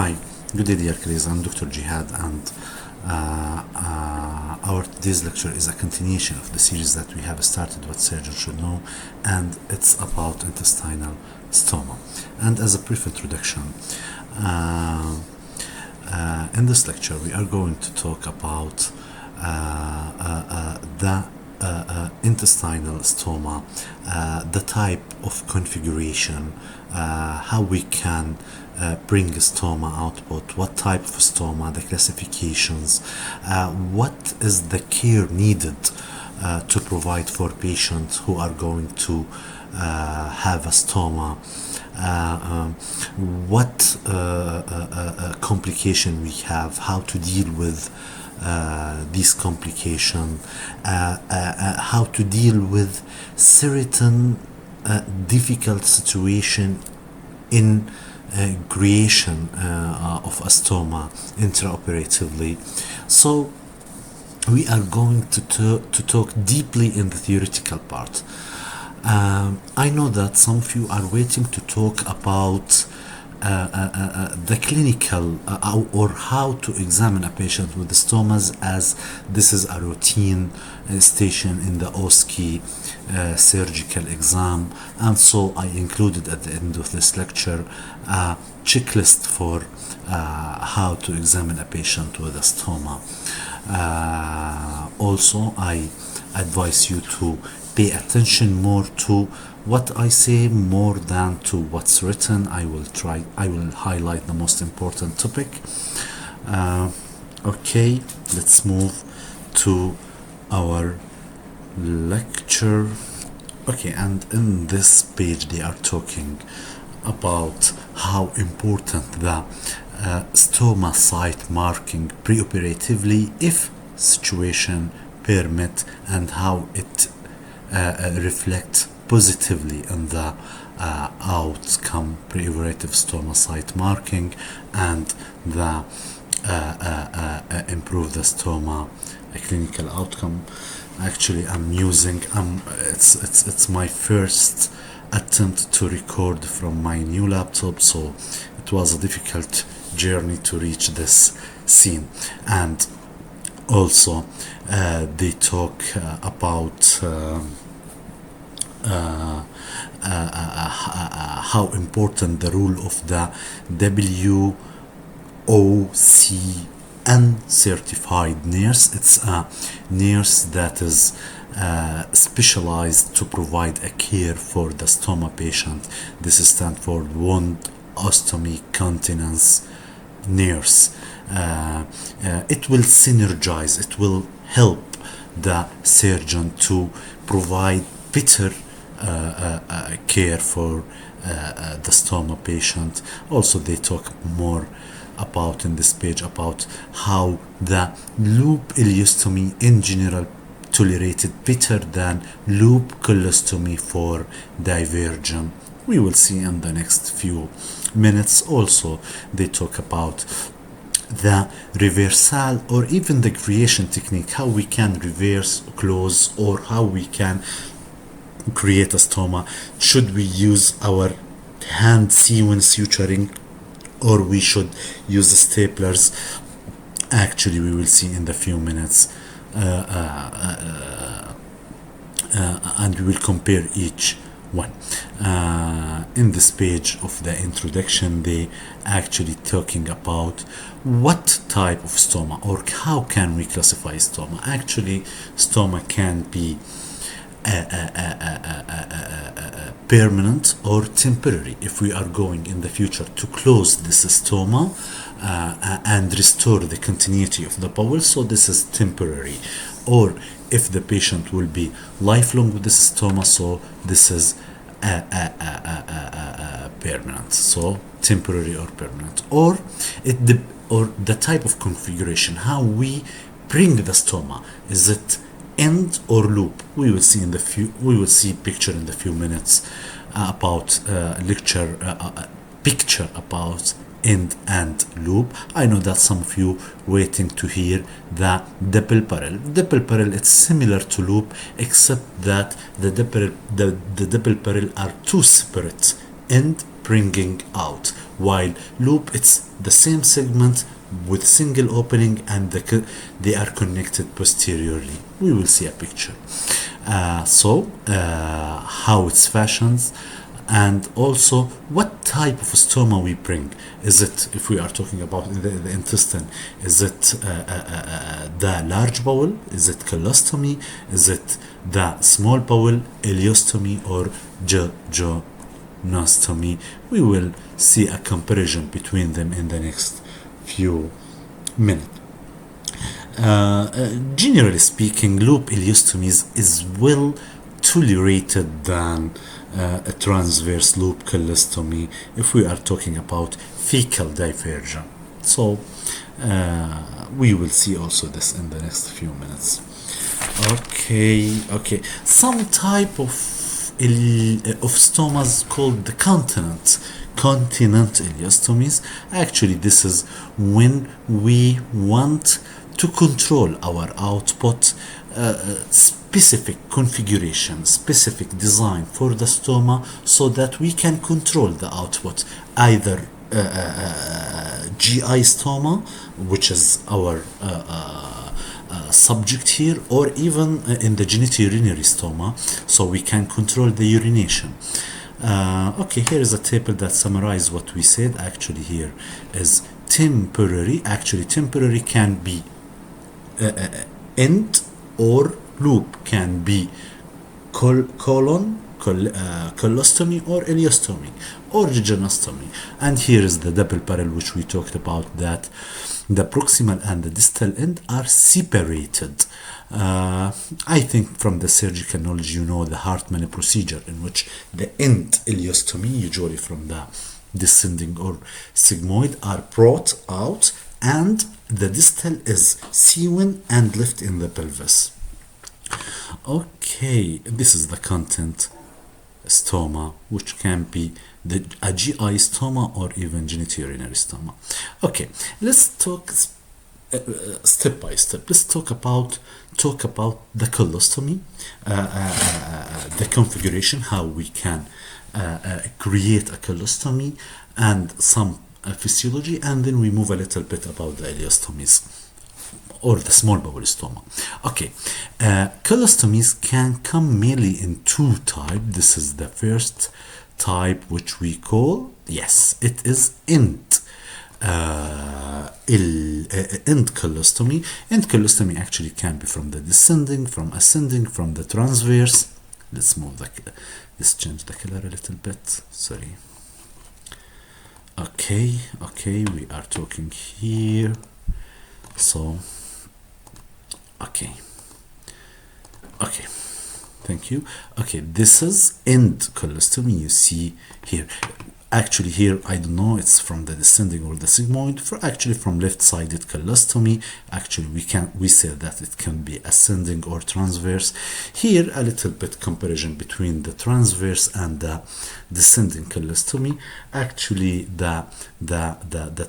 Hi, good day, dear colleagues. I'm Dr. Jihad, and our today's lecture is a continuation of the series that we have started, What Surgeons Should Know, and it's about intestinal stoma. And as a brief introduction, in this lecture, we are going to talk about the intestinal stoma, the type of configuration, how we can bring a stoma output, what type of stoma, the classifications, what is the care needed to provide for patients who are going to have a stoma, what complication we have, how to deal with these complications, how to deal with certain difficult situation in creation of a stoma intraoperatively. So we are going to talk deeply in the theoretical part. I know that some of you are waiting to talk about the clinical or how to examine a patient with the stomas, as this is a routine station in the OSCE surgical exam, and so I included at the end of this lecture a checklist for how to examine a patient with a stoma. Also, I advise you to pay attention more to what I say more than to what's written. I will highlight the most important topic. Okay, let's move to our lecture. Okay, and in this page they are talking about how important the stoma site marking preoperatively, if situation permit, and how it reflects positively on the outcome, preoperative stoma site marking, and the improve the stoma clinical outcome. Actually, it's my first attempt to record from my new laptop, so it was a difficult journey to reach this scene. And also they talk about how important the role of the WOCN certified nurse. It's a nurse that is specialized to provide a care for the stoma patient. This stands for wound ostomy continence nurse. It will synergize, it will help the surgeon to provide better care for the stoma patient. Also, they talk more about in this page about how the loop ileostomy in general tolerated better than loop colostomy for diversion. We will see in the next few minutes. Also, they talk about the reversal or even the creation technique, how we can reverse, close, or how we can create a stoma. Should we use our hand sewn suturing, or we should use the staplers? Actually, we will see in the few minutes, and we will compare each one. In this page of the introduction, they actually talking about what type of stoma, or how can we classify stoma. Actually, stoma can be permanent or temporary. If we are going in the future to close this stoma and restore the continuity of the bowel, so this is temporary. Or if the patient will be lifelong with this stoma, so this is permanent. So temporary or permanent. Or the type of configuration, how we bring the stoma. Is it end or loop? We will see picture in the few minutes about picture about end and loop. I know that some of you waiting to hear the double barrel. Double barrel, it's similar to loop, except that the double barrel are two separate end bringing out, while loop, it's the same segment with single opening, and they are connected posteriorly. We will see a picture. How it's fashioned, and also what type of stoma we bring. Is it, if we are talking about the intestine, is it the large bowel? Is it colostomy? Is it the small bowel, ileostomy, or jejunostomy? We will see a comparison between them in the next few minutes. Generally speaking, loop ileostomies is well tolerated than a transverse loop colostomy if we are talking about fecal diversion. So we will see also this in the next few minutes. Okay. Some type of stomas called the continent ileostomies. Actually, this is when we want to control our output, specific configuration, specific design for the stoma, so that we can control the output, either GI stoma, which is our subject here, or even in the genitourinary stoma, so we can control the urination. Okay, here is a table that summarizes what we said. Actually, here is temporary. Actually, temporary can be end or loop, can be colostomy or ileostomy or jejunostomy. And here is the double barrel, which we talked about, that the proximal and the distal end are separated. I think from the surgical knowledge, you know the Hartmann procedure, in which the end ileostomy, usually from the descending or sigmoid, are brought out, and the distal is sewn and left in the pelvis. Okay, this is the content stoma, which can be a GI stoma or even genitourinary stoma. Okay, let's talk step by step. Let's talk about the colostomy, the configuration, how we can create a colostomy, and some physiology, and then we move a little bit about the ileostomies or the small bowel stoma. Okay, colostomies can come mainly in two types. This is the first type, which we call, yes, it is end colostomy. End colostomy actually can be from the descending, from ascending, from the transverse. Let's change the color a little bit. Sorry. Okay, we are talking here. So, okay, thank you. Okay, this is end colostomy. You see here. Actually, here I don't know, it's from the descending or the sigmoid. Actually from left-sided colostomy, actually we say that it can be ascending or transverse. Here a little bit comparison between the transverse and the descending colostomy. Actually, the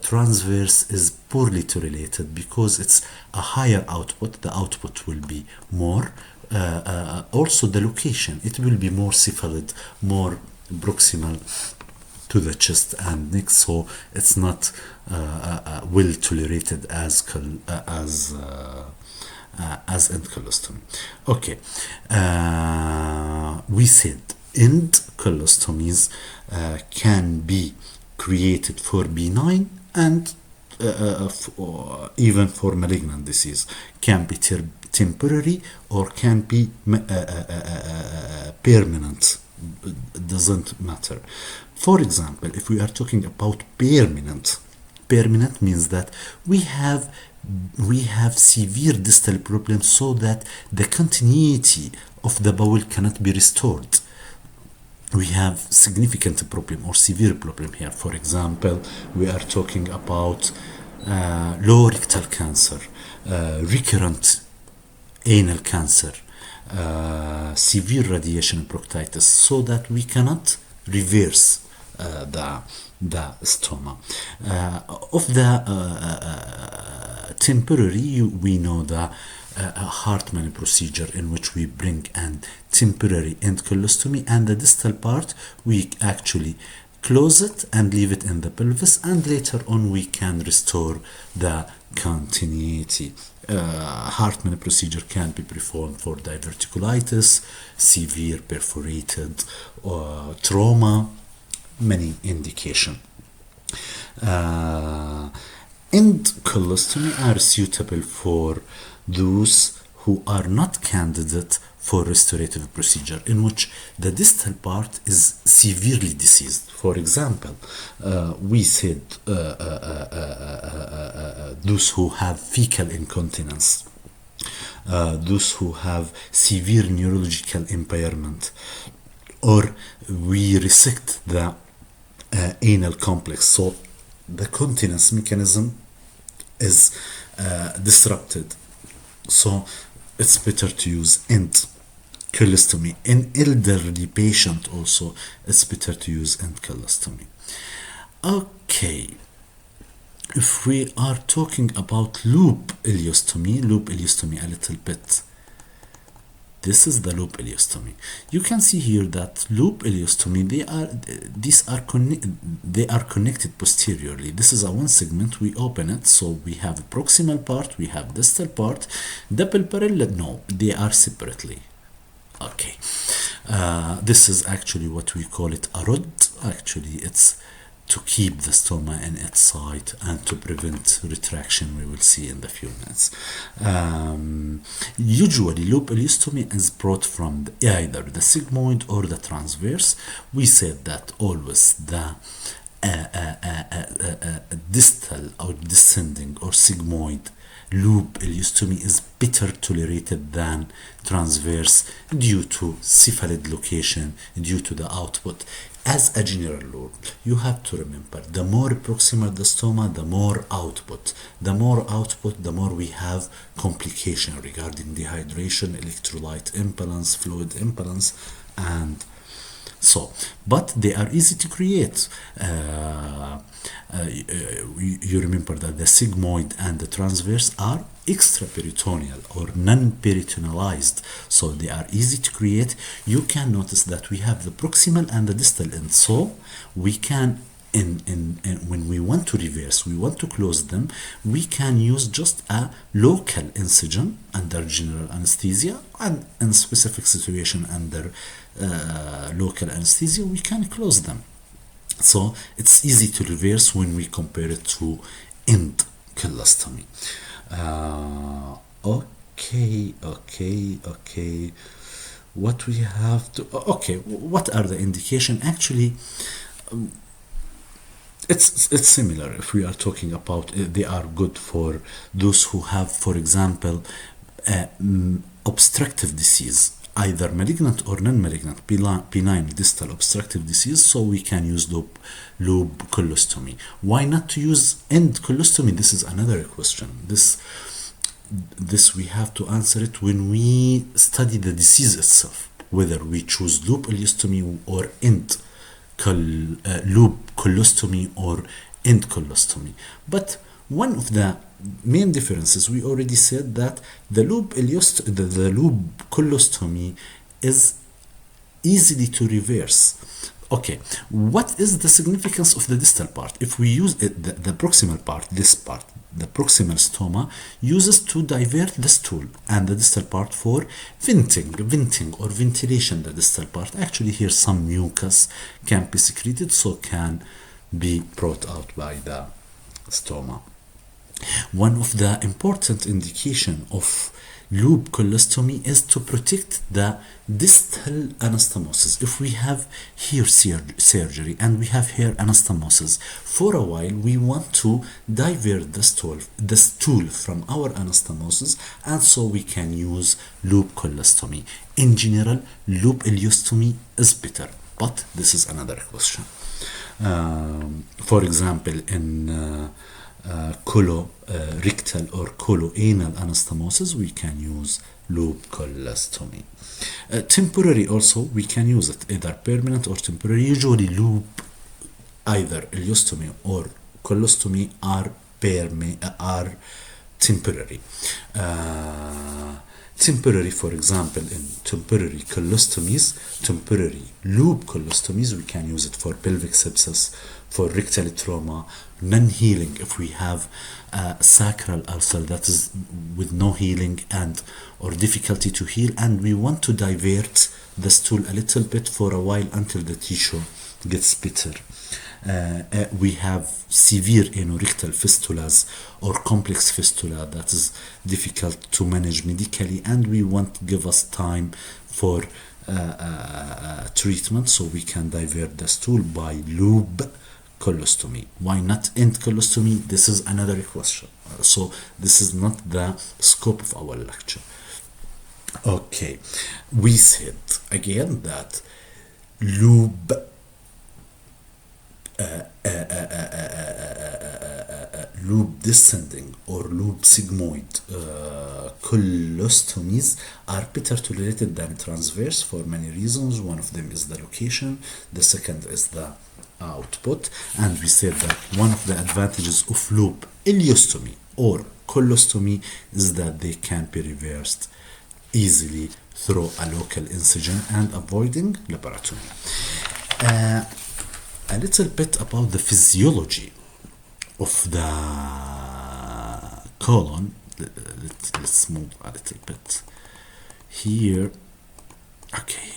transverse is poorly correlated because it's a higher output. The output will be more. Also the location, it will be more cephalid, more proximal to the chest and neck, so it's not well tolerated as end colostomy. Okay, we said end colostomies can be created for benign and even for malignant disease. Can be temporary or can be permanent. It doesn't matter. For example, if we are talking about permanent means that we have severe distal problems, so that the continuity of the bowel cannot be restored. We have significant problem or severe problem here. For example, we are talking about lower rectal cancer, recurrent anal cancer, severe radiation proctitis, so that we cannot reverse the stoma. Of the temporary, we know the Hartmann procedure, in which we bring an temporary end colostomy, and the distal part we actually close it and leave it in the pelvis, and later on we can restore the continuity. Hartmann procedure can be performed for diverticulitis, severe perforated trauma, many indication. End colostomy are suitable for those who are not candidate for restorative procedure, in which the distal part is severely diseased. For example, we said those who have fecal incontinence, those who have severe neurological impairment, or we resect the anal complex, so the continence mechanism is disrupted. So it's better to use end colostomy. In elderly patient also, it's better to use end colostomy. Okay, if we are talking about loop ileostomy a little bit, this is the loop ileostomy. You can see here that loop ileostomy, they are connected posteriorly. This is a one segment. We open it, so we have a proximal part, we have distal part. Double parallel, no, they are separately. Okay, this is actually what we call it a rod. Actually, it's to keep the stoma in its side and to prevent retraction, we will see in the few minutes. Usually loop ileostomy is brought from either the sigmoid or the transverse. We said that always the distal or descending or sigmoid loop ileostomy is better tolerated than transverse due to cephalid location, due to the output. As a general rule, you have to remember, the more proximal the stoma, the more output. The more output, the more we have complication regarding dehydration, electrolyte imbalance, fluid imbalance, and so. But they are easy to create. You remember that the sigmoid and the transverse are extraperitoneal or non-peritonealized, so they are easy to create. You can notice that we have the proximal and the distal end, so we can when we want to reverse, we want to close them, we can use just a local incision under general anesthesia, and in specific situation under local anesthesia we can close them. So it's easy to reverse when we compare it to end colostomy. Okay. What we have to, what are the indication? Actually, it's similar. If we are talking about, they are good for those who have, for example, obstructive disease, either malignant or non-malignant, benign distal obstructive disease, so we can use loop colostomy. Why not to use end colostomy? This is another question. This we have to answer it when we study the disease itself, whether we choose loop ileostomy or end loop colostomy or end colostomy. But one of the main differences, we already said that the loop colostomy is easily to reverse. Okay, what is the significance of the distal part? If we use it, the proximal part, this part, the proximal stoma uses to divert the stool, and the distal part for venting or ventilation. The distal part, actually here some mucus can be secreted, so can be brought out by the stoma. One of the important indication of loop colostomy is to protect the distal anastomosis. If we have here surgery and we have here anastomosis, for a while we want to divert the stool from our anastomosis, and so we can use loop colostomy. In general, loop ileostomy is better, but this is another question. For example, in colorectal or coloanal anastomosis, we can use loop colostomy. Temporary also, we can use it, either permanent or temporary. Usually loop, either ileostomy or colostomy are temporary. temporary, for example, in temporary colostomies, temporary loop colostomies, we can use it for pelvic sepsis, for rectal trauma, non-healing if we have a sacral ulcer that is with no healing and or difficulty to heal, and we want to divert the stool a little bit for a while until the tissue gets better. We have severe anorectal fistulas or complex fistula that is difficult to manage medically, and we want to give us time for treatment, so we can divert the stool by loop colostomy. Why not end colostomy? This is another question. So this is not the scope of our lecture. Okay, we said again that loop loop descending or loop sigmoid colostomies are better tolerated than transverse for many reasons. One of them is the location, the second is the output, and we said that one of the advantages of loop ileostomy or colostomy is that they can be reversed easily through a local incision and avoiding laparotomy. A little bit about the physiology of the colon. Let's move a little bit here. Okay.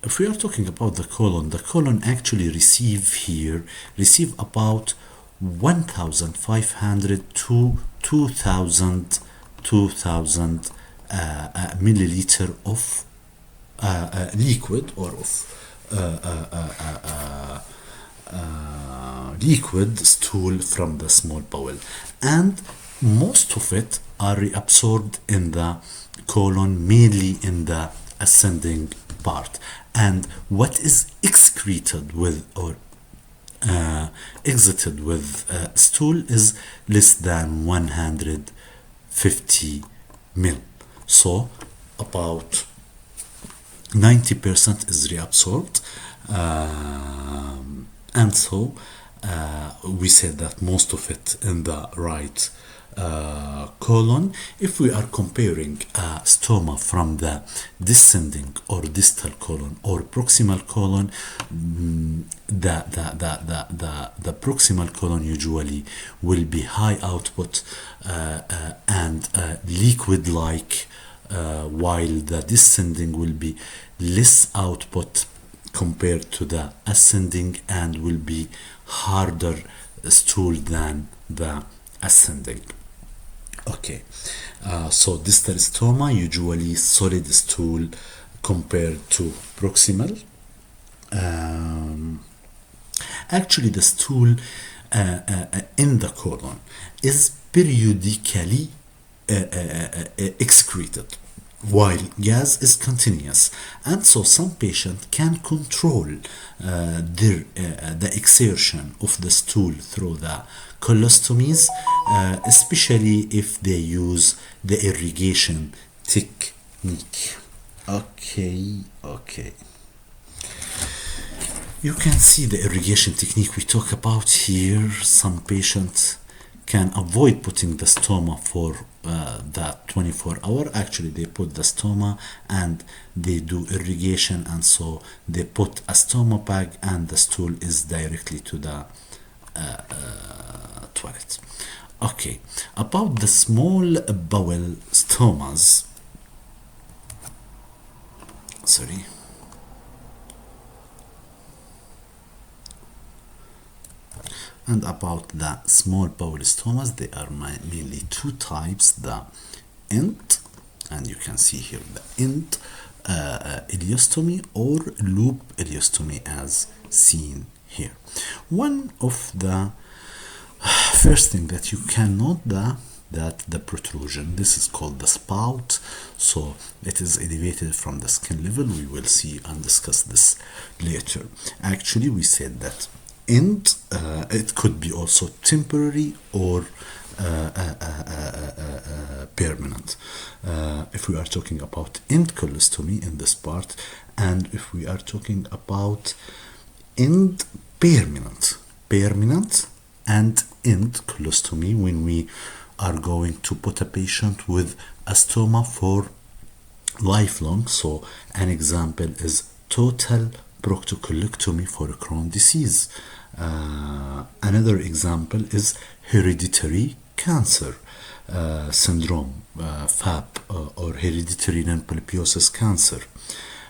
If we are talking about the colon actually receive about 1,500 to 2,000 milliliter of liquid or of liquid stool from the small bowel, and most of it are reabsorbed in the colon, mainly in the ascending part, and what is excreted with or exited with stool is less than 150 mil. So about 90% is reabsorbed, and so we said that most of it in the right colon. If we are comparing a stoma from the descending or distal colon or proximal colon, the proximal colon usually will be high output and liquid like, while the descending will be less output compared to the ascending and will be harder stool than the ascending. Okay, so distal stoma usually solid stool compared to proximal. Actually, the stool in the colon is periodically excreted, while gas is continuous, and so some patients can control the exertion of the stool through the colostomies, especially if they use the irrigation technique. Okay. You can see the irrigation technique we talk about here. Some patients can avoid putting the stoma for the 24-hour. Actually, they put the stoma and they do irrigation, and so they put a stoma bag and the stool is directly to the toilet. Okay, about the small bowel stomas. Sorry. And about the small bowel stomas, they are mainly two types: the int, and you can see here the int ileostomy or loop ileostomy as seen here. One of the first thing that you can note that the protrusion, this is called the spout, so it is elevated from the skin level. We will see and discuss this later. Actually, we said that and it could be also temporary or permanent. If we are talking about end colostomy in this part, and if we are talking about end permanent and end colostomy, when we are going to put a patient with a stoma for lifelong. So an example is total proctocolectomy for Crohn's disease. Another example is hereditary cancer syndrome, FAP, or hereditary non-polyposis cancer.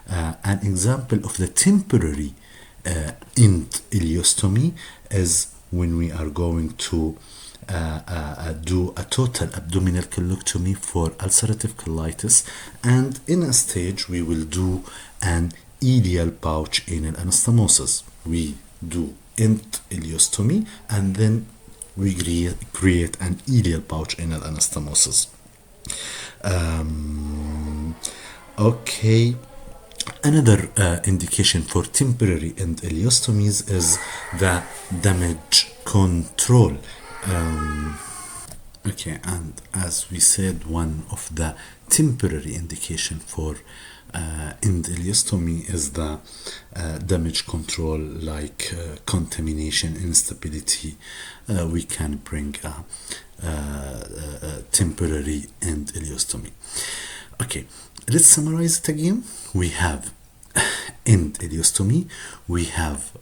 An example of the temporary end ileostomy is when we are going to do a total abdominal colectomy for ulcerative colitis, and in a stage we will do an ileal pouch anal anastomosis. We do end ileostomy and then we create an ileal pouch anal anastomosis. Okay. Another indication for temporary end ileostomies is the damage control. Okay, and as we said, one of the temporary indication for end ileostomy is the damage control, like contamination, instability. We can bring a temporary end ileostomy. Okay, let's summarize it again. We have end ileostomy. We have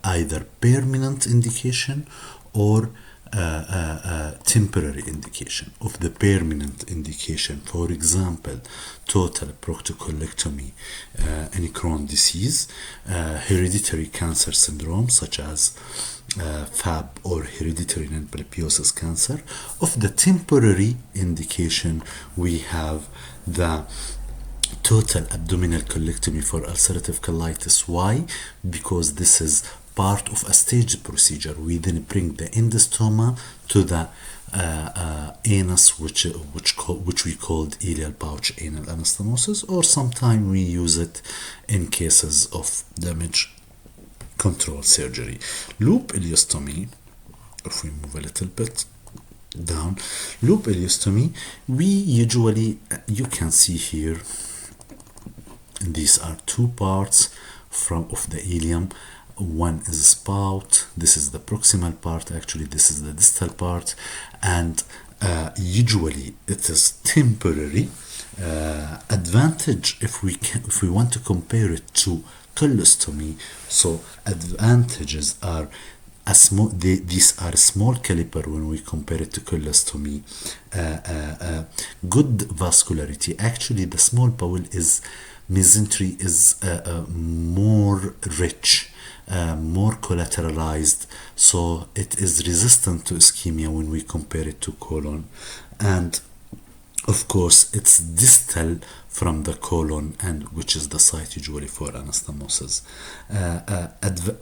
either permanent indication or temporary indication. Of the permanent indication, for example, total proctocolectomy in Crohn's disease, hereditary cancer syndrome such as FAB or hereditary non-polyposis cancer. Of the temporary indication, we have the total abdominal colectomy for ulcerative colitis. Why? Because this is part of a staged procedure. We then bring the endostoma to the anus, which we called ileal pouch anal anastomosis, or sometimes we use it in cases of damage control surgery. Loop ileostomy, if we move a little bit down, loop ileostomy, we usually, you can see here, these are two parts of the ileum. One is a spout, this is the proximal part, actually this is the distal part, and usually it is temporary. Advantage, if we want to compare it to colostomy, so advantages are these are small caliper when we compare it to colostomy. Good vascularity. Actually, the small bowel is mesentery is more rich, more collateralized, so it is resistant to ischemia when we compare it to colon. And of course, it's distal from the colon, and which is the site usually for anastomosis.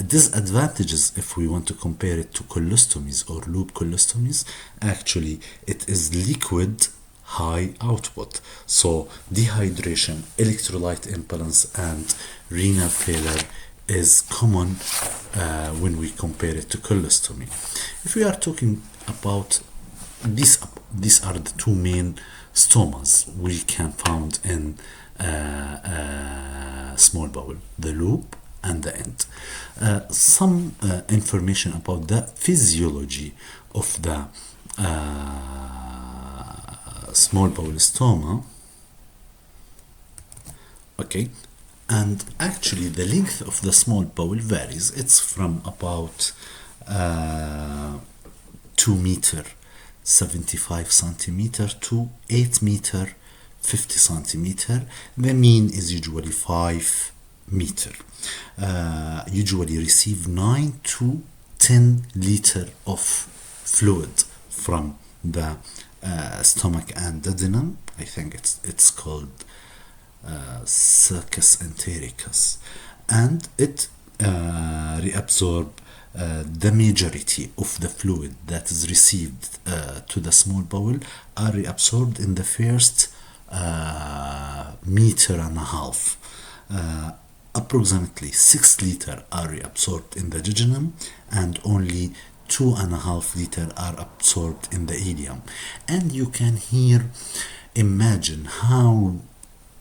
Disadvantages, if we want to compare it to colostomies or loop colostomies, actually it is liquid high output, so dehydration, electrolyte imbalance, and renal failure is common when we compare it to colostomy. If we are talking about these are the two main stomas we can found in small bowel, the loop and the end. Some information about the physiology of the small bowel stoma. Okay, and actually the length of the small bowel varies. It's from about 2 meter 75 centimeter to 8 meter 50 centimeter. The mean is usually 5 meter. Usually receive 9 to 10 liter of fluid from the stomach and duodenum. I think it's called circus entericus, and it reabsorb the majority of the fluid that is received to the small bowel are reabsorbed in the first meter and a half. Approximately 6 liter are reabsorbed in the jejunum, and only 2.5 liter are absorbed in the ileum. And you can here imagine how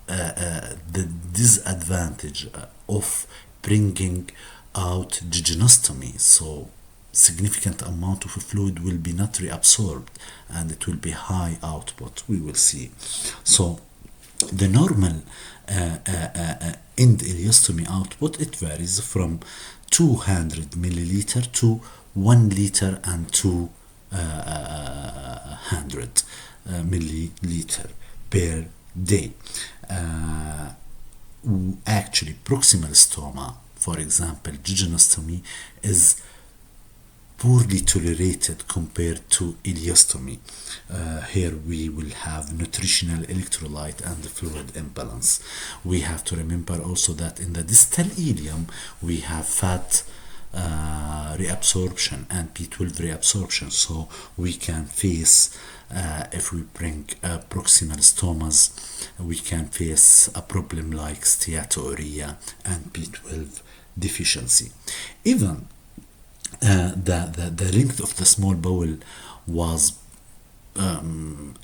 the disadvantage of bringing out jejunostomy. So significant amount of fluid will be not reabsorbed, and it will be high output. We will see. So the normal end ileostomy output, it varies from 200 milliliter to 1 liter and 200 milliliter per day. Actually, proximal stoma, for example, jejunostomy, is poorly tolerated compared to ileostomy. Here we will have nutritional electrolyte and fluid imbalance. We have to remember also that in the distal ileum we have fat reabsorption and B12 reabsorption, so we can face if we bring proximal stomas, we can face a problem like steatouria and B12 deficiency. Even the length of the small bowel was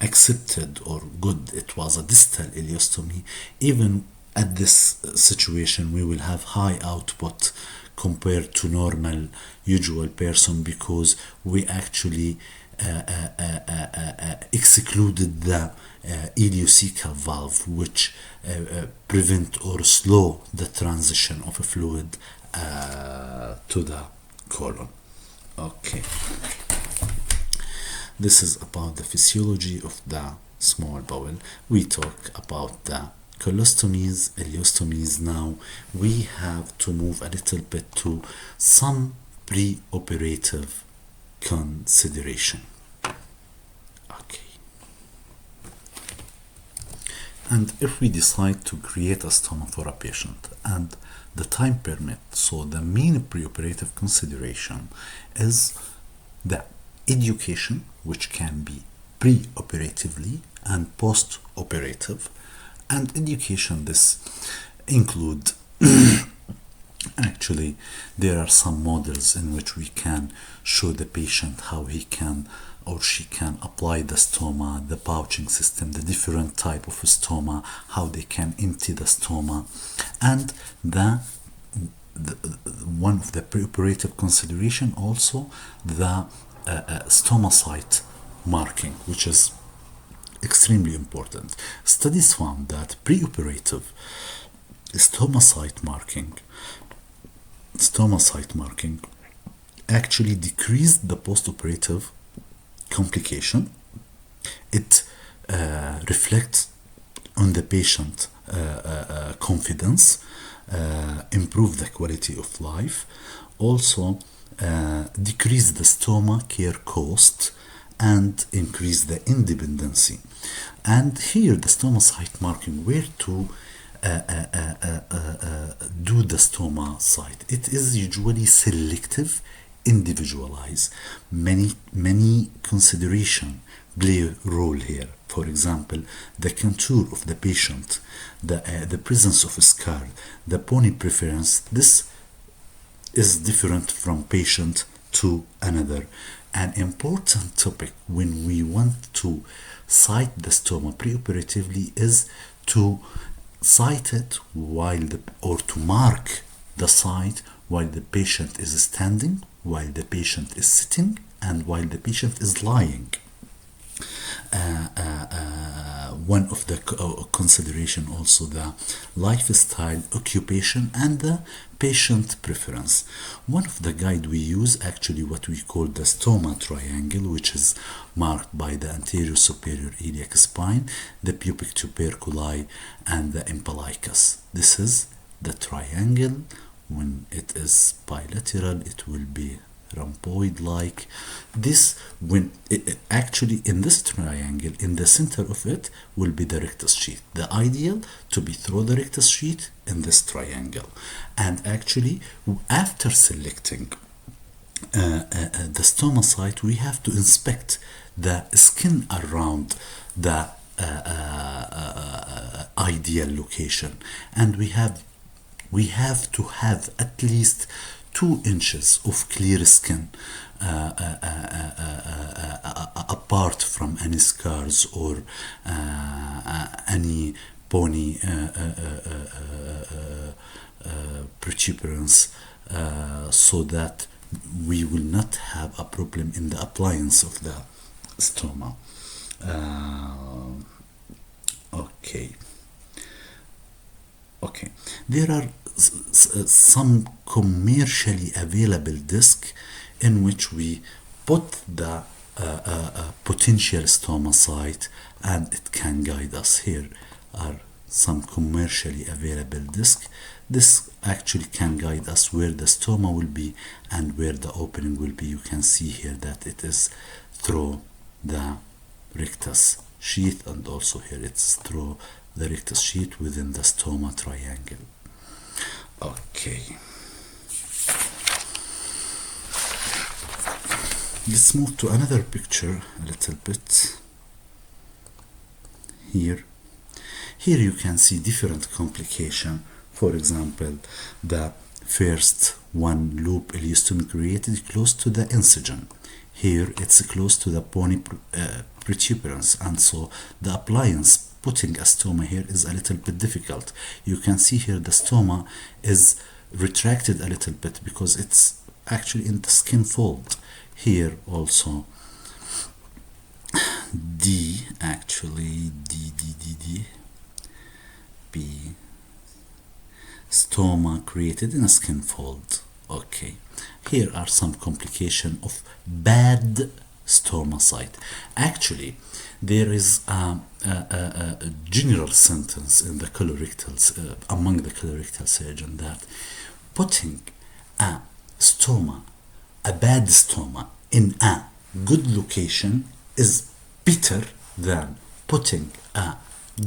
accepted or good. It was a distal ileostomy. Even at this situation, we will have high output compared to normal usual person, because we actually excluded the ileocecal valve, which prevent or slow the transition of a fluid to the colon. Okay, this is about the physiology of the small bowel. We talk about the colostomies, ileostomies. Now we have to move a little bit to some pre-operative consideration. Okay, and if we decide to create a stoma for a patient and the time permit, so the main preoperative consideration is the education, which can be pre-operatively and post-operative. And education, this include actually there are some models in which we can show the patient how he can or she can apply the stoma, the pouching system, the different type of stoma, how they can empty the stoma, and the one of the preoperative consideration also the stoma site marking, which is extremely important. Studies found that preoperative stoma site marking actually decreased the postoperative complication. It reflects on the patient confidence, improve the quality of life, also decrease the stoma care cost, and increase the independency. And here the stoma site marking, where to do the stoma site. It is usually selective, individualized. Many consideration play a role here. For example, the contour of the patient, the presence of a scar, the bony preference. This is different from patient to another. An important topic when we want to site the stoma preoperatively is to site it or to mark the site while the patient is standing, while the patient is sitting, and while the patient is lying. One of the consideration also the lifestyle, occupation, and the patient preference. One of the guide we use actually what we call the stoma triangle, which is marked by the anterior superior iliac spine, the pubic tuberculi, and the umbilicus. This is the triangle. When it is bilateral, it will be rhomboid-like. This, when actually in this triangle, in the center of it will be the rectus sheath. The ideal to be through the rectus sheath in this triangle. And actually, after selecting the stoma site, we have to inspect the skin around the ideal location, and we have to have at least 2 inches of clear skin apart from any scars or any bony protuberance, so that we will not have a problem in the appliance of the stoma. Okay. Okay, there are some commercially available discs in which we put the potential stoma site and it can guide us. Here are some commercially available discs. This actually can guide us where the stoma will be and where the opening will be. You can see here that it is through the rectus sheath, and also here it's through the rectus sheath within the stoma triangle. Okay, let's move to another picture a little bit. Here you can see different complication. For example, the first one, loop ileostomy created close to the incision. Here it's close to the bony protuberance, and so the appliance putting a stoma here is a little bit difficult. You can see here the stoma is retracted a little bit because it's actually in the skin fold. Here also D, B, stoma created in a skin fold. Okay, here are some complication of bad stoma site. Actually, there is a general sentence in the colorectal among the colorectal surgeon that putting a stoma, a bad stoma, in a good location is better than putting a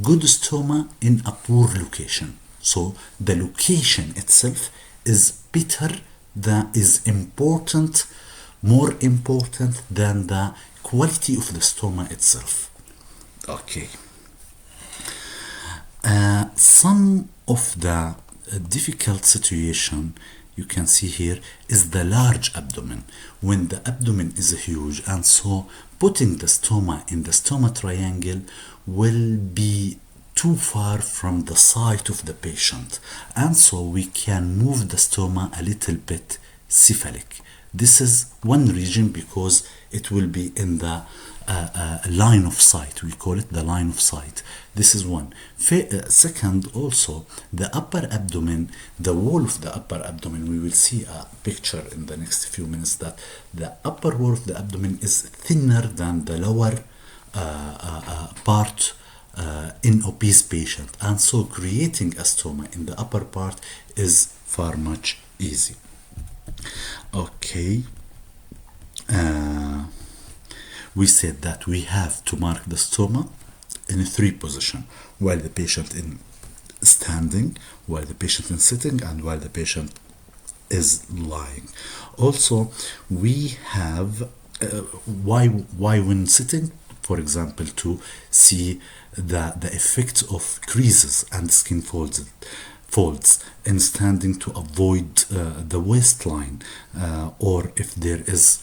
good stoma in a poor location. So the location itself is better, that is important, more important than the quality of the stoma itself. Okay. Some of the difficult situation you can see here is the large abdomen. When the abdomen is huge, and so putting the stoma in the stoma triangle will be too far from the site of the patient, and so we can move the stoma a little bit cephalic. This is one region because it will be in the line of sight. We call it the line of sight. This is one. Second, also the upper abdomen, the wall of the upper abdomen, we will see a picture in the next few minutes that the upper wall of the abdomen is thinner than the lower part in obese patient, and so creating a stoma in the upper part is far much easy. Okay, we said that we have to mark the stoma in 3 positions: while the patient in standing, while the patient is sitting, and while the patient is lying. Also, we have why when sitting, for example, to see the effects of creases and skin folds, in standing to avoid the waistline, or if there is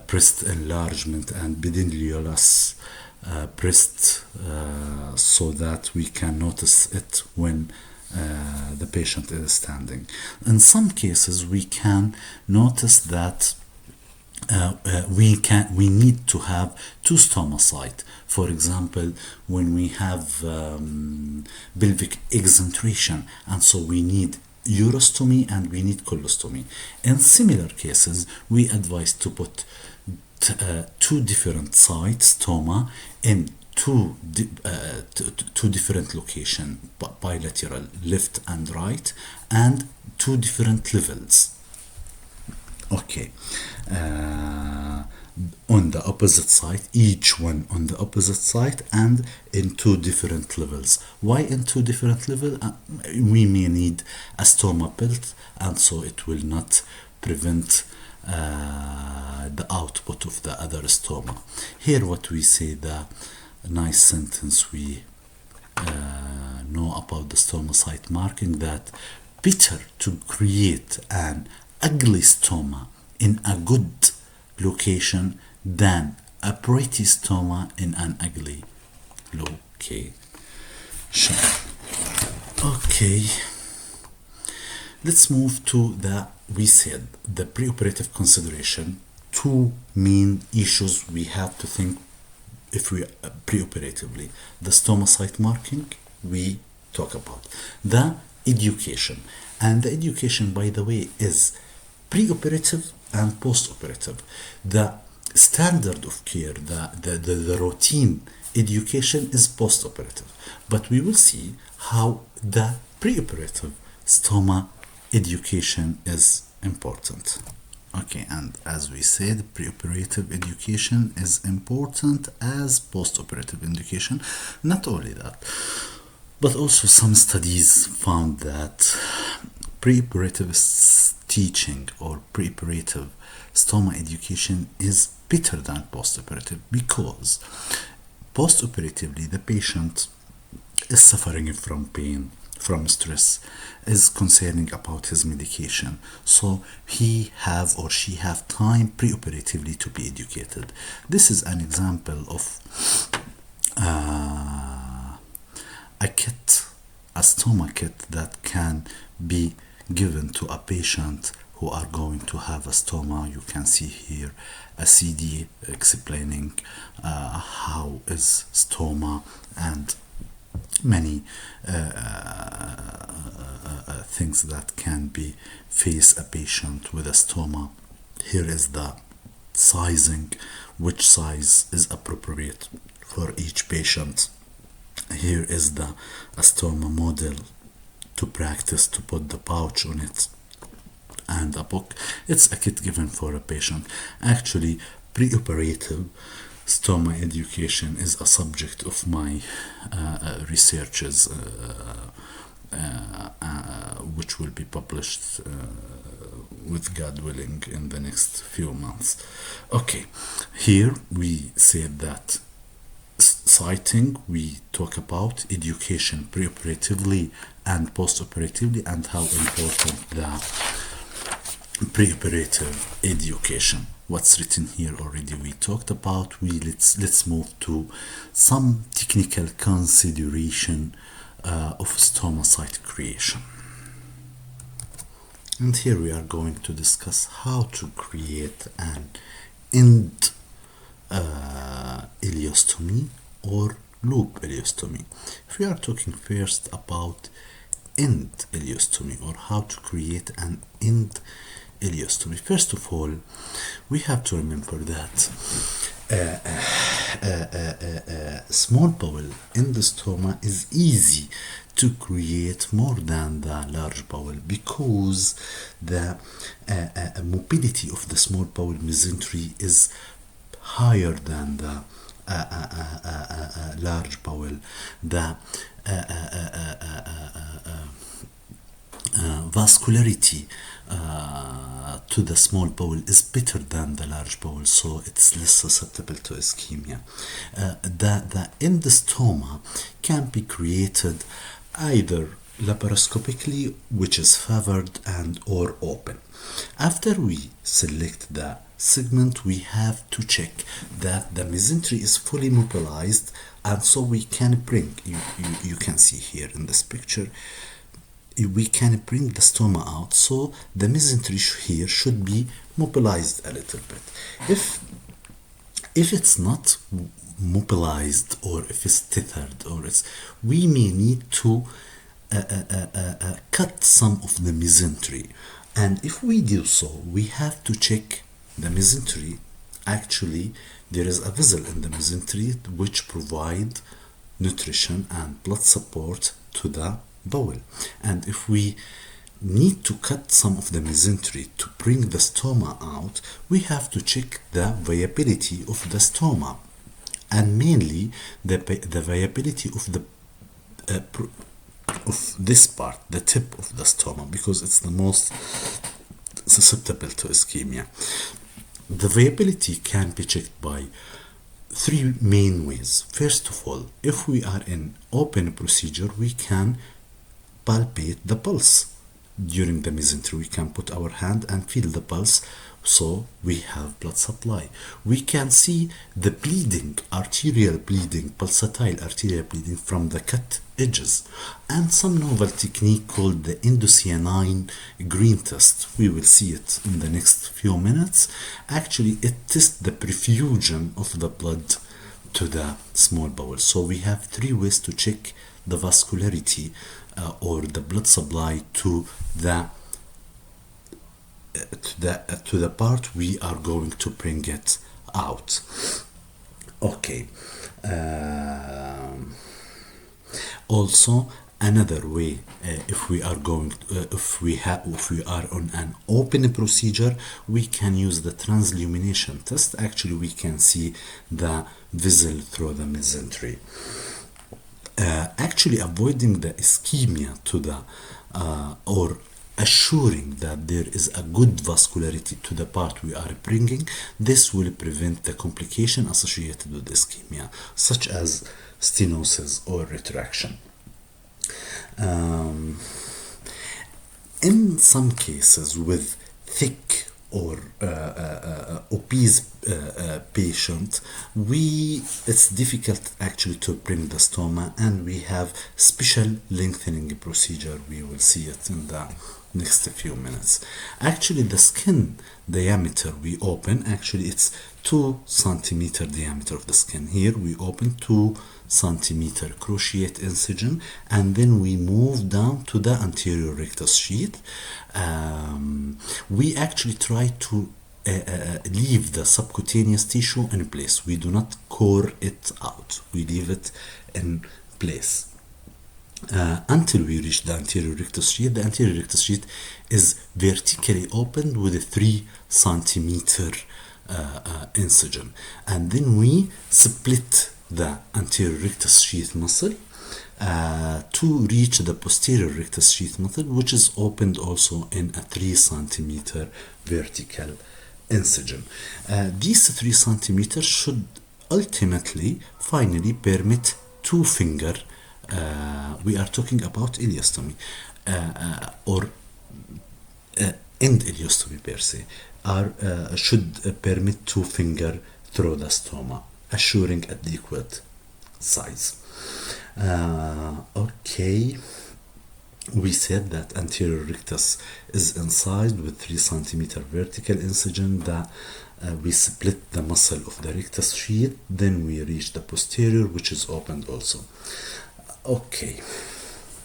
breast enlargement and epidendylus breast, so that we can notice it when the patient is standing. In some cases, we can notice that we need to have 2 stoma sites. For example, when we have pelvic exentration, and so we need urostomy and we need colostomy. In similar cases, we advise to put 2 different sites stoma in two different locations, bilateral, left and right, and 2 different levels. Okay, on the opposite side, each one on the opposite side, and in 2 different levels. Why in 2 different levels? We may need a stoma belt, and so it will not prevent the output of the other stoma. Here what we say, the nice sentence we know about the stoma site marking, that better to create an ugly stoma in a good location than a pretty stoma in an ugly location. Okay, let's move to the we said the preoperative consideration, two main issues we have to think if we preoperatively. The stomach marking we talk about. The education. And the education, by the way, is preoperative and postoperative. The standard of care, the routine education is postoperative. But we will see how the preoperative stoma education is important. Okay, and as we said, preoperative education is important as postoperative education. Not only that, but also some studies found that preoperative teaching or preoperative stoma education is better than postoperative, because postoperatively the patient is suffering from pain, from stress, is concerning about his medication, so he have or she have time preoperatively to be educated. This is an example of a kit, a stoma kit that can be given to a patient who are going to have a stoma. You can see here a CD explaining how is stoma and many things that can be face a patient with a stoma. Here is the sizing, which size is appropriate for each patient. Here is the stoma model to practice to put the pouch on it, and a book. It's a kit given for a patient. Actually, preoperative stoma education is a subject of my researches, which will be published with God willing in the next few months. Okay, here we said that citing, we talk about education preoperatively and postoperatively, and how important the preoperative education. What's written here already we talked about. Let's move to some technical consideration of stoma site creation. And here we are going to discuss how to create an end ileostomy or loop ileostomy. If we are talking first about end ileostomy, or how to create an end ileostomy, first of all, we have to remember that small bowel in the stoma is easy to create more than the large bowel, because the mobility of the small bowel mesentery is higher than the large bowel. The vascularity to the small bowel is better than the large bowel, so it's less susceptible to ischemia. The endostoma can be created either laparoscopically, which is favored, and or open. After we select the segment, we have to check that the mesentery is fully mobilized, and so we can bring, you can see here in this picture, we can bring the stoma out, so the mesentery here should be mobilized a little bit. If it's not mobilized, or if it's tethered, or we may need to cut some of the mesentery, and if we do so, we have to check the mesentery. Actually, there is a vessel in the mesentery which provide nutrition and blood support to the bowel, and if we need to cut some of the mesentery to bring the stoma out, we have to check the viability of the stoma, and mainly the viability of the of this part, the tip of the stoma, because it's the most susceptible to ischemia. The viability can be checked by three main ways. First of all, if we are in open procedure, we can palpate the pulse during the mesentery. We can put our hand and feel the pulse So we have blood supply. We can see the bleeding, arterial bleeding, pulsatile arterial bleeding from the cut edges, and some novel technique called the endocyanine green test. We will see it in the next few minutes. Actually, it tests the perfusion of the blood to the small bowel. So we have three ways to check the vascularity or the blood supply to the part we are going to bring it out. Okay. Also, another way, if we are on an open procedure, we can use the translumination test. Actually, we can see the vessel through the mesentery. Actually, avoiding the ischemia to the or assuring that there is a good vascularity to the part we are bringing, this will prevent the complication associated with ischemia, such as stenosis or retraction. In some cases with thick or obese patient, it's difficult actually to bring the stoma, and we have special lengthening procedure. We will see it in the next few minutes. Actually, the skin diameter we open, actually it's 2 centimeter diameter of the skin. Here we open 2 centimeter cruciate incision, and then we move down to the anterior rectus sheath. We actually try to leave the subcutaneous tissue in place. We do not core it out. We leave it in place until we reach the anterior rectus sheath. The anterior rectus sheath is vertically opened with a 3 centimeter incision, and then we split the anterior rectus sheath muscle to reach the posterior rectus sheath muscle, which is opened also in a 3 centimeter vertical incision. These 3 centimeters should ultimately, finally, permit 2 finger. We are talking about ileostomy or end ileostomy per se, should permit 2 finger through the stoma, assuring adequate size. Okay, we said that anterior rectus is incised with 3 centimeter vertical incision. That we split the muscle of the rectus sheath, then we reach the posterior, which is opened also. Okay,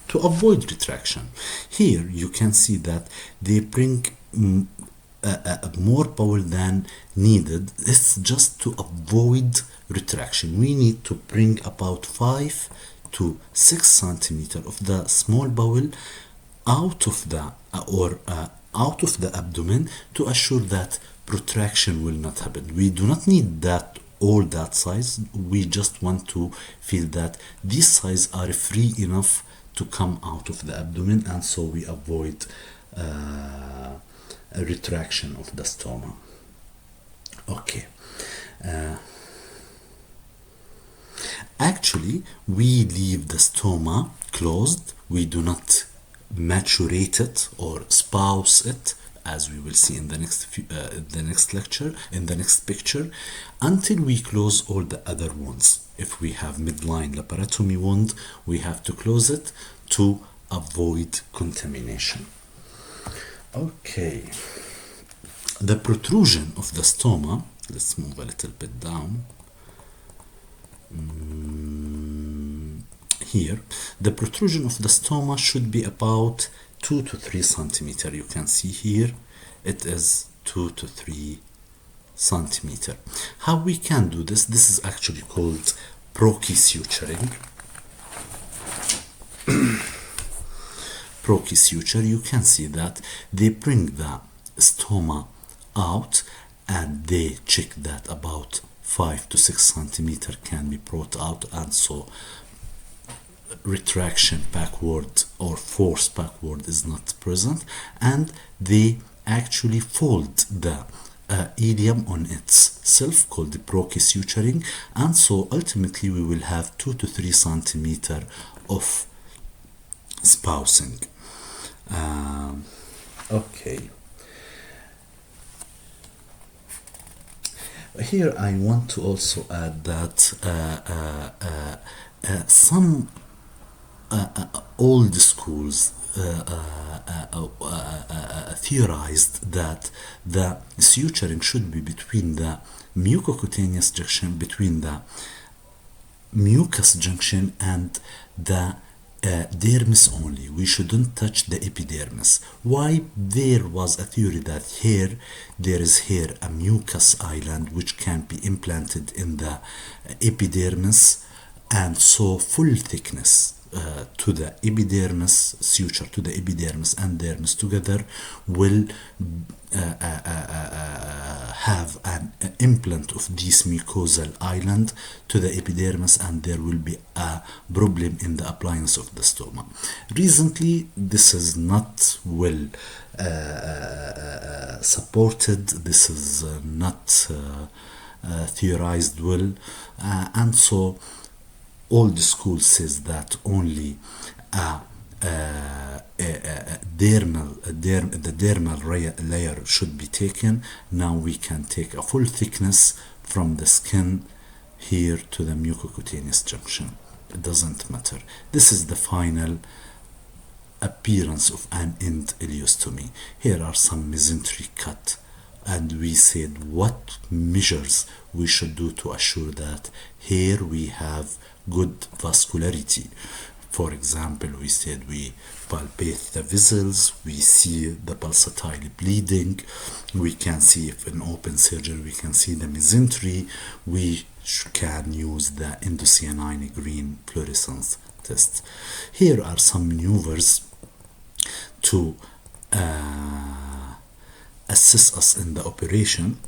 to avoid retraction, here you can see that they bring more bowel than needed. It's just to avoid retraction. We need to bring about 5 to 6 centimeter of the small bowel out of the out of the abdomen to assure that protraction will not happen. We do not need that all that size. We just want to feel that these size are free enough to come out of the abdomen, and so we avoid a retraction of the stoma. Okay. Actually, we leave the stoma closed. We do not maturate it or spouse it, as we will see in the next lecture, in the next picture, until we close all the other wounds. If we have midline laparotomy wound, we have to close it to avoid contamination. Okay, the protrusion of the stoma, let's move a little bit down. Here, the protrusion of the stoma should be about 2 to 3 centimeter. You can see here it is 2 to 3 centimeter. How we can do this? This is actually called brachysuturing. Brachysuture, you can see that they bring the stoma out and they check that about 5 to 6 centimeter can be brought out, and so retraction backward or force backward is not present, and they actually fold the ileum on itself, called the brachysuturing, and so ultimately we will have 2 to 3 centimeter of spousing. Okay. Here I want to also add that some old schools theorized that the suturing should be between the mucocutaneous junction, between the mucus junction and the dermis only. We shouldn't touch the epidermis. Why? There was a theory that here there is here a mucus island which can be implanted in the epidermis, and so full thickness to the epidermis, suture to the epidermis and dermis together will have an implant of this mucosal island to the epidermis, and there will be a problem in the appliance of the stoma. Recently, this is not well supported. This is not theorized well, and so all the school says that only the dermal layer should be taken. Now we can take a full thickness from the skin here to the mucocutaneous junction. It doesn't matter. This is the final appearance of an end ileostomy. Here are some mesentery cut, and we said what measures we should do to assure that here we have good vascularity. For example, we said we palpate the vessels, we see the pulsatile bleeding, we can see if in open surgery we can see the mesentery, we can use the indocyanine green fluorescence test. Here are some maneuvers to assist us in the operation.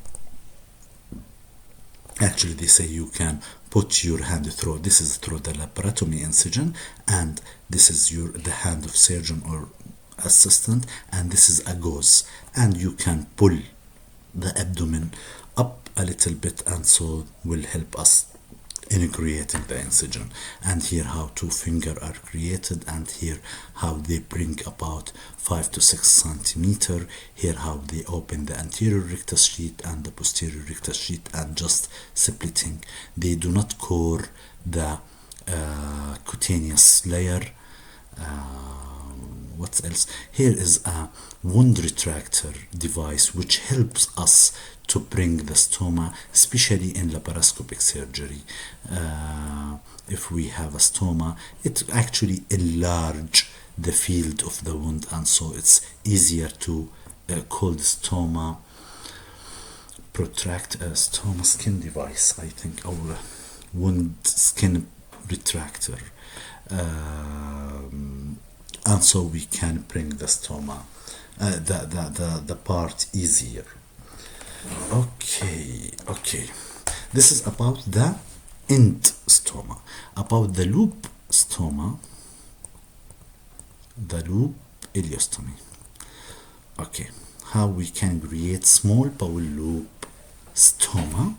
Actually, they say you can put your hand through, this is through the laparotomy incision, and this is the hand of surgeon or assistant, and this is a gauze, and you can pull the abdomen up a little bit, and so will help us in creating the incision. And here how two fingers are created, and here how they bring about 5 to 6 centimeter. Here how they open the anterior rectus sheath and the posterior rectus sheath and just splitting. They do not core the cutaneous layer. What else? Here is a wound retractor device which helps us to bring the stoma, especially in laparoscopic surgery. If we have a stoma, it actually enlarge the field of the wound, and so it's easier to call the stoma stoma skin device, I think, or wound skin retractor. And so we can bring the stoma, the part easier. Okay. This is about the end stoma. About the loop stoma, the loop ileostomy. Okay, how we can create small bowel loop stoma,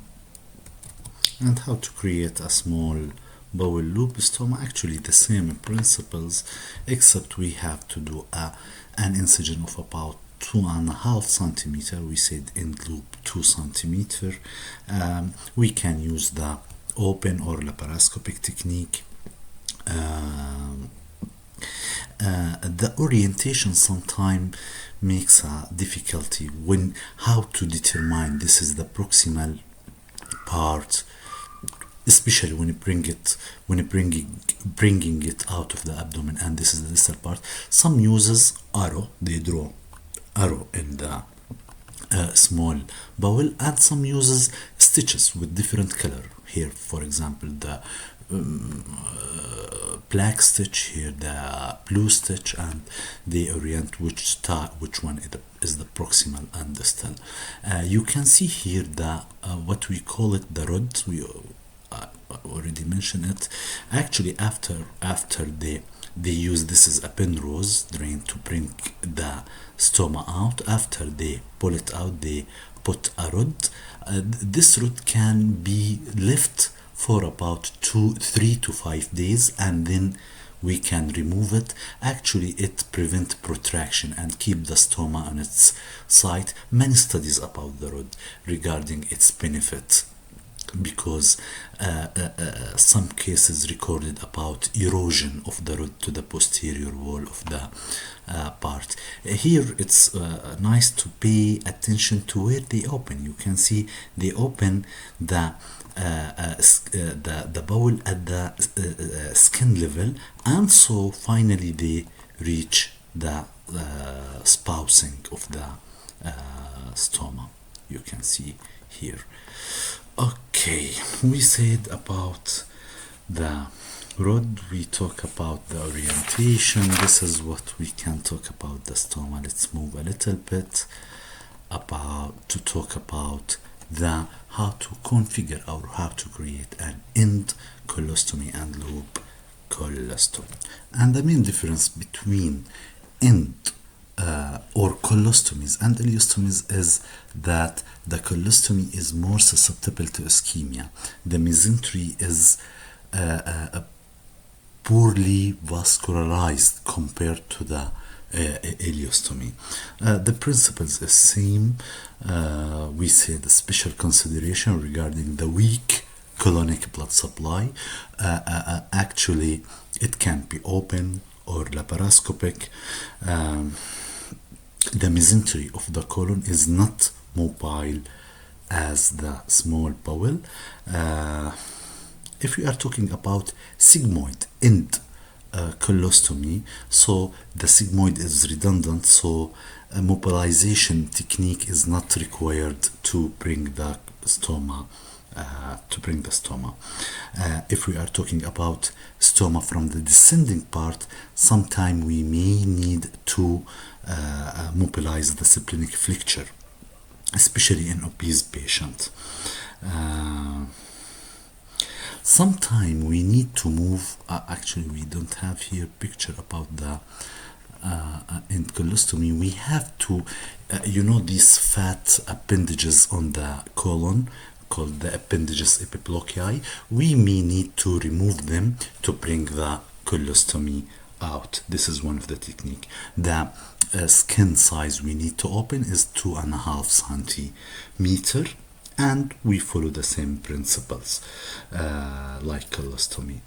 and how to create a small bowel loop stoma. Actually the same principles, except we have to do an incision of about 2.5 centimeter. We said end loop 2 centimeter. We can use the open or laparoscopic technique. The orientation sometimes makes a difficulty when how to determine this is the proximal part, especially when you bringing it out of the abdomen, and this is the distal part. Some uses arrow, they draw arrow in the small bowel, and some uses stitches with different color. Here, for example, the black stitch, here the blue stitch, and they orient which one is the proximal and distal. You can see here the what we call it the rod. We already mentioned it. Actually, after they use this is a Penrose drain to bring the stoma out. After they pull it out, they put a rod. This rod can be left for about 3 to 5 days, and then we can remove it. Actually, it prevents protraction and keep the stoma on its site. Many studies about the rod regarding its benefit, because some cases recorded about erosion of the rod to the posterior wall of the part. Here it's nice to pay attention to where they open. You can see they open the bowel at the skin level, and so finally they reach the spousing of the stoma. You can see here. Okay, we said about the rod, we talk about the orientation. This is what we can talk about the stoma. Let's move a little bit about to talk about the how to configure or how to create an end colostomy and loop colostomy. And the main difference between end or colostomies and ileostomies is that the colostomy is more susceptible to ischemia. The mesentery is poorly vascularized compared to the ileostomy. The principles is same. We say the special consideration regarding the weak colonic blood supply. Actually, it can be open or laparoscopic. The mesentery of the colon is not mobile as the small bowel. If we are talking about sigmoid end colostomy, so the sigmoid is redundant, so a mobilization technique is not required to bring the stoma. If we are talking about stoma from the descending part, sometime we may need to mobilize the splenic flexure, especially in obese patient. Sometime we need to move. Actually, we don't have here picture about the end colostomy. We have to, these fat appendages on the colon, called the appendages epiploccii. We may need to remove them to bring the colostomy out. This is one of the technique. The skin size we need to open is 2.5 centimeter, and we follow the same principles like colostomy.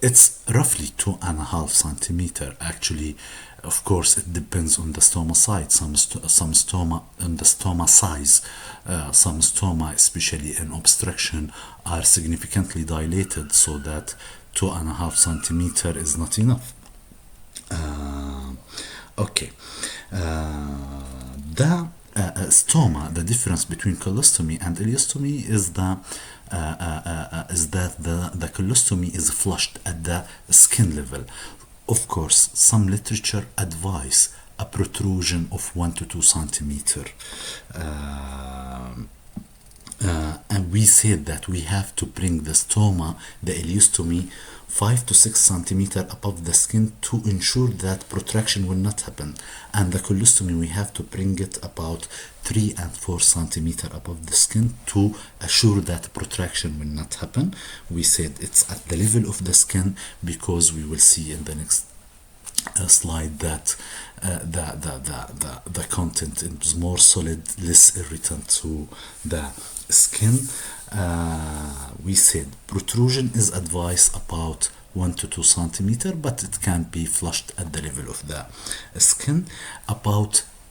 It's roughly 2.5 centimeter. Actually, of course, it depends on the stoma size. Some stoma on the stoma size, some stoma, especially in obstruction, are significantly dilated, so that 2.5 centimeter is not enough. Okay. The stoma, the difference between colostomy and ileostomy is that the colostomy is flushed at the skin level. Of course, some literature advise a protrusion of 1 to 2 centimeter. And we said that we have to bring the stoma, the ileostomy, 5 to 6 centimeter above the skin to ensure that protraction will not happen. And the colostomy, we have to bring it about 3 and 4 centimeter above the skin to assure that protraction will not happen. We said it's at the level of the skin, because we will see in the next slide that the content is more solid, less irritant to the skin. We said protrusion is advised about 1 to 2 centimeter, but it can be flushed at the level of the skin.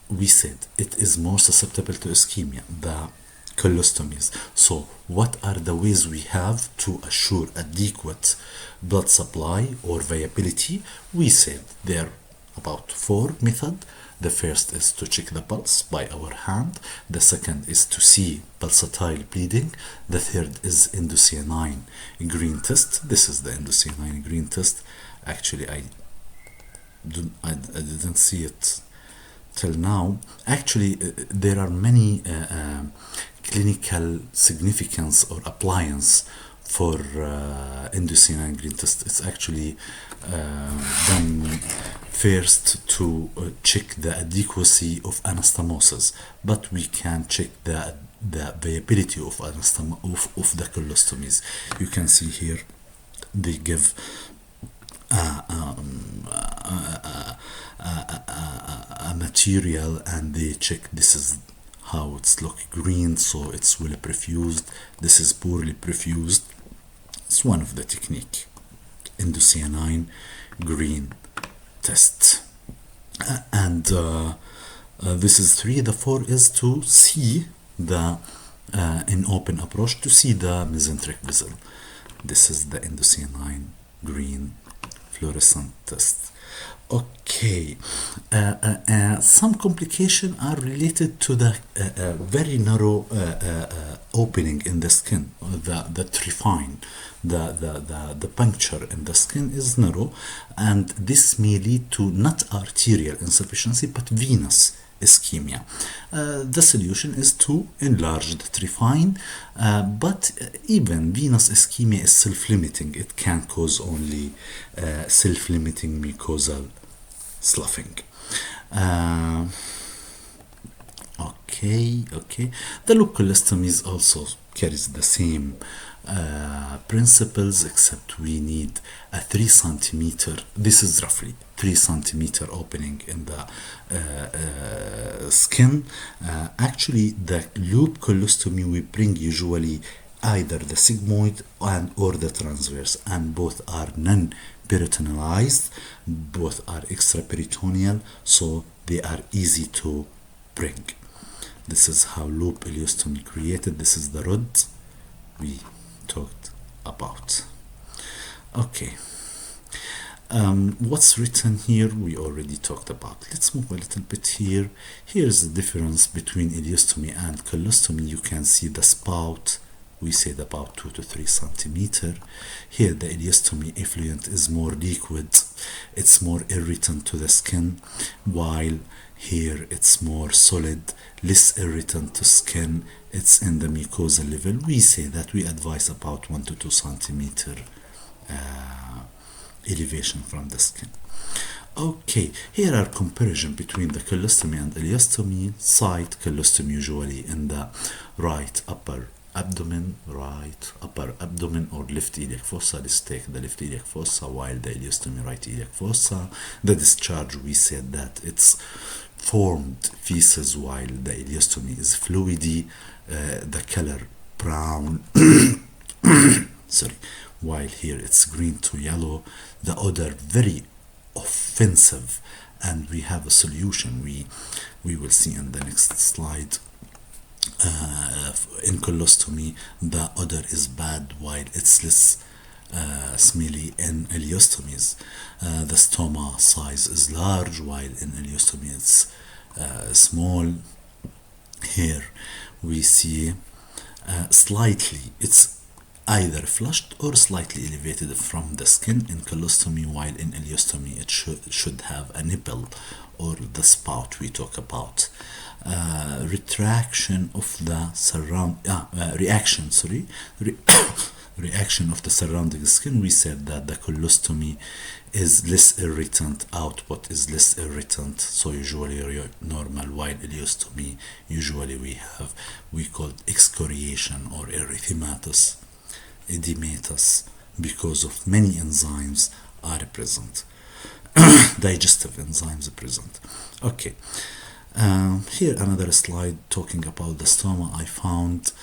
We said it is more susceptible to ischemia, the colostomies. So what are the ways we have to assure adequate blood supply or viability? We said there are about 4 methods. The first is to check the pulse by our hand. The second is to see pulsatile bleeding. The third is indocyanine green test. This is the indocyanine green test. Actually, I didn't see it till now. Actually, there are many clinical significance or appliance for indocyanine green test. It's actually done first to check the adequacy of anastomosis, but we can check the viability of of the colostomies. You can see here they give a material, and they check this is how it's look green, so it's well perfused, this is poorly perfused. It's one of the technique, indocyanine green test. And this is 3. The 4 is to see the in open approach to see the mesenteric vessel. This is the indocyanine green fluorescent test. Okay, some complications are related to the very narrow opening in the skin, the trifine, the puncture in the skin is narrow, and this may lead to not arterial insufficiency but venous ischemia. The solution is to enlarge the trifine, but even venous ischemia is self-limiting. It can cause only self-limiting mucosal sloughing. Okay. The loop colostomies also carries the same principles, except we need a 3 centimeter. This is roughly 3 centimeter opening in the skin. Actually, the loop colostomy we bring usually either the sigmoid and or the transverse, and both are non-peritonealized, both are extraperitoneal, so they are easy to bring. This is how loop ileostomy created. This is the rod we talked about. Okay. What's written here we already talked about. Let's move a little bit here. Here's the difference between ileostomy and colostomy. You can see the spout, we said about 2 to 3 centimeter. Here the ileostomy effluent is more liquid, it's more irritant to the skin, while here it's more solid, less irritant to skin, it's in the mucosal level. We say that we advise about 1 to 2 centimeter elevation from the skin. Okay, here are comparison between the colostomy and ileostomy. Site colostomy usually in the right upper abdomen, or left iliac fossa. Let's take the left iliac fossa, while the ileostomy right iliac fossa. The discharge, we said that it's formed feces, while the ileostomy is fluidy. The color brown sorry, while here it's green to yellow. The odor very offensive, and we have a solution we will see in the next slide. In colostomy the odor is bad, while it's less smelly in ileostomies. The stoma size is large, while in ileostomy it's small. Here we see slightly, it's either flushed or slightly elevated from the skin in colostomy, while in ileostomy it should have a nipple or the spout we talk about. Reaction of the surrounding skin. We said that the colostomy is less irritant, output is less irritant, so usually normal, while ileostomy usually we call excoriation or erythematous, edematous, because of many enzymes are present. Digestive enzymes are present. Okay. Here another slide talking about the stoma. I found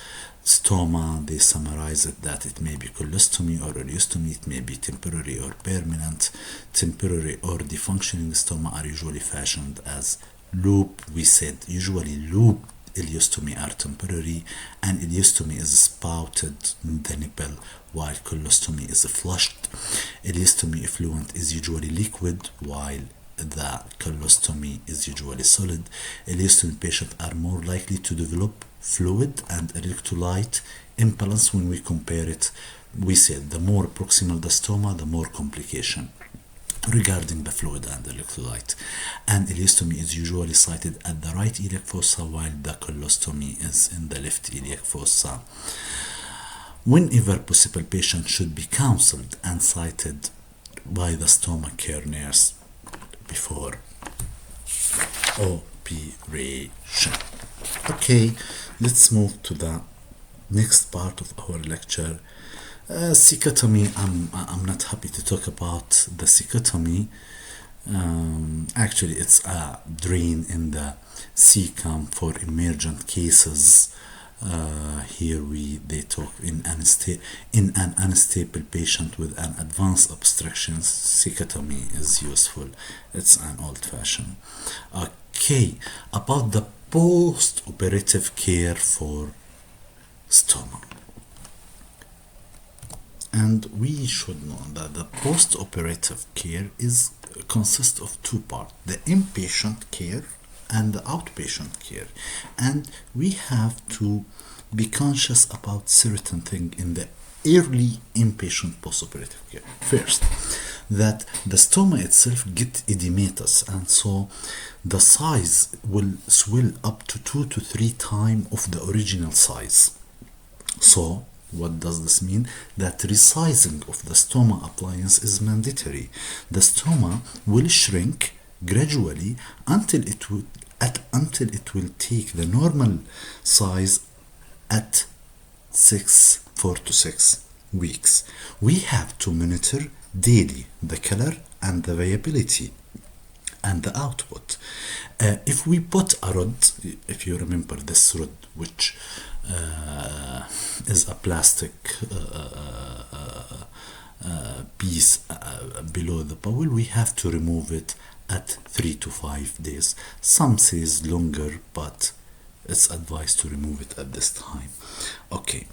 stoma, they summarize it that it may be colostomy or ileostomy, it may be temporary or permanent. Temporary or defunctioning stoma are usually fashioned as loop. We said usually loop ileostomy are temporary, and ileostomy is spouted in the nipple, while colostomy is flushed. Ileostomy effluent is usually liquid, while the colostomy is usually solid. Ileostomy patients are more likely to develop fluid and electrolyte imbalance when we compare it. We said the more proximal the stoma, the more complication regarding the fluid and electrolyte. And ileostomy is usually sited at the right iliac fossa, while the colostomy is in the left iliac fossa. Whenever possible, patient should be counseled and cited by the stomach care nurse before operation. Okay, let's move to the next part of our lecture. Cicotomy, I'm not happy to talk about the cicotomy. Actually, it's a drain in the cecum for emergent cases. Here they talk in an unstable patient with an advanced obstruction. Cicotomy is useful. It's an old fashioned. Okay, about the post-operative care for stoma. And we should know that the post-operative care consists of two parts: the inpatient care and the outpatient care. And we have to be conscious about certain things in the early inpatient post-operative care. First, that the stoma itself get edematous, and so the size will swell up to 2 to 3 times of the original size. So what does this mean? That resizing of the stoma appliance is mandatory. The stoma will shrink gradually until it will take the normal size at 4 to 6 weeks. We have to monitor daily the color and the viability and the output. If we put a rod, if you remember this rod, which is a plastic piece below the bowel, we have to remove it at 3 to 5 days. Some says longer, but it's advised to remove it at this time. Okay,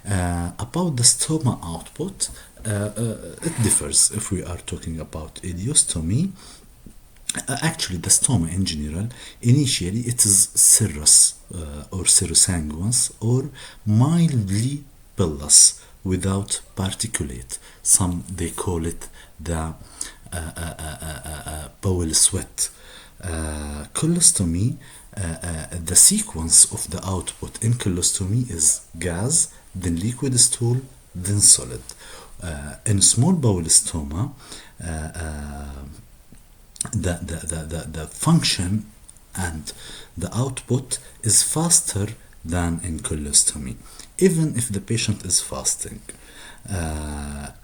about the stoma output, it differs if we are talking about ileostomy. Actually, the stoma in general, initially it is serous or serosanguineous or mildly pilous without particulate. Some they call it the bowel sweat. Colostomy, the sequence of the output in colostomy is gas, then liquid stool, then solid. In small bowel stoma, the function and the output is faster than in colostomy, even if the patient is fasting.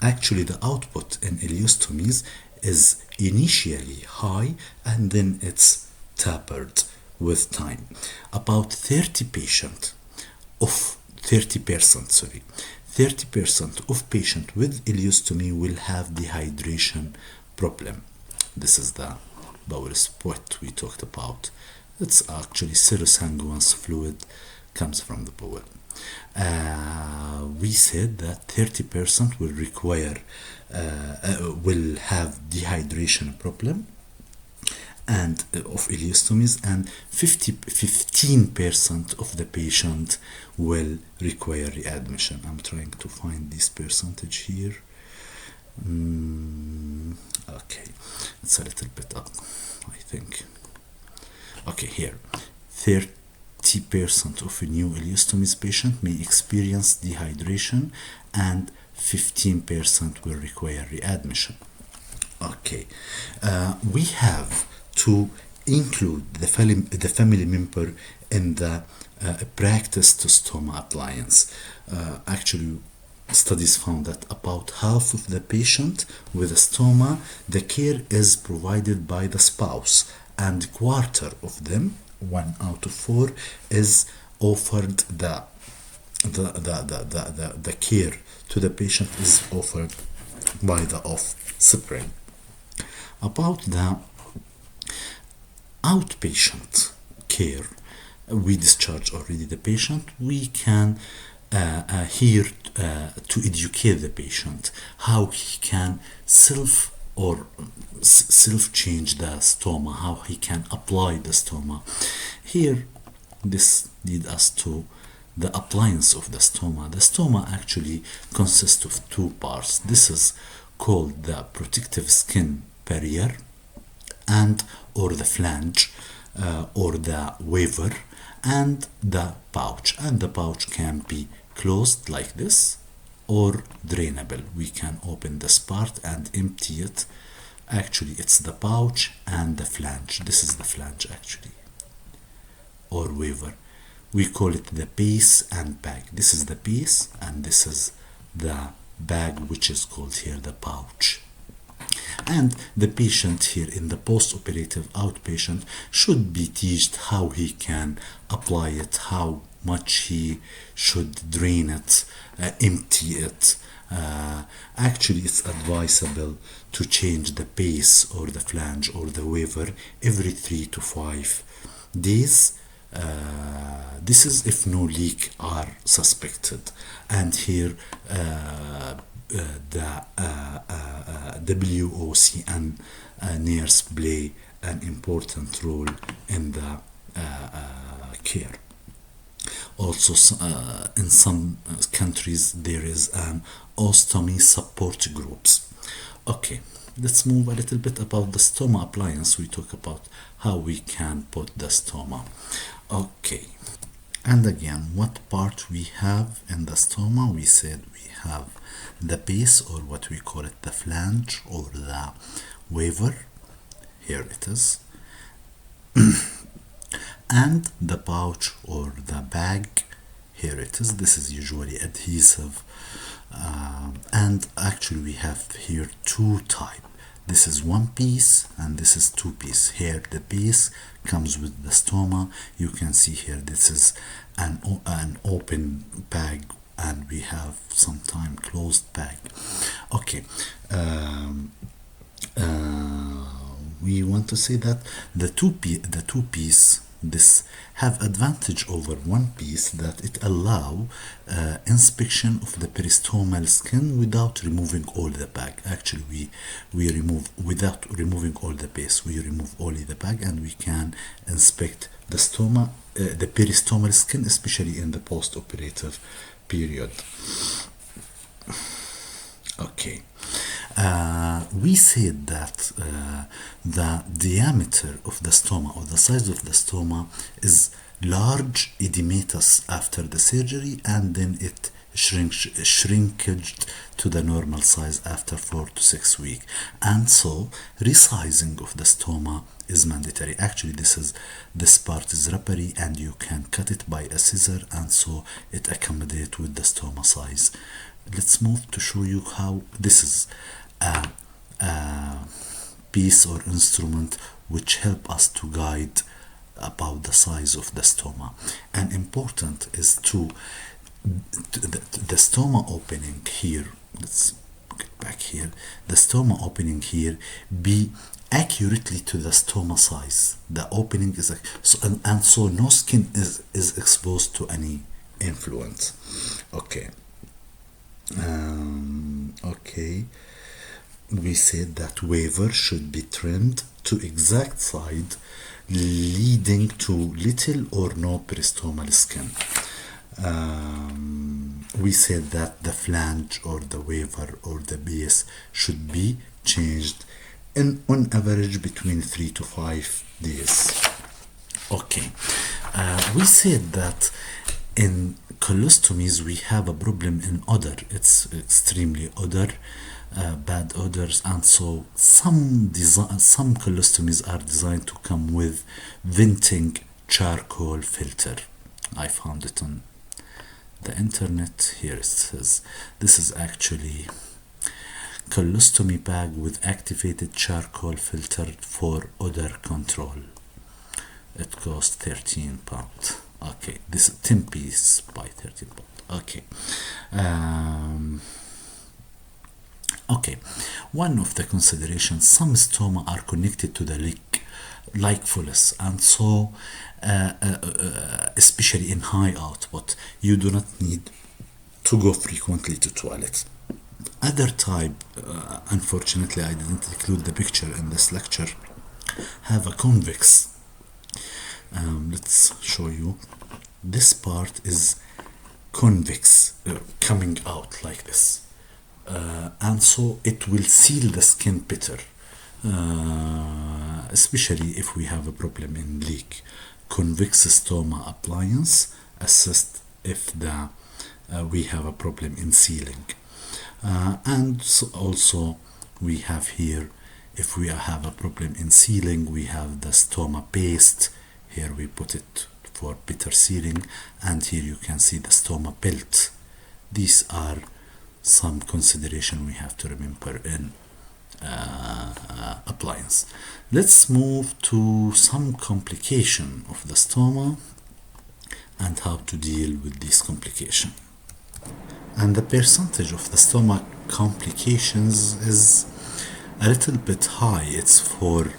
Actually, the output in ileostomies is initially high and then it's tapered with time. About 30% of 30% of patients with ileostomy will have dehydration problem. This is the bowel sweat we talked about. It's actually serosanguineous fluid comes from the bowel. We said that 30% will have dehydration problem and of ileostomies, and 15% of the patient will require readmission. I'm trying to find this percentage here. Okay, it's a little bit up, I think. Okay, here 30% of a new ileostomies patient may experience dehydration and 15% will require readmission. Okay, we have to include the family member in the practice to stoma appliance. Actually, studies found that about half of the patient with a stoma, the care is provided by the spouse, and quarter of them, 1 out of 4, is offered the care to the patient is offered by the offspring. About the outpatient care, we discharge already the patient. We can here to educate the patient how he can self change the stoma, how he can apply the stoma. Here, this leads us to the appliance of the stoma. The stoma actually consists of 2 parts. This is called the protective skin barrier and or the flange or the waver and the pouch. And the pouch can be closed like this or drainable. We can open this part and empty it. Actually, it's the pouch and the flange. This is the flange actually, or waver. We call it the base and bag. This is the base and this is the bag, which is called here the pouch. And the patient here in the post-operative outpatient should be taught how he can apply it, how much he should drain it, empty it. Actually, it's advisable to change the base or the flange or the waver every 3 to 5 days. This is if no leak are suspected. And here the WOCN nurse play an important role in the care. Also, in some countries there is an ostomy support groups. Okay, let's move a little bit about the stoma appliance. We talk about how we can put the stoma. Okay, and again, what part we have in the stoma? We said we have the base, or what we call it, the flange or the waver. Here it is. And the pouch or the bag, here it is. This is usually adhesive, and actually we have here two types. This is one piece and this is two piece. Here the base comes with the stoma. You can see here this is an open bag, and we have sometime closed bag. Okay, we want to say that the two piece this have advantage over one piece, that it allow inspection of the peristomal skin without removing all the bag. Actually, we remove, without removing all the base, we remove only the bag, and we can inspect the stoma, the peristomal skin, especially in the post-operative period. Okay. We said that the diameter of the stoma, or the size of the stoma, is large edematous after the surgery, and then it shrinkaged to the normal size after 4 to 6 weeks. And so resizing of the stoma is mandatory. Actually, this part is rubbery, and you can cut it by a scissor, and so it accommodates with the stoma size. Let's move to show you how this is a piece or instrument which help us to guide about the size of the stoma. And important is to the stoma opening here. Let's get back here. The stoma opening here be accurately to the stoma size. The opening is and so no skin is exposed to any influence. Okay. Okay, we said that waver should be trimmed to exact side, leading to little or no peristomal skin. We said that the flange or the waver or the base should be changed on average between 3 to 5 days. Okay, we said that in colostomies we have a problem in odor. It's extremely bad odors, and so some colostomies are designed to come with venting charcoal filter. I found it on the internet. Here it says this is actually colostomy bag with activated charcoal filter for odor control. It costs £13. Okay, this is 10 piece by £13. Okay. Okay, one of the considerations, some stoma are connected to the leg like fullness, and so especially in high output, you do not need to go frequently to toilet. Other type, unfortunately I didn't include the picture in this lecture, have a convex. Let's show you. This part is convex, coming out like this, and so it will seal the skin better, especially if we have a problem in leak. Convex stoma appliance assist if we have a problem in sealing, and so also we have here, if we have a problem in sealing, we have the stoma paste. Here we put it for better sealing, and here you can see the stoma belt. These are some consideration we have to remember in appliance. Let's move to some complication of the stoma and how to deal with this complication. And the percentage of the stomach complications is a little bit high. It's for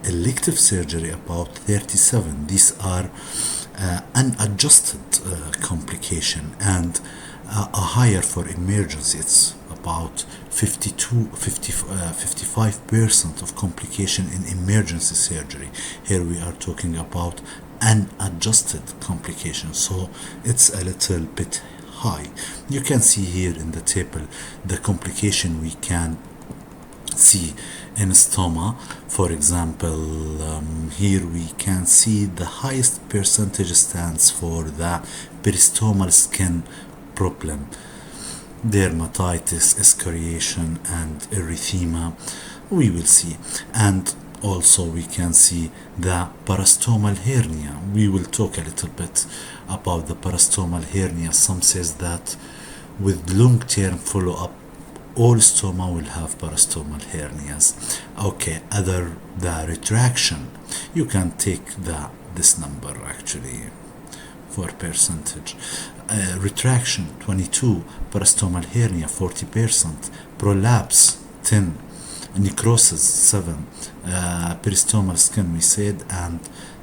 elective surgery about 37. These are unadjusted complication, and a higher for emergency. It's about 55% of complication in emergency surgery. Here we are talking about unadjusted complication, so it's a little bit high. You can see here in the table the complication we can see in stoma. For example, here we can see the highest percentage stands for the peristomal skin problem, dermatitis, excoriation, and erythema. We will see. And also we can see the parastomal hernia. We will talk a little bit about the parastomal hernia. Some says that with long-term follow-up all stoma will have parastomal hernias. Okay, other the retraction, you can take this number actually for percentage. Retraction 22, parastomal hernia 40%, prolapse 10, necrosis 7, peristomal skin we said, and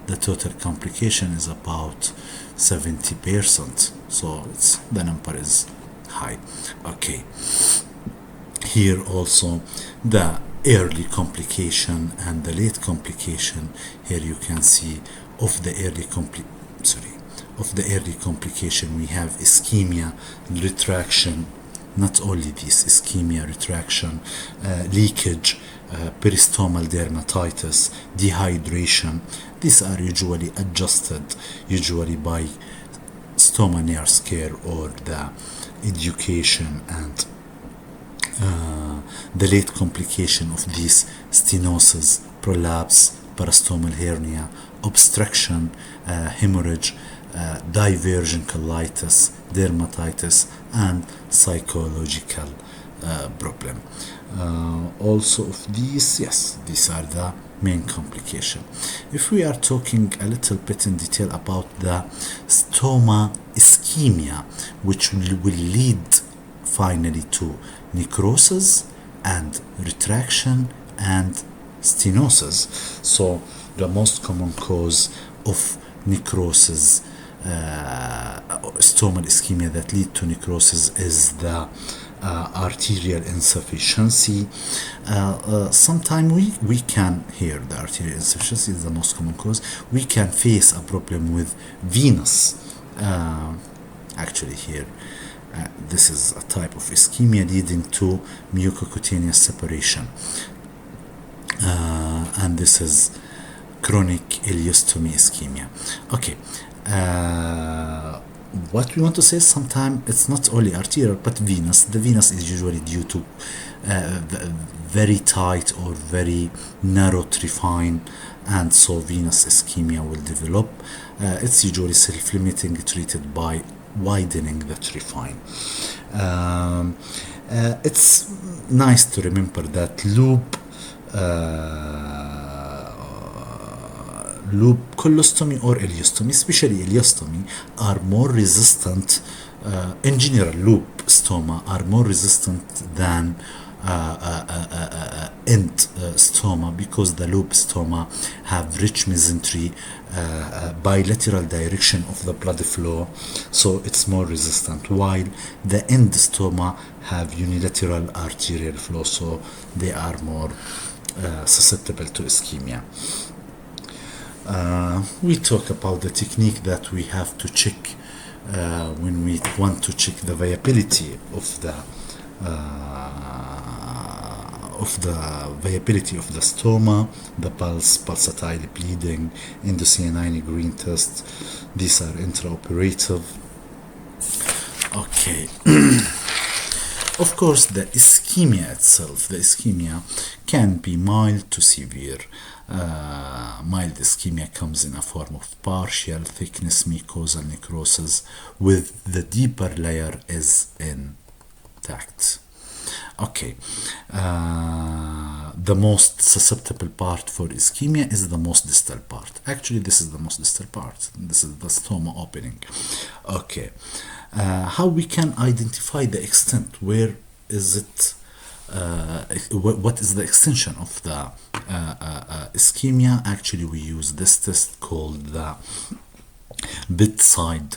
the total complication is about 70%. So the number is high. Okay. Here also the early complication and the late complication. Here you can see of the early complication we have ischemia, retraction, not only this, ischemia, retraction, leakage, peristomal dermatitis, dehydration. These are usually adjusted by stoma nurse care or the education. And the late complication of these: stenosis, prolapse, parastomal hernia, obstruction, hemorrhage, diversion colitis, dermatitis, and psychological problem. Also of these, yes, these are the main complication. If we are talking a little bit in detail about the stoma ischemia, which will lead finally to necrosis and retraction and stenosis. So the most common cause of necrosis, stomal ischemia that lead to necrosis, is the arterial insufficiency. Sometimes we can hear the arterial insufficiency is the most common cause. We can face a problem with venous. Actually here, this is a type of ischemia leading to mucocutaneous separation. And this is chronic ileostomy ischemia. Okay. What we want to say, sometimes it's not only arterial but venous. The venous is usually due to very tight or very narrow trifine, and so venous ischemia will develop. It's usually self-limiting, treated by widening the trifine. It's nice to remember that loop colostomy or ileostomy, especially ileostomy, are more resistant. In general, loop stoma are more resistant than end stoma, because the loop stoma have rich mesentery, bilateral direction of the blood flow, so it's more resistant, while the end stoma have unilateral arterial flow, so they are more susceptible to ischemia. We talk about the technique that we have to check when we want to check the viability of the stoma: the pulse, pulsatile bleeding, endocyanine green test. These are intraoperative. Okay. Of course, the ischemia itself, the ischemia can be mild to severe. Mild ischemia comes in a form of partial thickness mucosal necrosis with the deeper layer is intact. Okay, the most susceptible part for ischemia is the most distal part. Actually, this is the most distal part. This is the stoma opening. Okay, how we can identify the extent? Where is it? What is the extension of the ischemia? Actually, we use this test called the bedside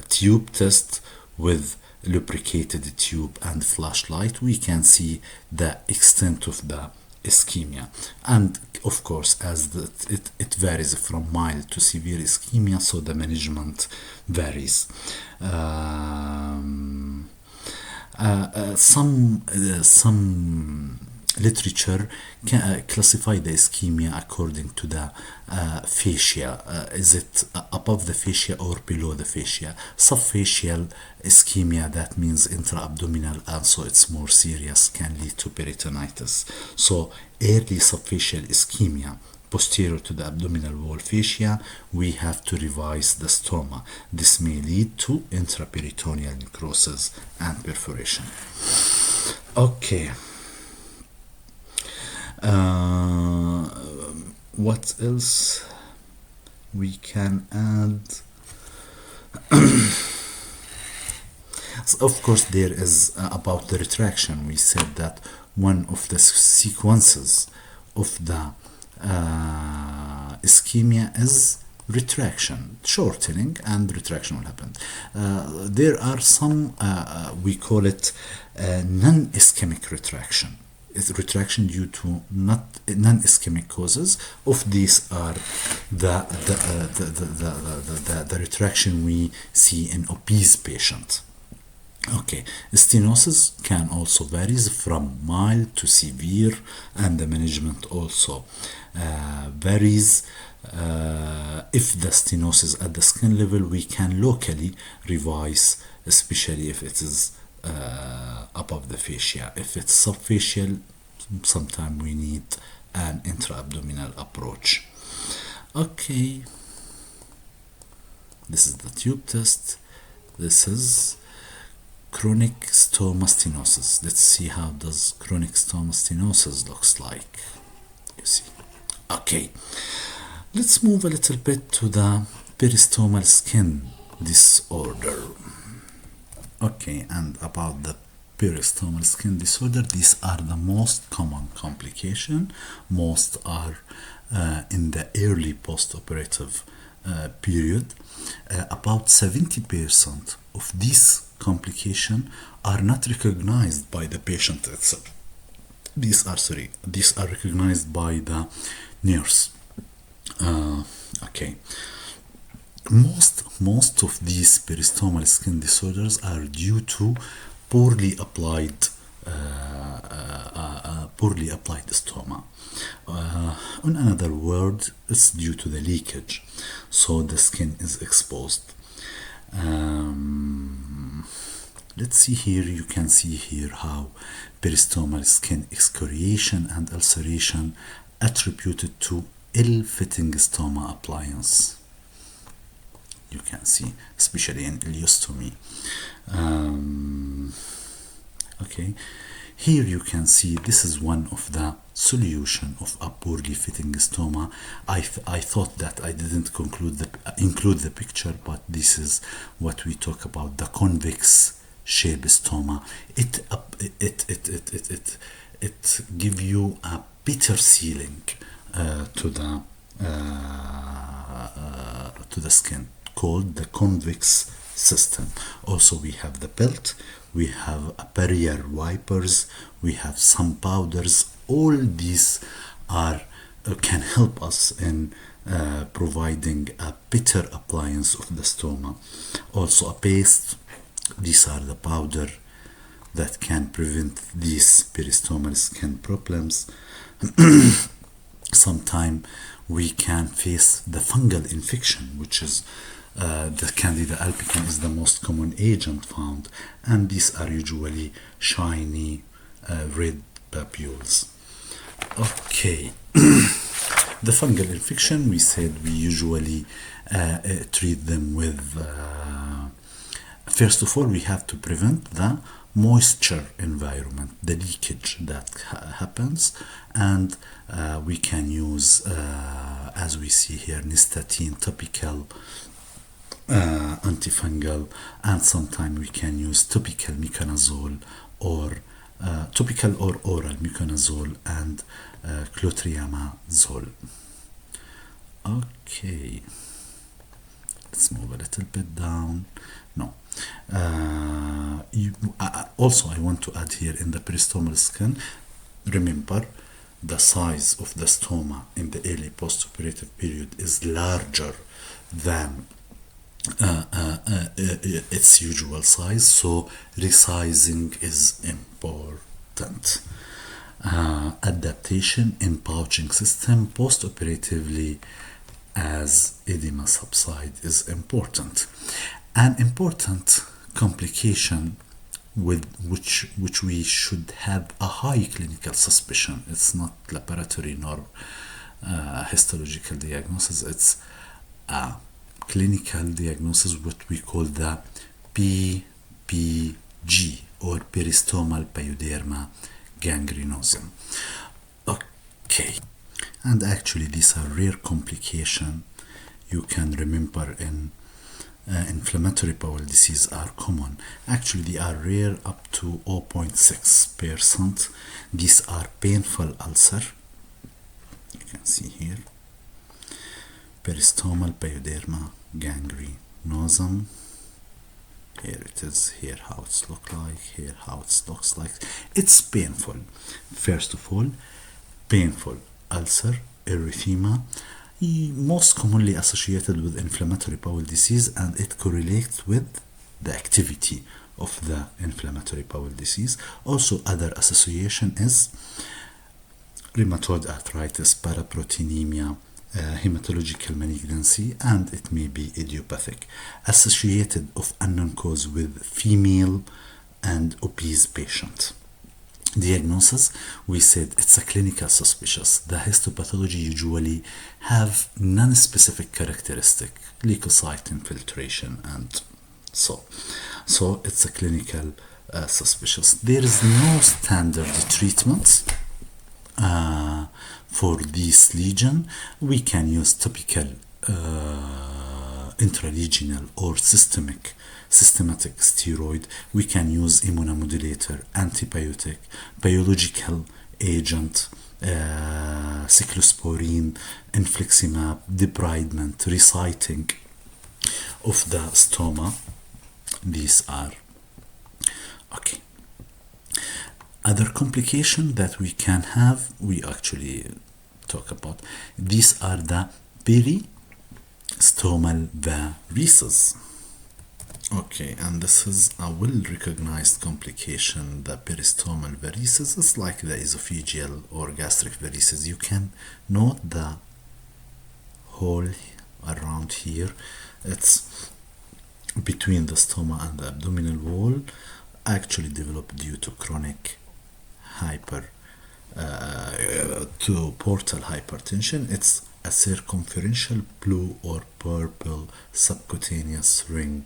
tube test with lubricated tube and flashlight. We can see the extent of the ischemia, and of course, as it varies from mild to severe ischemia, so the management varies. Some literature can classify the ischemia according to the fascia. Is it above the fascia or below the fascia? Subfacial ischemia, that means intra-abdominal, and so it's more serious, can lead to peritonitis. So early subfacial ischemia posterior to the abdominal wall fascia, we have to revise the stoma. This may lead to intraperitoneal necrosis and perforation. Okay. What else we can add? So of course, there is about the retraction. We said that one of the sequences of the ischemia is retraction, shortening, and retraction will happen. There are some, we call it non-ischemic retraction. It's retraction due to not non-ischemic causes. Of these are the retraction we see in obese patient. Okay, stenosis can also varies from mild to severe, and the management also varies. If the stenosis at the skin level, we can locally revise, especially if it is above the fascia. If it's subfacial, sometimes we need an intra-abdominal approach. Okay, this is the tube test. This is chronic stoma stenosis. Let's see how does chronic stoma stenosis looks like. You see. Okay, let's move a little bit to the peristomal skin disorder. Okay, and about the peristomal skin disorder, these are the most common complication. Most are in the early post-operative period. About 70% of these complications are not recognized by the patient itself. These are recognized by the nurse. Okay. Most of these peristomal skin disorders are due to poorly applied stoma. In another word, it's due to the leakage, so the skin is exposed. Let's see here. You can see here how peristomal skin excoriation and ulceration attributed to ill-fitting stoma appliance. You can see, especially in ileostomy. Okay, here you can see this is one of the solution of a poorly fitting stoma. I thought that I didn't include the picture, but this is what we talk about, the convex shape stoma. It give you a better sealing to the skin, called the convex system. Also, we have the belt, we have a barrier wipers, we have some powders. All these are can help us in providing a better appliance of the stoma. Also, a paste. These are the powder that can prevent these peristomal skin problems. Sometimes we can face the fungal infection, which is The Candida albicans is the most common agent found, and these are usually shiny red papules. Okay, the fungal infection, we said we usually treat them with, first of all, we have to prevent the moisture environment, the leakage that happens, and we can use, as we see here, nystatin topical antifungal, and sometimes we can use topical miconazole or topical or oral miconazole and clotriamazole. Okay, let's move a little bit down. No. Also, I want to add here in the peristomal skin, remember the size of the stoma in the early postoperative period is larger than its usual size, so resizing is important. Adaptation in pouching system postoperatively as edema subside is important. An important complication with which we should have a high clinical suspicion. It's not laboratory nor histological diagnosis. It's a clinical diagnosis, what we call the PPG, or peristomal pyoderma gangrenosum. Okay, and actually these are rare complications. You can remember in inflammatory bowel disease are common. Actually, they are rare up to 0.6%. These are painful ulcer. You can see here. Peristomal pyoderma gangrenosum. Here it is. Here how it looks like. Here how it looks like. It's painful. First of all, painful ulcer, erythema, most commonly associated with inflammatory bowel disease, and it correlates with the activity of the inflammatory bowel disease. Also, other association is rheumatoid arthritis, paraproteinemia, hematological malignancy, and it may be idiopathic. Associated of unknown cause with female and obese patient. Diagnosis, we said it's a clinical suspicious. The histopathology usually have non-specific characteristic, leukocyte infiltration, and so it's a clinical suspicious. There is no standard treatment for this lesion. We can use topical, intralesional, or systematic steroid. We can use immunomodulator, antibiotic, biological agent, cyclosporine, infliximab, debridement, reciting of the stoma. These are okay. Other complication that we can have, we actually talk about. These are the peristomal varices. Okay, and this is a well-recognized complication. The peristomal varices is like the esophageal or gastric varices. You can note the hole around here. It's between the stoma and the abdominal wall, actually developed due to chronic to portal hypertension. It's a circumferential blue or purple subcutaneous ring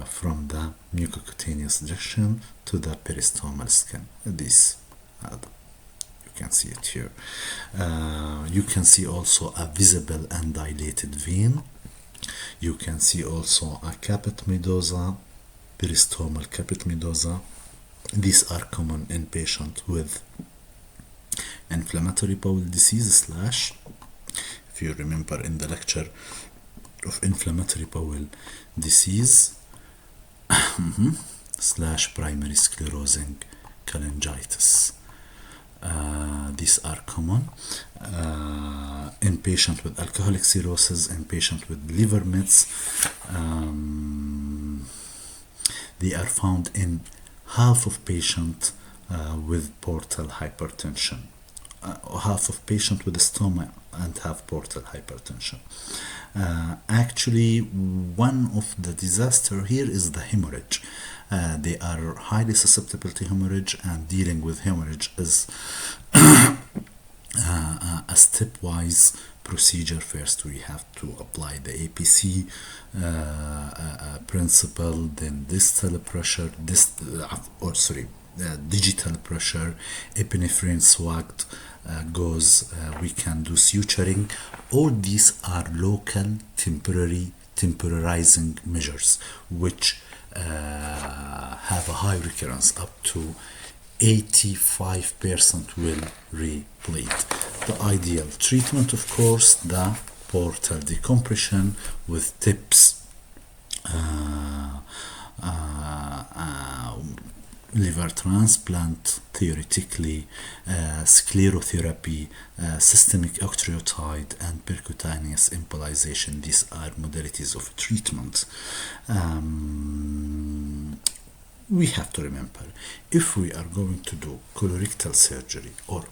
from the mucocutaneous junction to the peristomal skin. This you can see it here. You can see also a visible and dilated vein. You can see also a caput medosa, peristomal caput medosa. These are common in patients with inflammatory bowel disease / if you remember in the lecture of inflammatory bowel disease / primary sclerosing cholangitis. These are common in patients with alcoholic cirrhosis, in patients with liver mets. They are found in half of patients with portal hypertension. half of patient with stoma and have portal hypertension. Actually, one of the disaster here is the hemorrhage. They are highly susceptible to hemorrhage, and dealing with hemorrhage is a stepwise procedure. First, we have to apply the APC principle, then distal pressure, digital pressure, epinephrine swagged gauze. We can do suturing. All these are local, temporizing measures, which have a high recurrence, up to 85% will replete. The ideal treatment, of course, the portal decompression with tips, liver transplant, theoretically, sclerotherapy, systemic octreotide, and percutaneous embolization. These are modalities of treatment. We have to remember, if we are going to do colorectal surgery or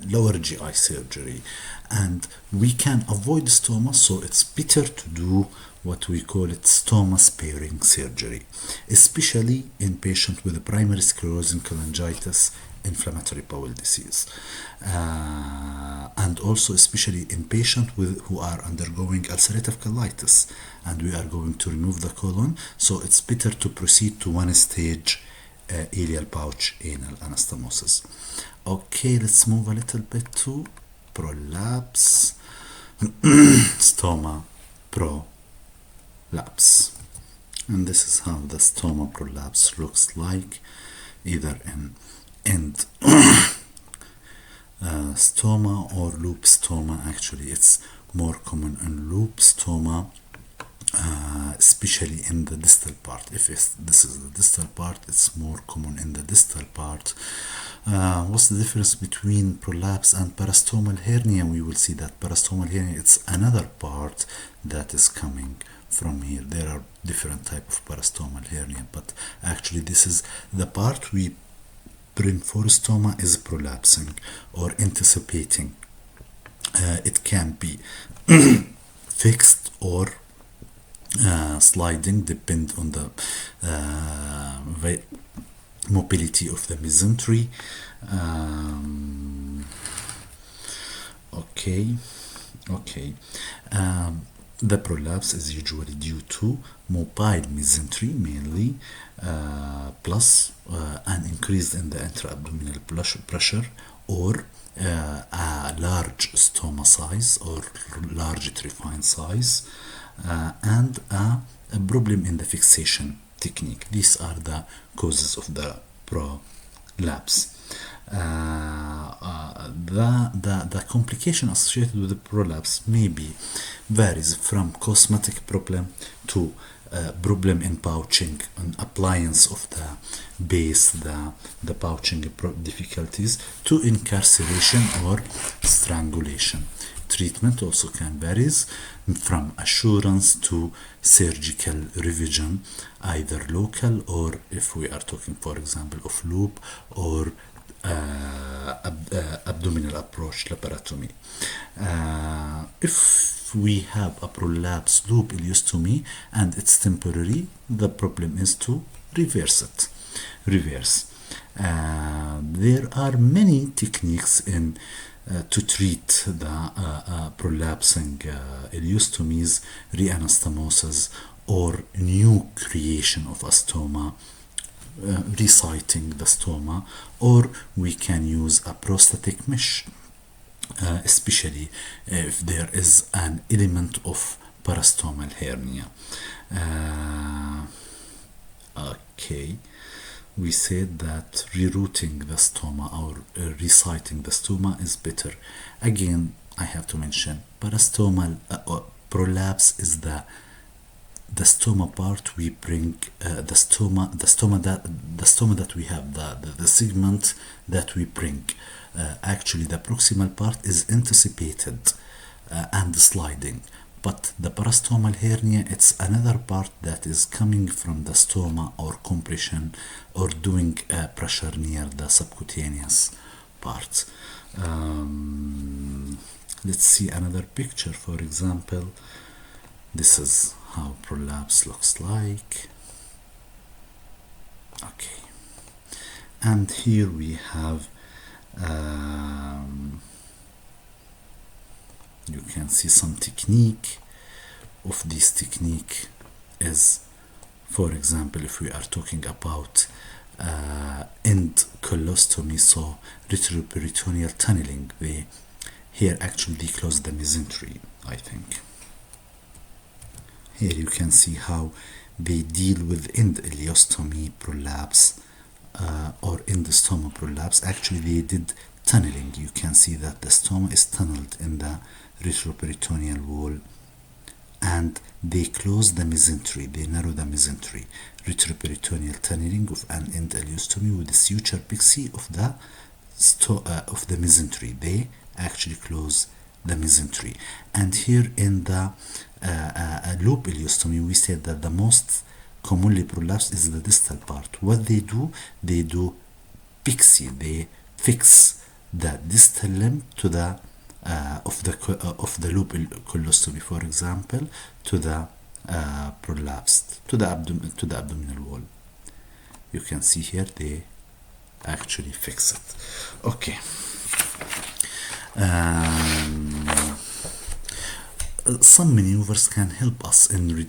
lower GI surgery, and we can avoid stoma, so it's better to do what we call it stoma sparing surgery, especially in patients with primary sclerosing cholangitis, inflammatory bowel disease, and also especially in patients who are undergoing ulcerative colitis, and we are going to remove the colon, so it's better to proceed to one stage ileal pouch anal anastomosis. Okay, let's move a little bit to prolapse. Stoma prolapse, and this is how the stoma prolapse looks like, either in end stoma or loop stoma. Actually, it's more common in loop stoma, especially in the distal part. If this is the distal part, it's more common in the distal part. What's the difference between prolapse and parastomal hernia? We will see that parastomal hernia, it's another part that is coming from here. There are different type of parastomal hernia, but actually this is the part we bring for stoma is prolapsing or anticipating. It can be fixed or sliding, depend on the mobility of the mesentery. Okay. The prolapse is usually due to mobile mesentery mainly, plus an increase in the intra-abdominal pressure, or a large stoma size or large trifine size, and a problem in the fixation technique. These are the causes of the prolapse. The complication associated with the prolapse maybe varies from cosmetic problem to problem in pouching, and appliance of the base, the pouching difficulties, to incarceration or strangulation. Treatment also can vary from assurance to surgical revision, either local, or if we are talking, for example, of loop or abdominal approach laparotomy. If we have a prolapsed loop ileostomy and it's temporary, the problem is to reverse it. There are many techniques in to treat the prolapsing ileostomies, reanastomosis, or new creation of a stoma, reciting the stoma, or we can use a prosthetic mesh, especially if there is an element of parastomal hernia. Okay, we said that rerouting the stoma or reciting the stoma is better. Again, I have to mention parastomal prolapse is the stoma part we bring, the stoma that we have, the segment that we bring. Actually, the proximal part is anticipated and sliding, But the parastomal hernia, it's another part that is coming from the stoma or compression or doing pressure near the subcutaneous part. Let's see another picture. For example, this is how prolapse looks like. Okay, and here we have you can see some technique. Of this technique is, for example, if we are talking about end colostomy, so retroperitoneal tunneling, here actually they close the mesentery. I think here you can see how they deal with end ileostomy prolapse or endostoma prolapse. Actually they did tunneling. You can see that the stoma is tunneled in the retroperitoneal wall, and they close the mesentery, they narrow the mesentery. Retroperitoneal tunneling of an end ileostomy with the suture pixie of the mesentery. They actually close the mesentery. And here in the loop ileostomy, we said that the most commonly prolapse is the distal part. What they do pixie, they fix the distal limb to the of the loop colostomy, for example, to the prolapsed, to the abdominal wall. You can see here they actually fix it. Okay. Some maneuvers can help us in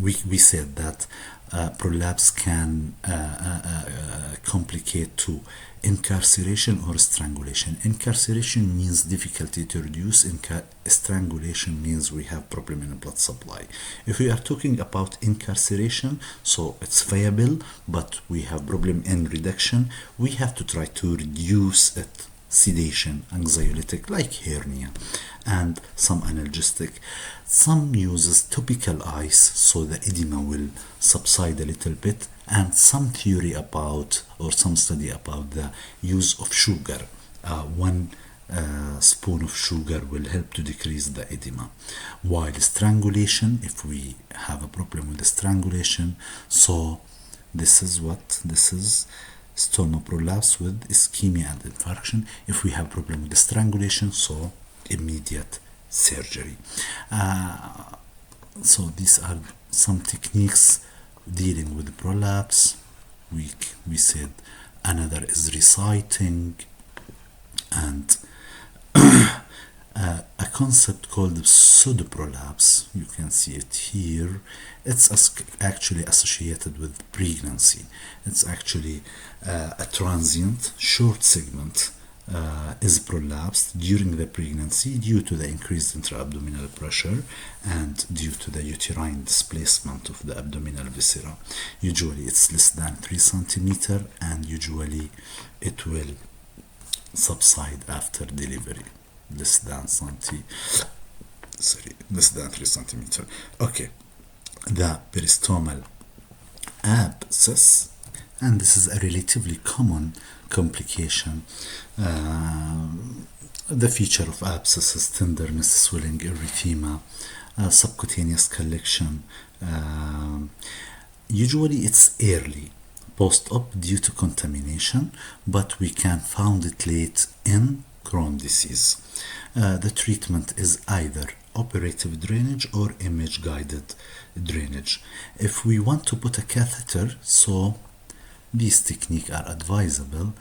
we said that prolapse can complicate to incarceration or strangulation. Incarceration means difficulty to reduce. Strangulation means we have problem in the blood supply. If we are talking about incarceration, so it's viable, but we have problem in reduction. We have to try to reduce it. Sedation, anxiolytic like hernia, and some analgesic. Some uses topical ice so the edema will subside a little bit, and some theory about or some study about the use of sugar. One spoon of sugar will help to decrease the edema. While strangulation, if we have a problem with the strangulation, so this is stoma prolapse with ischemia and infarction. If we have problem with the strangulation, so immediate surgery. So these are some techniques dealing with prolapse. We said another is reciting, and a concept called pseudoprolapse. You can see it here. It's actually associated with pregnancy. It's actually a transient short segment is prolapsed during the pregnancy due to the increased intra-abdominal pressure and due to the uterine displacement of the abdominal viscera. Usually it's less than 3 centimeter, and usually it will subside after delivery. Less than 3 centimeter. Okay, the peristomal abscess, and this is a relatively common complication. The feature of abscess is tenderness, swelling, erythema, subcutaneous collection. Usually it's early post-op due to contamination, but we can find it late in Crohn's disease. The treatment is either operative drainage or image-guided drainage. If we want to put a catheter, so these techniques are advisable.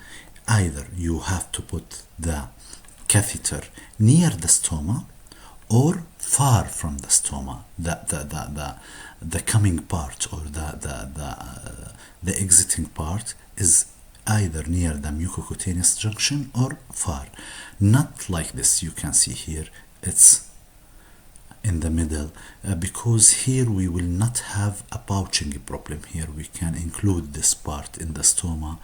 Either you have to put the catheter near the stoma or far from the stoma, the coming part or the exiting part is either near the mucocutaneous junction or far. Not like this. You can see here it's in the middle, because here we will not have a pouching problem. Here we can include this part in the stoma.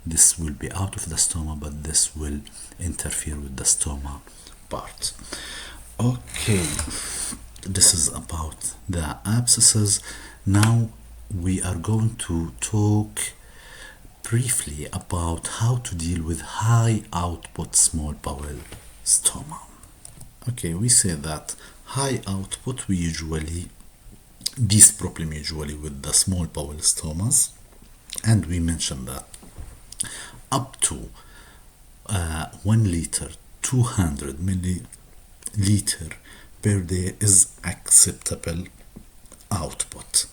This will be out of the stoma, but this will interfere with the stoma part. Okay, this is about the abscesses. Now we are going to talk briefly about how to deal with high output small bowel stoma. Okay, we say that High output, we usually, this problem usually with the small bowel stomas, and we mentioned that up to 1 liter 200 milliliter per day is acceptable output.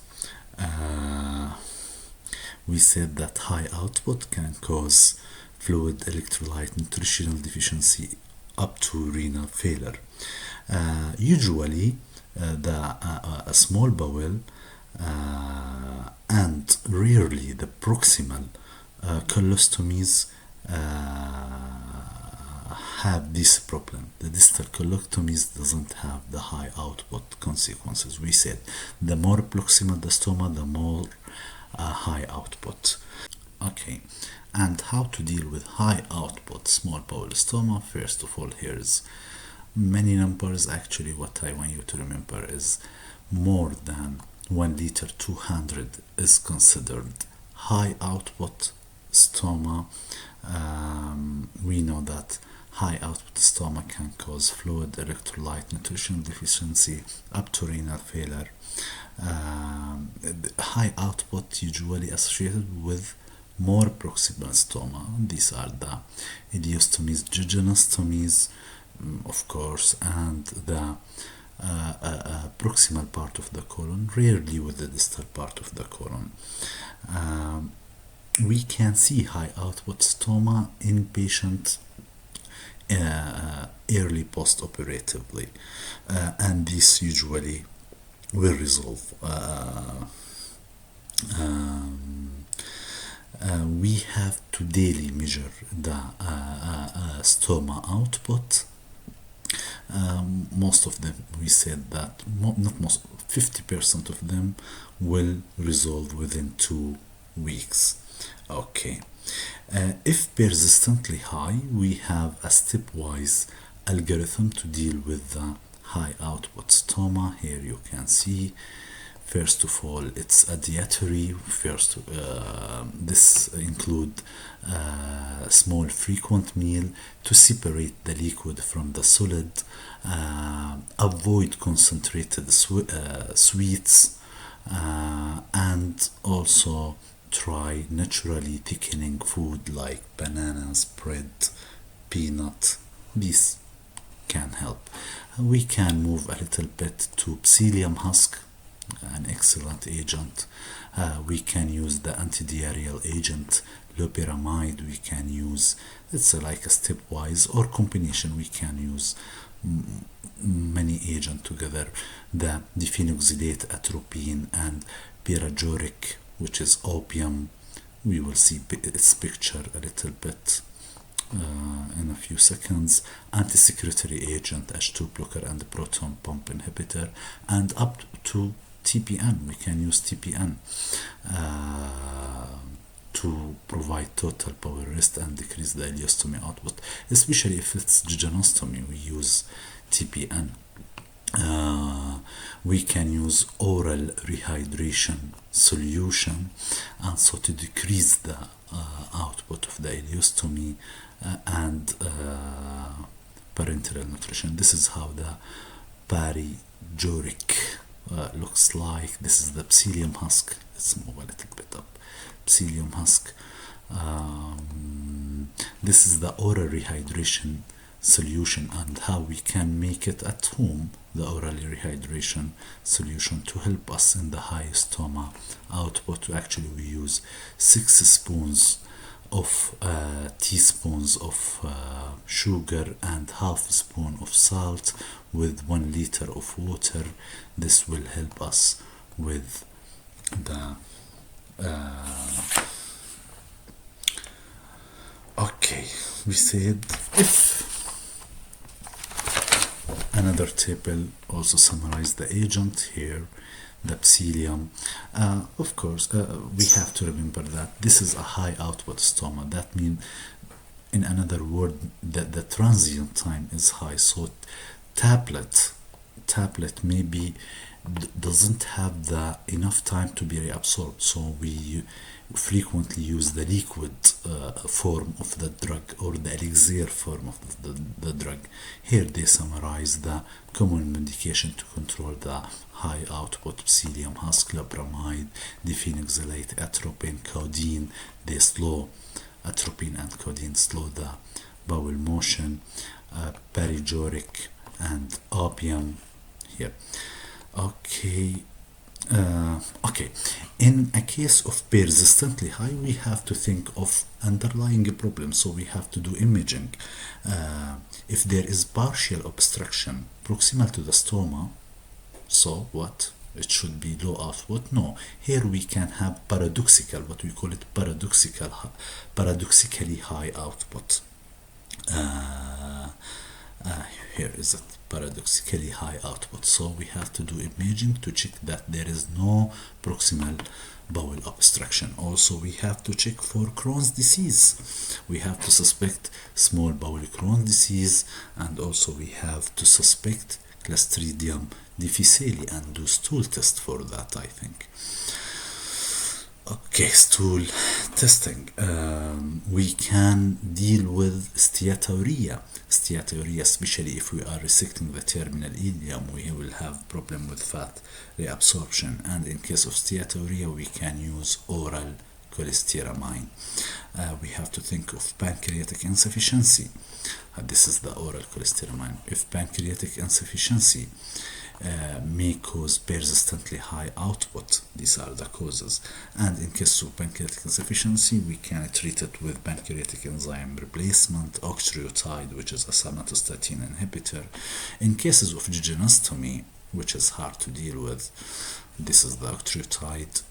We said that high output can cause fluid, electrolyte, nutritional deficiency up to renal failure. Usually, the small bowel and rarely the proximal colostomies have this problem. The distal colectomies doesn't have the high output consequences. We said the more proximal the stoma, the more high output. Okay, and how to deal with high output small bowel stoma? First of all, here's many numbers. Actually, what I want you to remember is more than 1 liter 200 is considered high output stoma. We know that high output stoma can cause fluid, electrolyte, nutritional deficiency up to renal failure. High output usually associated with more proximal stoma. These are the ileostomies, jejunostomies, of course, and the proximal part of the colon, rarely with the distal part of the colon. We can see high output stoma in patients early post-operatively, and this usually will resolve. We have to daily measure the stoma output. Most of them, we said that not most, 50% of them will resolve within 2 weeks. Okay. If persistently high, we have a stepwise algorithm to deal with the high output stoma. Here you can see, first of all, it's a dietary. This include small frequent meal to separate the liquid from the solid, avoid concentrated sweets, and also try naturally thickening food like bananas, bread, peanut. These can help. We can move a little bit to psyllium husk, an excellent agent. We can use the antidiarrheal agent loperamide. We can use, it's like a stepwise or combination. We can use many agents together, the diphenoxylate, atropine, and pirajoric, which is opium. We will see its picture a little bit in a few seconds. Anti-secretory agent, H2 blocker, and proton pump inhibitor, and up to TPN. We can use TPN to provide total bowel rest and decrease the ileostomy output, especially if it's jejunostomy. We use TPN. We can use oral rehydration solution, and so to decrease the output of the ileostomy and parenteral nutrition. This is how the parajoric looks like. This is the psyllium husk. Let's move a little bit up. Psyllium husk. This is the oral rehydration solution and how we can make it at home, the oral rehydration solution, to help us in the high stoma output. Actually, we use 6 spoons of teaspoons of sugar and half a spoon of salt with 1 liter of water. This will help us with the okay, we said if another table also summarize the agent here, the psyllium. Of course, we have to remember that this is a high output stoma. That means, in another word, that the transient time is high. So tablet tablet maybe doesn't have the enough time to be reabsorbed, so we frequently use the liquid form of the drug or the elixir form of the drug. Here they summarize the common medication to control the high output psyllium husk: loperamide, diphenxylate, atropine, codeine. They slow atropine and codeine slow the bowel motion. Paregoric and opium here. Okay. Okay, in a case of persistently high, we have to think of underlying problem, so we have to do imaging. If there is partial obstruction proximal to the stoma, so what? It should be low output? No. Here we can have paradoxical, what we call it paradoxically high output. Here is it, paradoxically high output. So we have to do imaging to check that there is no proximal bowel obstruction. Also, we have to check for Crohn's disease. We have to suspect small bowel Crohn's disease, and also we have to suspect Clostridium difficile and do stool test for that, I think. Okay, stool testing. We can deal with steatorrhea. Steatorrhea, especially if we are resecting the terminal ileum, we will have problem with fat reabsorption. And in case of steatorrhea, we can use oral cholestyramine. We have to think of pancreatic insufficiency. This is the oral cholestyramine. If pancreatic insufficiency may cause persistently high output, these are the causes. And in case of pancreatic insufficiency, we can treat it with pancreatic enzyme replacement, octreotide, which is a somatostatin inhibitor. In cases of jejunostomy, which is hard to deal with, this is the octreotide.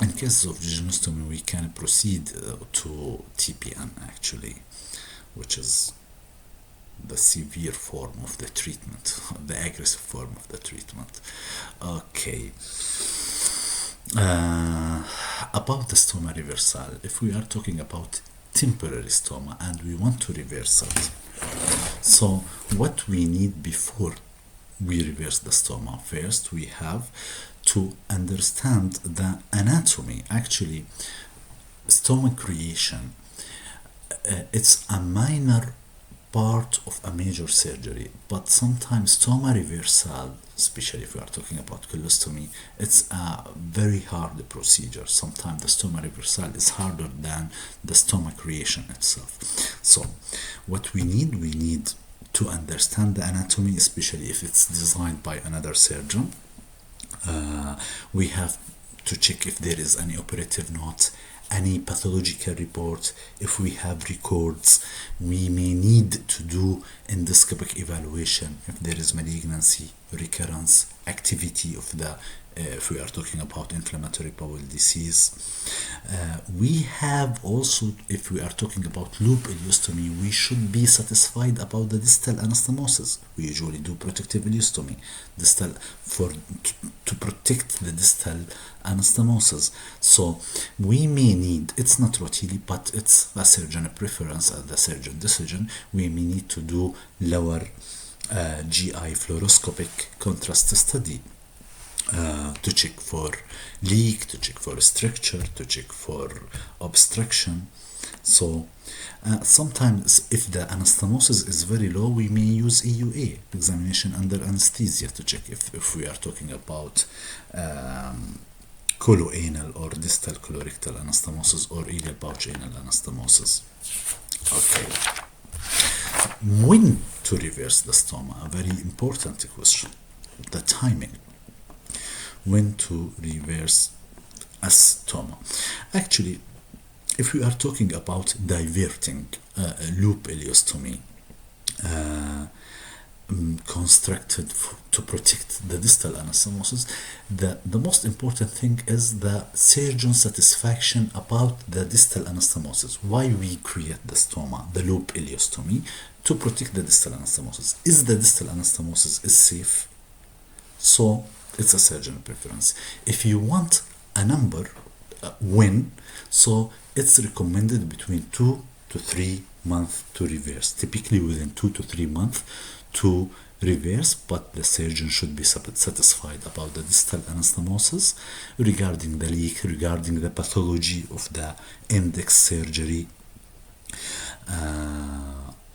In cases of jejunostomy, we can proceed to TPN, actually, which is the severe form of the treatment, the aggressive form of the treatment. Okay. About the stoma reversal, if we are talking about temporary stoma and we want to reverse it, so what we need before we reverse the stoma, first we have to understand the anatomy. Actually, stoma creation, it's a minor part of a major surgery, but sometimes stoma reversal, especially if we are talking about colostomy, it's a very hard procedure. Sometimes the stoma reversal is harder than the stoma creation itself. So what we need to understand the anatomy, especially if it's designed by another surgeon. We have to check if there is any operative note, any pathological report. If we have records, we may need to do endoscopic evaluation if there is malignancy, recurrence, activity of the if we are talking about inflammatory bowel disease. We have also, if we are talking about loop ileostomy, we should be satisfied about the distal anastomosis. We usually do protective ileostomy, distal, to protect the distal anastomosis. So we may need, it's not routinely, but it's a surgeon preference and the surgeon decision, we may need to do lower GI fluoroscopic contrast study. To check for leak, to check for structure, to check for obstruction. So sometimes if the anastomosis is very low, we may use EUA, examination under anesthesia, to check if we are talking about coloanal or distal colorectal anastomosis or ileal pouch anal anastomosis. Okay. When to reverse the stoma? A very important question. The timing. When to reverse a stoma. Actually, if we are talking about diverting loop ileostomy constructed to protect the distal anastomosis, the most important thing is the surgeon satisfaction about the distal anastomosis. Why we create the stoma, the loop ileostomy, to protect the distal anastomosis. Is the distal anastomosis is safe? So it's a surgeon preference. If you want a number, when, so it's recommended between 2 to 3 months to reverse. Typically within 2 to 3 months to reverse, but the surgeon should be satisfied about the distal anastomosis, regarding the leak, regarding the pathology of the index surgery.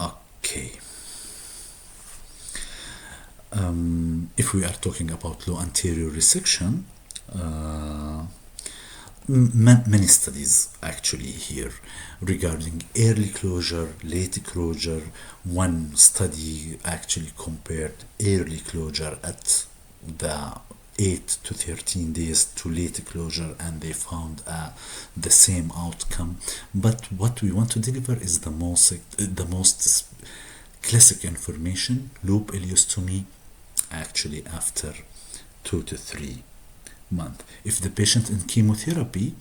Okay. If we are talking about low anterior resection, many studies actually here regarding early closure, late closure. One study actually compared early closure at the 8 to 13 days to late closure, and they found the same outcome. But what we want to deliver is the most classic information: loop ileostomy actually after 2 to 3 months. If the patient in chemotherapy,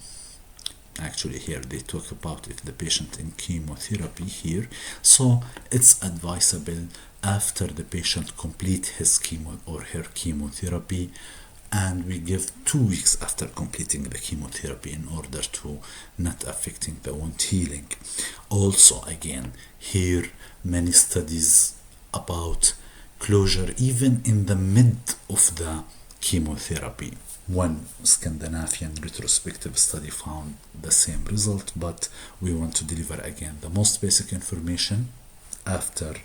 actually here they talk about if the patient in chemotherapy here, so it's advisable after the patient complete his chemo or her chemotherapy, and we give 2 weeks after completing the chemotherapy in order to not affecting the wound healing. Also, again, here many studies about closure even in the mid of the chemotherapy. One Scandinavian retrospective study found the same result, but we want to deliver again the most basic information after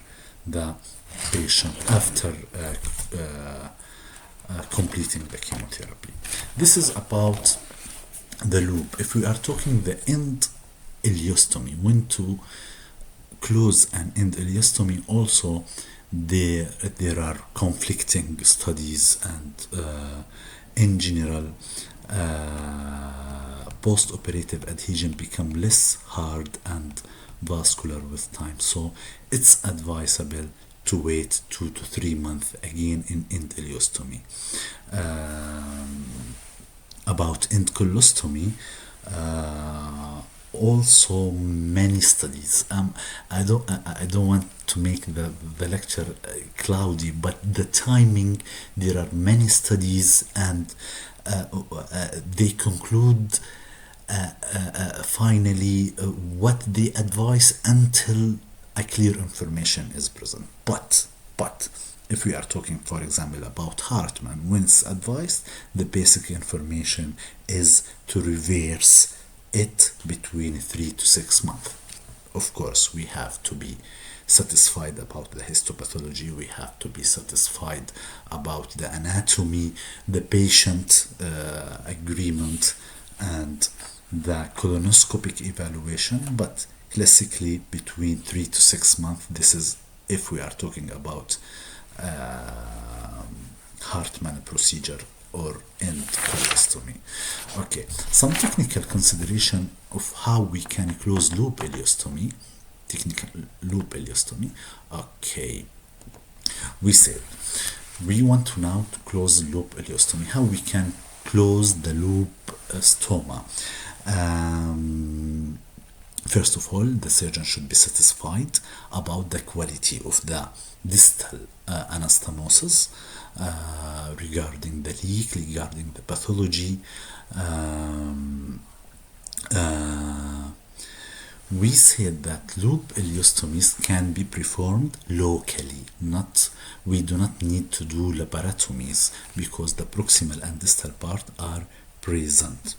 the patient, after completing the chemotherapy. This is about the loop. If we are talking the end ileostomy, when to close an end ileostomy, also there are conflicting studies, and in general post-operative adhesion become less hard and vascular with time, so it's advisable to wait 2 to 3 months again in end ileostomy. About end colostomy, also many studies. I don't want to make the lecture cloudy, but the timing, there are many studies, and they conclude finally what they advise until a clear information is present. But if we are talking, for example, about Hartmann, when it's advised, the basic information is to reverse it between 3 to 6 months. Of course, we have to be satisfied about the histopathology, we have to be satisfied about the anatomy, the patient agreement, and the colonoscopic evaluation, but classically between 3 to 6 months. This is if we are talking about Hartmann procedure or end colostomy. Okay, some technical consideration of how we can close loop ileostomy. Technical loop ileostomy. Okay, we said we want to now to close loop ileostomy. How we can close the loop stoma? First of all, the surgeon should be satisfied about the quality of the distal anastomosis, regarding the leak, regarding the pathology. We said that loop ileostomies can be performed locally. We do not need to do laparotomies because the proximal and distal part are present.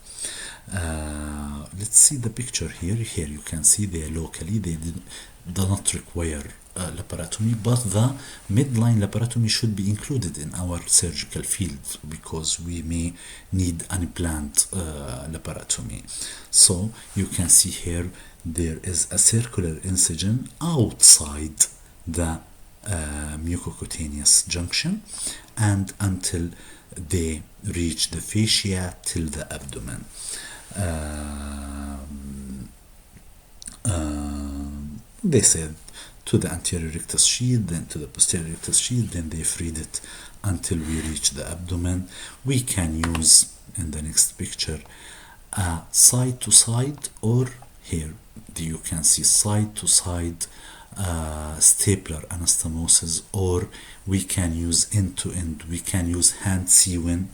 Let's see the picture here. Here you can see they locally, they do not require laparotomy, but the midline laparotomy should be included in our surgical field because we may need unplanned laparotomy. So you can see here there is a circular incision outside the mucocutaneous junction, and until they reach the fascia till the abdomen. They said to the anterior rectus sheath, then to the posterior rectus sheath, then they freed it until we reach the abdomen. We can use, in the next picture, a side to side, or here you can see side to side stapler anastomosis, or we can use end to end. We can use hand sewing.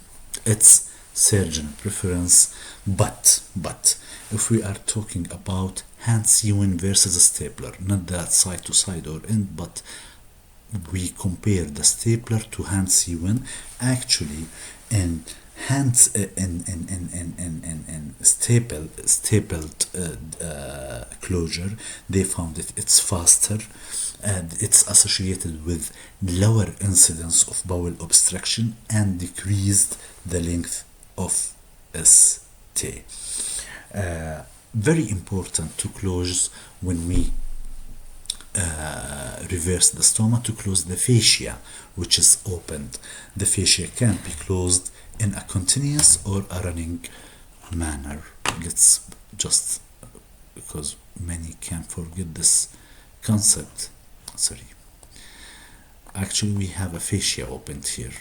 It's surgeon preference, but if we are talking about hand sewing versus a stapler, not that side to side or end, but we compare the stapler to hand sewing. Actually, in hands in stapled closure, they found it's faster and it's associated with lower incidence of bowel obstruction and decreased the length of stay. Very important to close when we reverse the stoma, to close the fascia which is opened. The fascia can be closed in a continuous or a running manner. Let's just, because many can forget this concept. Sorry. Actually, we have a fascia opened here.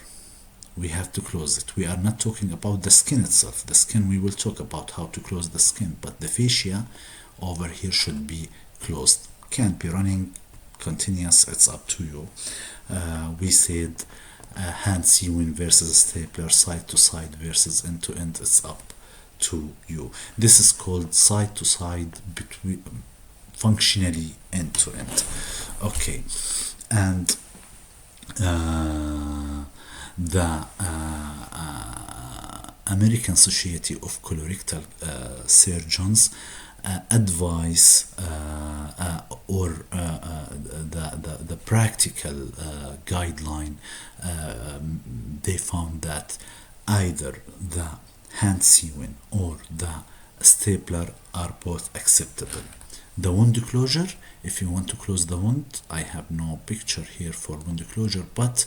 We have to close it. We are not talking about the skin itself. The skin, we will talk about how to close the skin, but the fascia over here should be closed. Can't be running continuous, it's up to you. We said hand sewing versus stapler, side to side versus end to end, it's up to you. This is called side to side, between functionally end to end. Okay, and the American Society of Colorectal Surgeons advise or the practical guideline, they found that either the hand sewing or the stapler are both acceptable. The wound closure, if you want to close the wound, I have no picture here for wound closure, but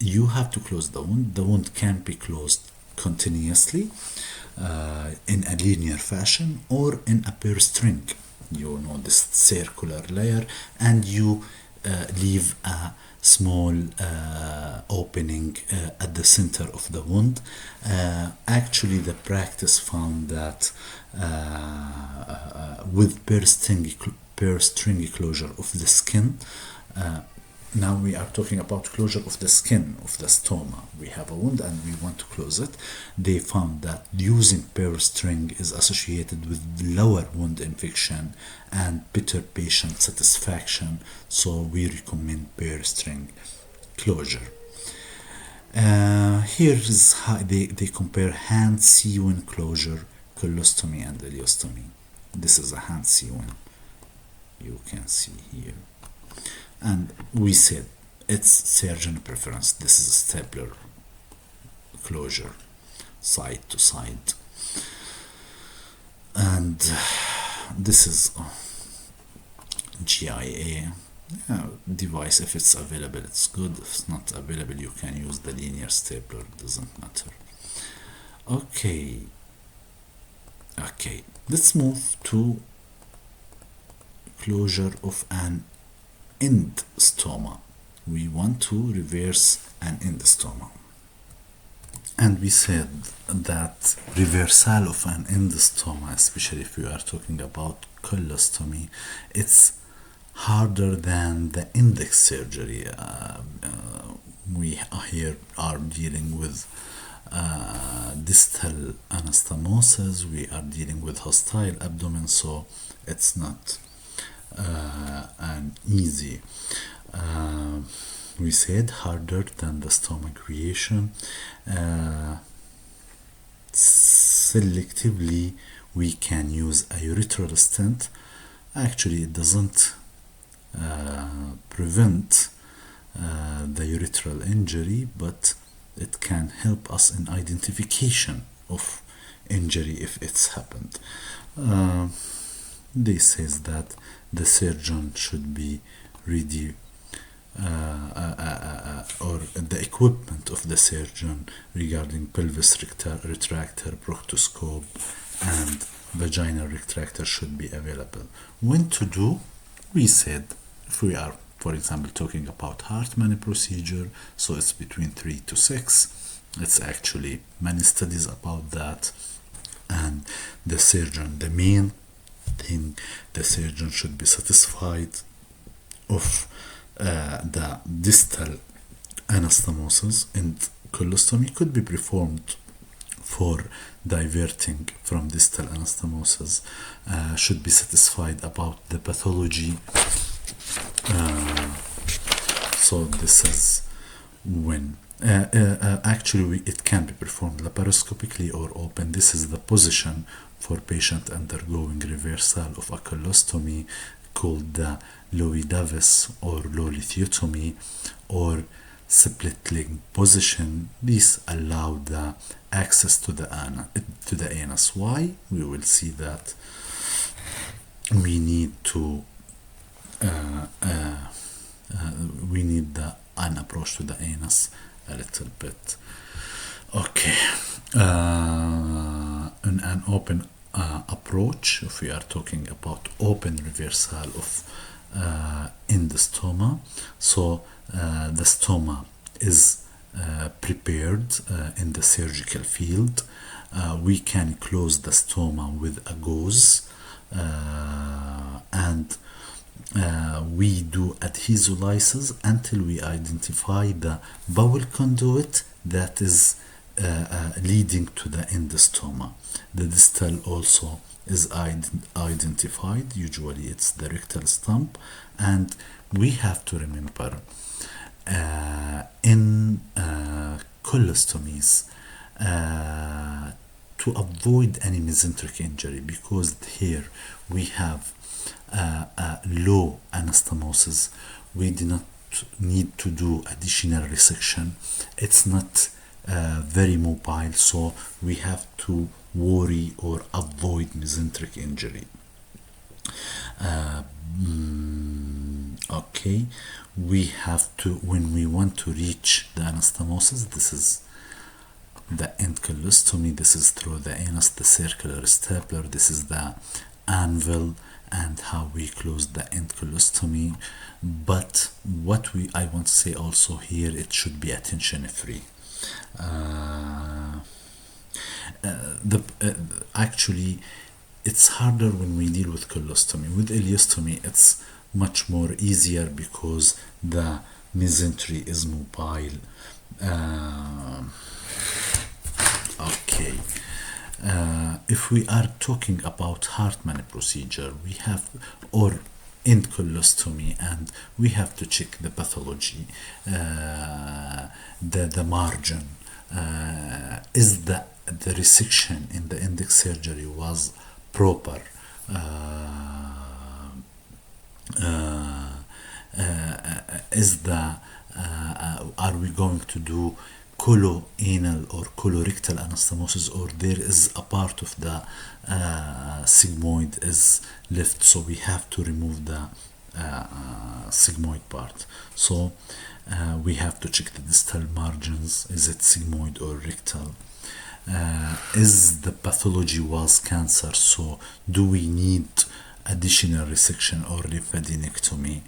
you have to close the wound. The wound can be closed continuously in a linear fashion or in a pair string, you know, this circular layer, and you leave a small opening at the center of the wound. Actually, the practice found that with pair string closure of the skin, now we are talking about closure of the skin of the stoma. We have a wound and we want to close it. They found that using pair string is associated with lower wound infection and better patient satisfaction, so we recommend pair string closure. Here is how they compare hand sewing closure, colostomy and ileostomy. This is a hand sewing, you can see here. And we said it's surgeon preference. This is a stapler closure, side to side. And this is GIA device. If it's available, it's good. If it's not available, you can use the linear stapler, it doesn't matter. Okay, let's move to closure of an end stoma. We want to reverse an end stoma, and we said that reversal of an end stoma, especially if we are talking about colostomy, it's harder than the index surgery. We here are dealing with distal anastomosis, we are dealing with hostile abdomen, so it's not and easy. We said harder than the stomach creation. Selectively, we can use a urethral stent. Actually, it doesn't prevent the urethral injury, but it can help us in identification of injury if it's happened. They says that the surgeon should be ready, or the equipment of the surgeon regarding pelvis retractor, proctoscope, and vaginal retractor should be available. When to do? We said if we are, for example, talking about Hartmann procedure, so it's between 3 to 6. It's actually many studies about that, and the surgeon, the main thing, the surgeon should be satisfied of the distal anastomosis, and colostomy could be performed for diverting from distal anastomosis, should be satisfied about the pathology. So this is when actually it can be performed laparoscopically or open. This is the position for patient undergoing reversal of a colostomy, called the Louis Davis or lolithiectomy, or split leg position. These allow the access to the anus. Why? We will see that we need to we need an approach to the anus a little bit. Okay, in an open approach, if we are talking about open reversal of in the stoma, so the stoma is prepared in the surgical field. We can close the stoma with a gauze, and we do adhesolysis until we identify the bowel conduit that is leading to the endostoma. The distal also is identified. Usually it's the rectal stump, and we have to remember in colostomies to avoid any mesenteric injury, because here we have low anastomosis. We do not need to do additional resection. It's not very mobile, so we have to worry or avoid mesenteric injury. Okay, we have to, when we want to reach the anastomosis, this is the end colostomy, this is through the anus, the circular stapler, this is the anvil, and how we close the end colostomy. But what I want to say also here, it should be attention free. Actually, it's harder when we deal with colostomy. With ileostomy, it's much more easier because the mesentery is mobile. Okay. If we are talking about Hartmann procedure, we have, or end colostomy, and we have to check the pathology, the margin, is the resection in the index surgery was proper, is the are we going to do coloanal or colorectal anastomosis, or there is a part of the sigmoid is left, so we have to remove the sigmoid part. So we have to check the distal margins, is it sigmoid or rectal, is the pathology was cancer, so do we need additional resection or lymphadenectomy.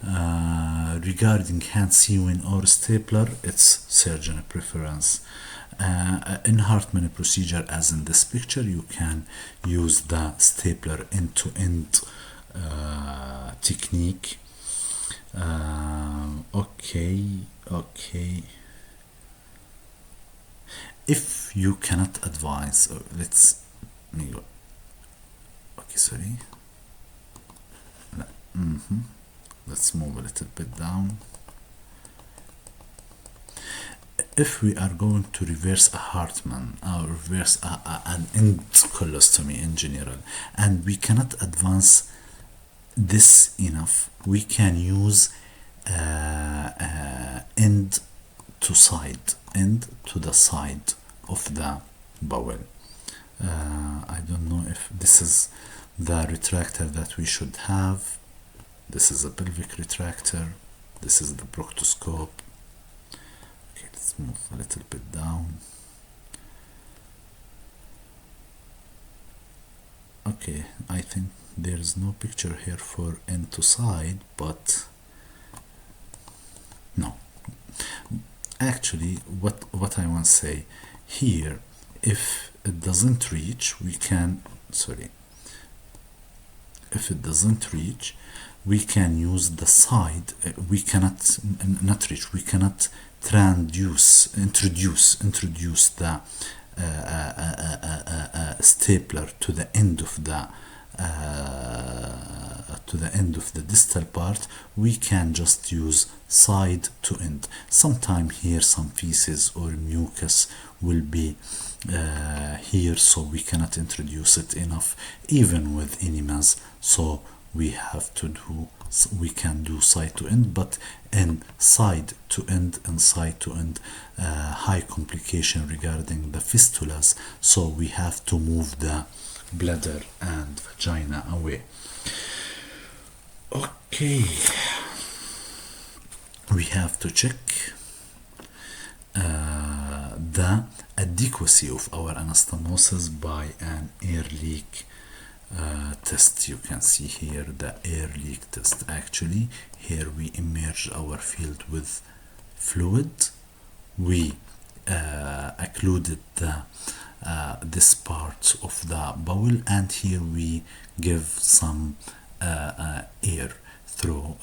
Regarding hand sewing or stapler, it's surgeon preference. In Hartmann procedure, as in this picture, you can use the stapler end-to-end technique. Okay. If you cannot advise, let's go. Okay, sorry. Let's move a little bit down. If we are going to reverse a Hartmann or reverse an end colostomy in general, and we cannot advance this enough, we can use end to the side of the bowel. I don't know if this is the retractor that we should have. This is a pelvic retractor. This is the proctoscope. Okay, let's move a little bit down. Okay, I think there is no picture here for end to side, but no. Actually, what I want to say here, if it doesn't reach, we can, sorry, if it doesn't reach, we can use the side. We cannot not reach. We cannot introduce the stapler to the end of the to the end of the distal part, we can just use side to end. Sometimes here some feces or mucus will be here, so we cannot introduce it enough even with enemas, so we can do side to end, but in side to end and side to end high complication regarding the fistulas, so we have to move the bladder and vagina away. Okay, we have to check the adequacy of our anastomosis by an air leak test. You can see here the air leak test. Actually, here we immerse our field with fluid. We occluded this part of the bowel, and here we give some air through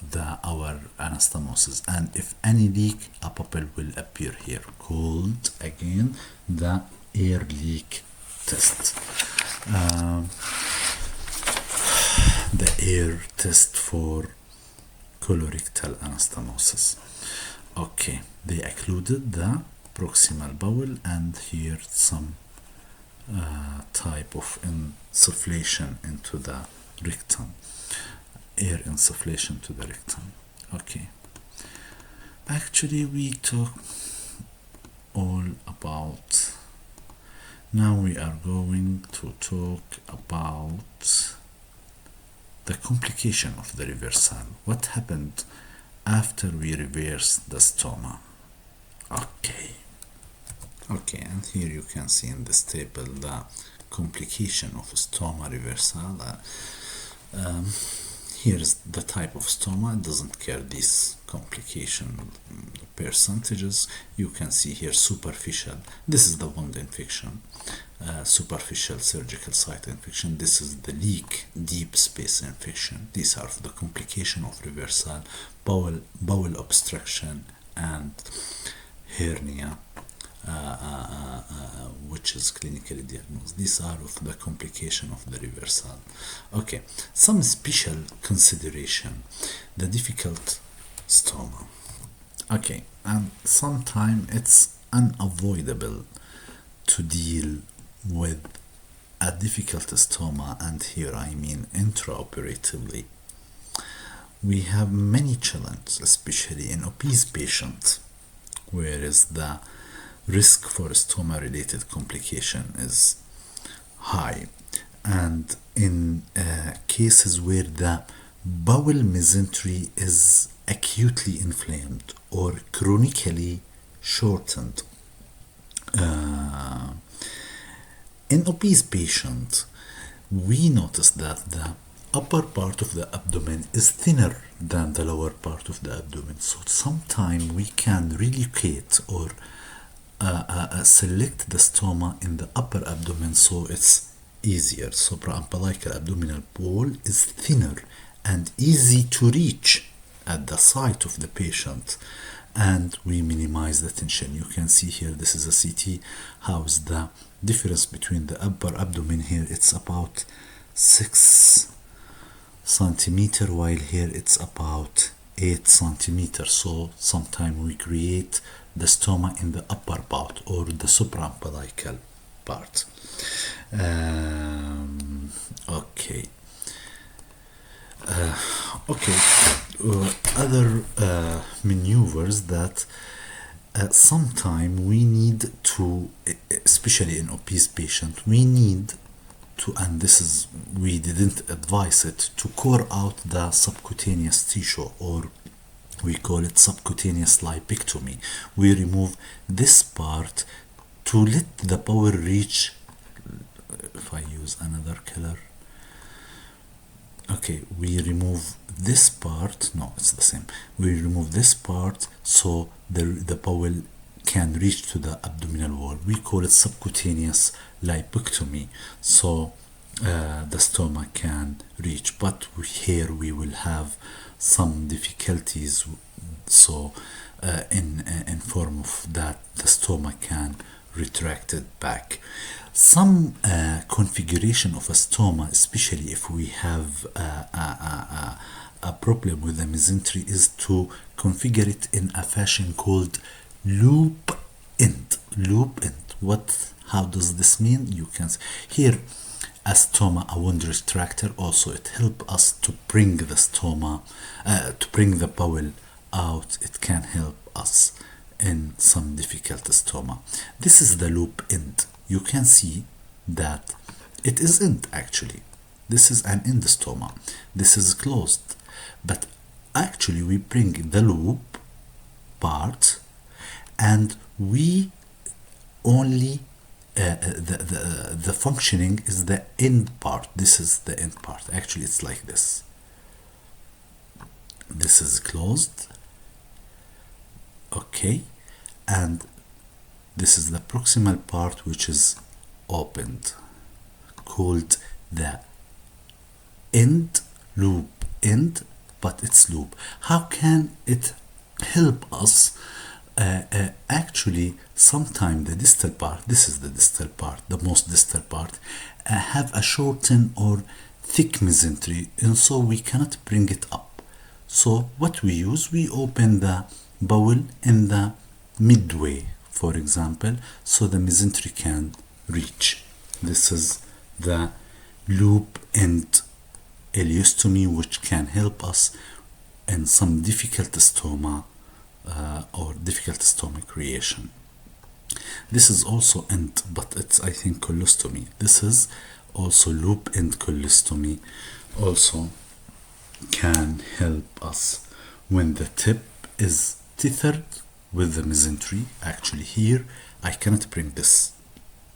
our anastomosis, and if any leak, a bubble will appear here, called again the air leak test. The air test for colorectal anastomosis. Okay, they occluded the proximal bowel, and here some type of insufflation into the rectum, air insufflation to the rectum. Okay, actually we talk all about. Now we are going to talk about the complication of the reversal. What happened after we reversed the stoma? Okay, and here you can see in this table the complication of stoma reversal. Here's the type of stoma. It doesn't care these complication percentages. You can see here superficial. This is the wound infection, superficial surgical site infection. This is the leak, deep space infection. These are the complication of reversal, bowel obstruction, and hernia, which is clinically diagnosed. These are of the complication of the reversal. Okay, some special consideration: the difficult stoma. Okay, and sometimes it's unavoidable to deal with a difficult stoma, and here I mean intraoperatively. We have many challenges, especially in obese patients, whereas the risk for stoma-related complication is high, and in cases where the bowel mesentery is acutely inflamed or chronically shortened. In obese patients, we notice that the upper part of the abdomen is thinner than the lower part of the abdomen, so sometimes we can relocate or select the stoma in the upper abdomen, so it's easier. Supraumbilical abdominal wall is thinner and easy to reach at the site of the patient, and we minimize the tension. You can see here, this is a CT. How's the difference between the upper abdomen? Here it's about 6 centimeter, while here it's about 8 centimeters. So sometimes we create the stoma in the upper part or the supraumbilical part. Okay. Other maneuvers that sometimes we need to, especially in obese patient, we need to, and this is, we didn't advise it, to core out the subcutaneous tissue, or we call it subcutaneous lipectomy. We remove this part to let the bowel reach. If I use another color, okay, we remove this part. No, it's the same. We remove this part so the bowel can reach to the abdominal wall. We call it subcutaneous lipectomy, so the stoma can reach. But here we will have some difficulties, so in form of that the stoma can retracted back. Some configuration of a stoma, especially if we have a problem with the mesentery, is to configure it in a fashion called loop end. Loop end. How does this mean? You can see here a stoma, a wound retractor. Also, it helps us to bring the stoma, to bring the bowel out. It can help us in some difficult stoma. This is the loop end. You can see that it is end actually. This is an end stoma. This is closed. But actually we bring the loop part and we only the functioning is the end part. This is the end part. Actually it's like this. This is closed. Okay, and this is the proximal part which is opened, called the end, loop end, but it's loop. How can it help us? Actually, sometimes the distal part, this is the distal part, the most distal part, have a shortened or thick mesentery, and so we cannot bring it up. So what we use, we open the bowel in the midway, for example, so the mesentery can reach. This is the loop end ileostomy, which can help us in some difficult stoma or difficult stomach creation. This is also end, but it's, I think, colostomy. This is also loop end colostomy. Also can help us when the tip is tethered with the mesentery. Actually here I cannot bring this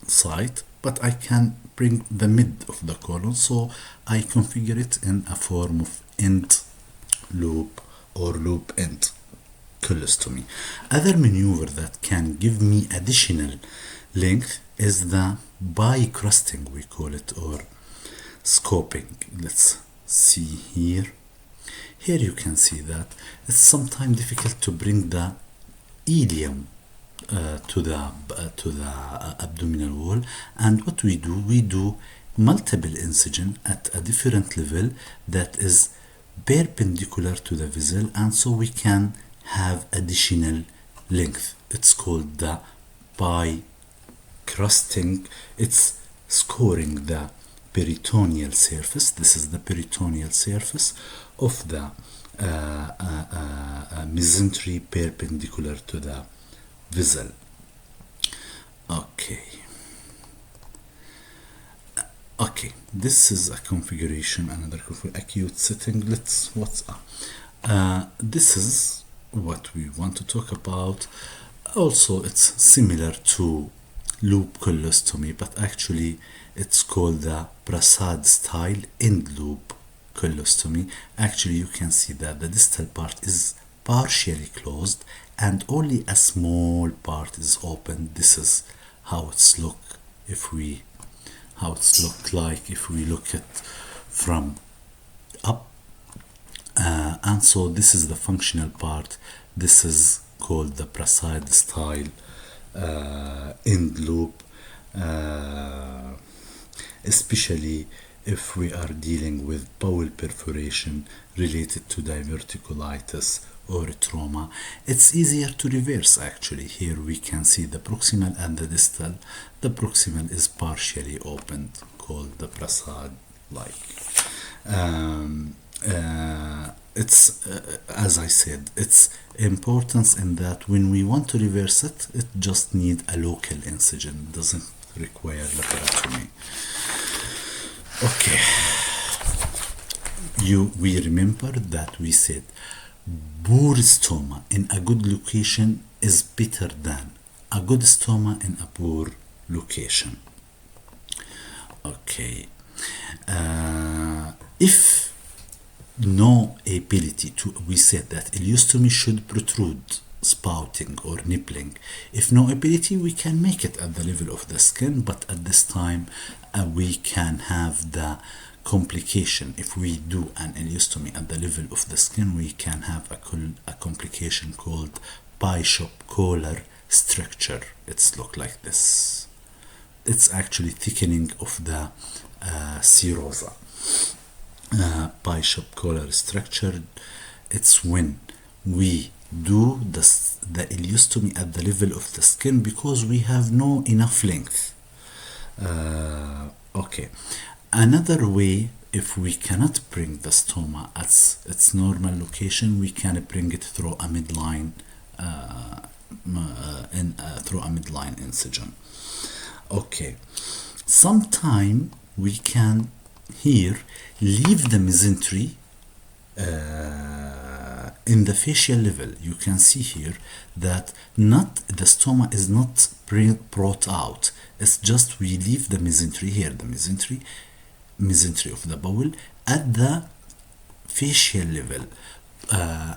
side, but I can bring the mid of the colon, so I configure it in a form of end loop or loop end colostomy. Other maneuver that can give me additional length is the bicrusting, we call it, or scoping. Let's see here. Here you can see that it's sometimes difficult to bring the ileum to the abdominal wall, and what we do multiple incision at a different level that is perpendicular to the vessel, and so we can have additional length. It's called the bicrusting. It's scoring the peritoneal surface. This is the peritoneal surface of the mesentery perpendicular to the vessel. Okay, this is a configuration, another acute setting. This is what we want to talk about. Also, it's similar to loop colostomy, but actually it's called the Prasad style end loop colostomy. Actually, you can see that the distal part is partially closed and only a small part is open. This is how it's look if we like if we look at from up, and so this is the functional part. This is called the Prasad style end loop, especially if we are dealing with bowel perforation related to diverticulitis or trauma. It's easier to reverse actually. Here we can see the proximal and the distal. The proximal is partially opened, called the Prasad like. It's as I said, it's importance in that when we want to reverse it, it just need a local incision, doesn't require laparotomy. Okay, we remember that we said poor stoma in a good location is better than a good stoma in a poor location. Okay, if no ability to, we said that ileostomy should protrude, spouting or nippling. If no ability, we can make it at the level of the skin, but at this time we can have the complication. If we do an ileostomy at the level of the skin, we can have a complication called bishop collar structure. It's look like this. It's actually thickening of the serosa. Bishop collar structure. It's when we do the ileostomy at the level of the skin because we have no enough length. Okay. Another way, if we cannot bring the stoma at its normal location, we can bring it through a midline, through a midline incision. Okay. Sometime we can here leave the mesentery in the facial level. You can see here that not the stoma is not brought out. It's just we leave the mesentery here, the mesentery of the bowel at the facial level,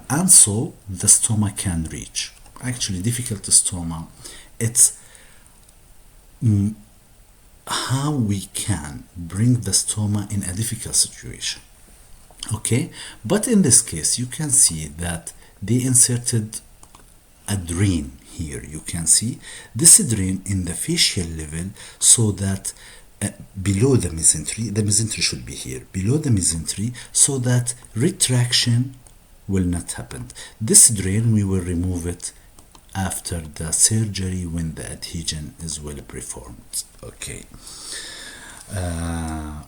and so the stoma can reach. Actually, difficult stoma, it's how we can bring the stoma in a difficult situation. Okay, but in this case you can see that they inserted a drain here. You can see this drain in the facial level, so that below the mesentery should be here, below the mesentery, so that retraction will not happen. This drain we will remove it after the surgery when the adhesion is well performed. Okay.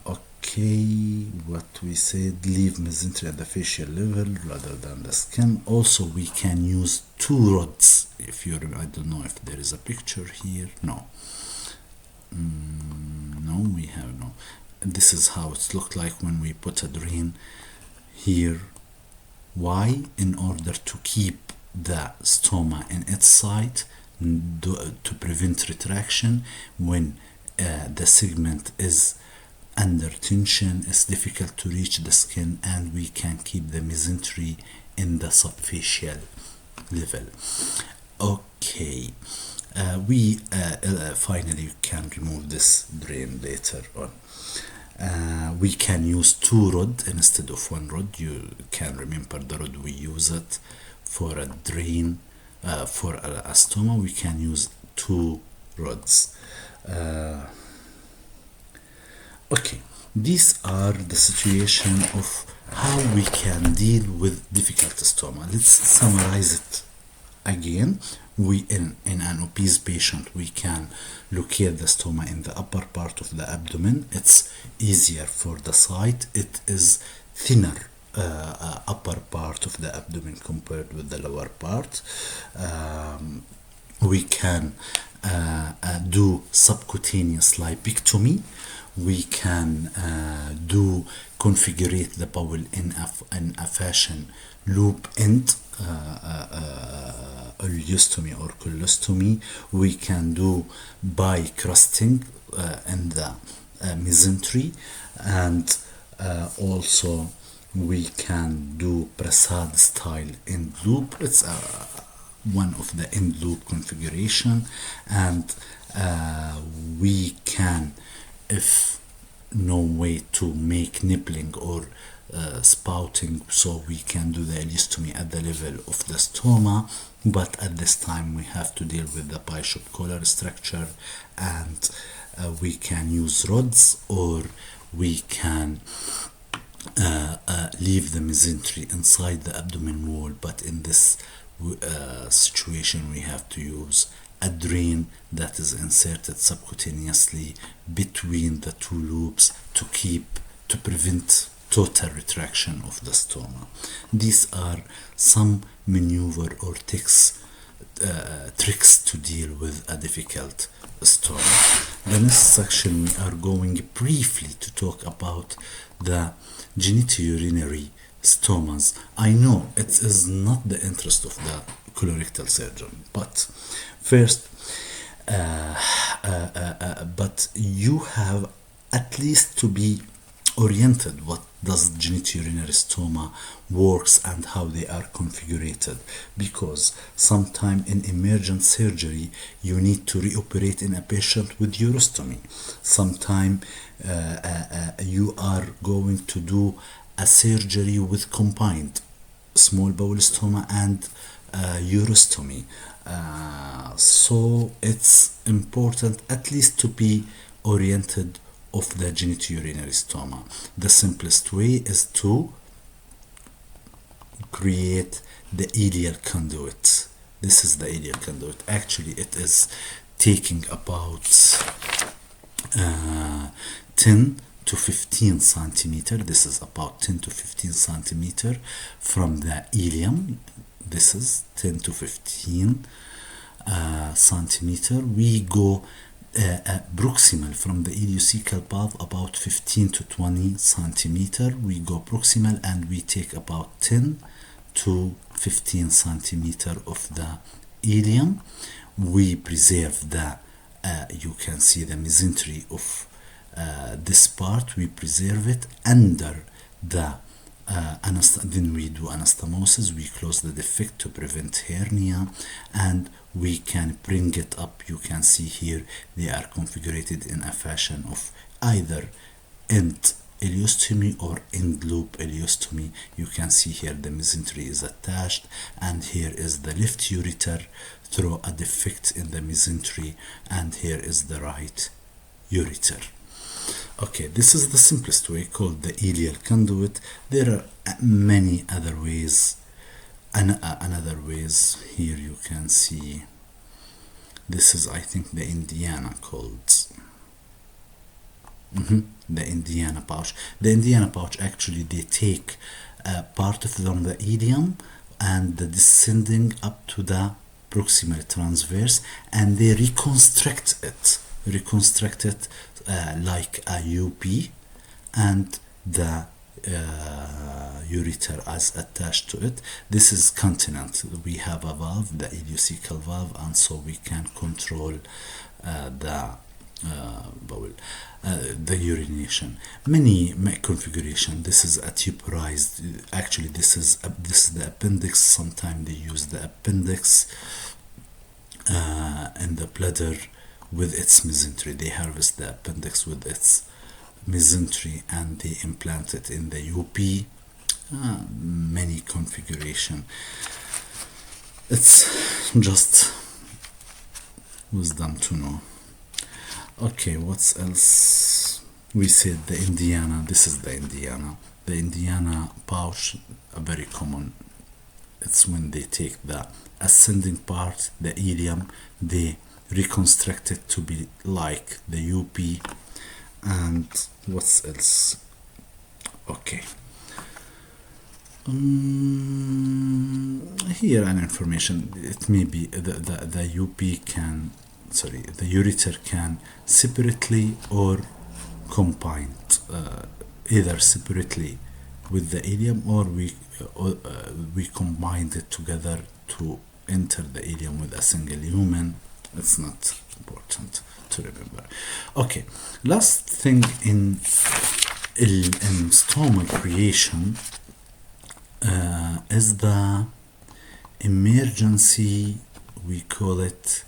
Okay, what we said, leave mesentery at the facial level rather than the skin. Also, we can use two rods. If you remember, I don't know if there is a picture here. No. No, we have no. This is how it looked like when we put a drain here. Why? In order to keep the stoma in its site, to prevent retraction when the segment is under tension. It's difficult to reach the skin, and we can keep the mesentery in the subfacial level. Okay, we finally can remove this drain later on. We can use two rods instead of one rod. You can remember the rod we use it for a drain, for a stoma. We can use two rods. Okay, these are the situation of how we can deal with difficult stoma. Let's summarize it again. We in an obese patient, we can locate the stoma in the upper part of the abdomen. It's easier for the site. It is thinner upper part of the abdomen compared with the lower part. We can do subcutaneous lipectomy. We can do configurate the bowel in a fashion loop end, ileostomy or colostomy. We can do bi-crusting in the mesentery, and also we can do Prasad style end loop. It's one of the end loop configuration, and we can, if no way to make nibbling or spouting, so we can do the ileostomy at the level of the stoma, but at this time we have to deal with the bishop collar structure, and we can use rods, or we can leave the mesentery inside the abdomen wall. But in this situation we have to use a drain that is inserted subcutaneously between the two loops to prevent total retraction of the stoma. These are some maneuver or tricks to deal with a difficult stoma. The next section we are going briefly to talk about the genitourinary stomas. I know it is not the interest of the colorectal surgeon, but first, but you have at least to be oriented what does genitourinary stoma works and how they are configured, because sometime in emergent surgery you need to reoperate in a patient with urostomy. Sometime you are going to do a surgery with combined small bowel stoma and urostomy. So it's important at least to be oriented of the genitourinary stoma. The simplest way is to create the ileal conduit. This is the ileal conduit. Actually, it is taking about 10 to 15 centimeter. This is about 10 to 15 centimeter from the ileum. This is 10 to 15 centimeter. We go proximal from the ileocecal valve about 15 to 20 centimeter. We go proximal and we take about 10 to 15 centimeter of the ileum. We preserve the you can see the mesentery of this part. We preserve it under the then we do anastomosis. We close the defect to prevent hernia, and we can bring it up. You can see here they are configured in a fashion of either end ileostomy or end loop ileostomy. You can see here the mesentery is attached, and here is the left ureter through a defect in the mesentery, and here is the right ureter. Okay, this is the simplest way, called the ileal conduit. There are many other ways. Another ways here you can see. This is, I think, the Indiana called. The Indiana pouch. The Indiana pouch, actually they take part of them, the ileum, and the descending up to the proximal transverse, and they reconstruct it like a UP, and the ureter as attached to it. This is continent. We have a valve, the ileocecal valve, and so we can control the bowel, the urination. Many configuration. This is a tuberized. Actually, this is the appendix. Sometimes they use the appendix in the bladder with its mesentery. They harvest the appendix with its mesentery and they implant it in the UP. Many configuration. It's just wisdom to know. Okay, what's else? We said the Indiana. This is the Indiana. The Indiana pouch, a very common. It's when they take the ascending part, the ileum, they reconstruct it to be like the UP. And what's else? Okay. Here an information. It may be the UP can, sorry, the ureter can separately or combined, either separately with the ileum, or we combined it together to enter the ileum with a single lumen. It's not important to remember. Okay, last thing in stoma creation is the emergency. We call it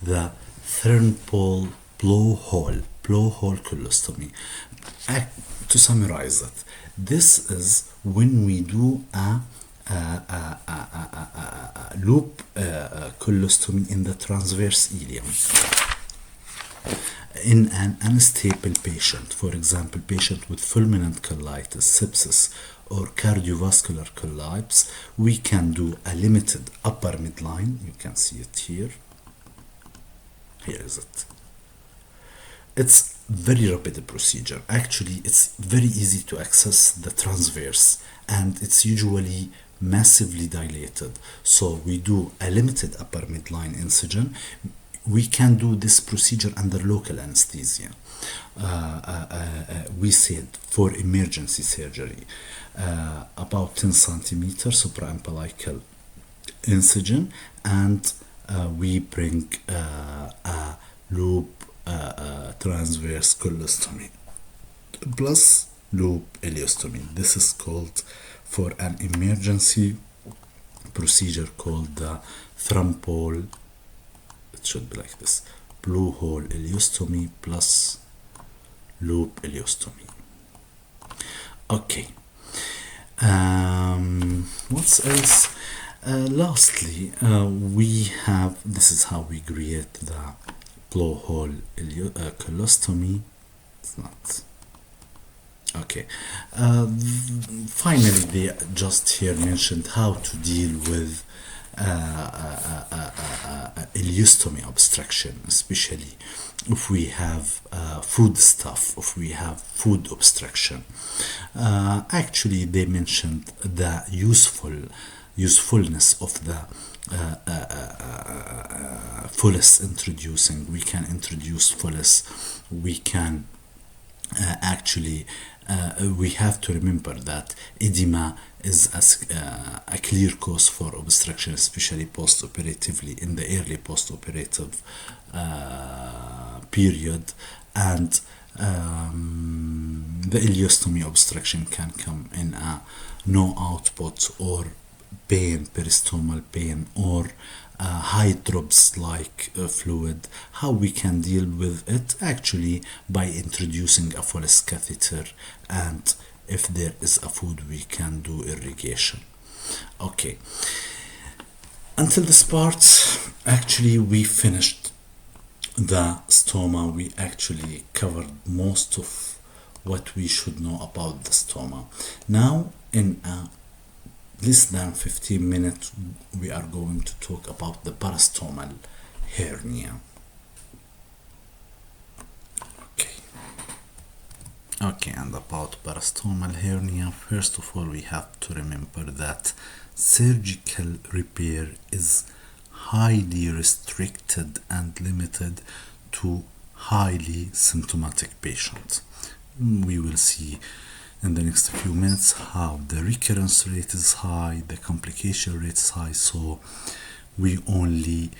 the thermal blowhole colostomy. To summarize it, this is when we do a loop colostomy in the transverse ileum in an unstable patient. For example, patient with fulminant colitis, sepsis, or cardiovascular collapse. We can do a limited upper midline. You can see it here. Here is it. It's very rapid procedure. Actually, it's very easy to access the transverse, and it's usually massively dilated. So we do a limited upper midline incision. We can do this procedure under local anesthesia. We said for emergency surgery, about 10 centimeters supraumbilical incision, and we bring a loop transverse colostomy plus loop ileostomy. This is called, for an emergency procedure, called the thrumpole. It should be like this: blowhole ileostomy plus loop ileostomy. Okay. What's else? Lastly, we have this is how we create the blowhole colostomy. It's not okay. Finally, they just here mentioned how to deal with ileostomy obstruction, especially if we have food stuff, if we have food obstruction. Actually, they mentioned the usefulness of the fullest introducing. We can introduce fullest. We can actually we have to remember that edema is a clear cause for obstruction, especially post-operatively in the early post-operative period, and the ileostomy obstruction can come in a no output or pain, peristomal pain, or high drops like fluid. How we can deal with it? Actually, by introducing a Follis catheter, and if there is a food, we can do irrigation. Okay, until this part, actually, we finished the stoma. We actually covered most of what we should know about the stoma. Now, in a less than 15 minutes, we are going to talk about the parastomal hernia. Okay, and about parastomal hernia, first of all, we have to remember that surgical repair is highly restricted and limited to highly symptomatic patients. We will see in the next few minutes how the recurrence rate is high, the complication rate is high, so we only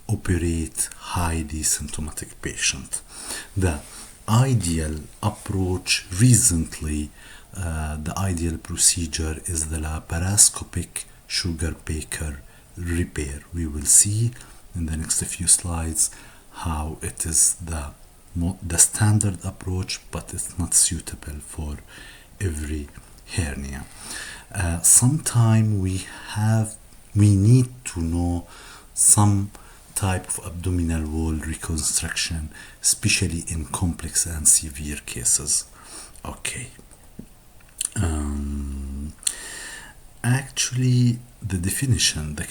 operate highly symptomatic patients. The ideal approach recently, the ideal procedure is the laparoscopic sugar Baker repair. We will see in the next few slides how it is the standard approach, but it's not suitable for every hernia. Sometime we need to know some type of abdominal wall reconstruction, especially in complex and severe cases. Okay. Actually, the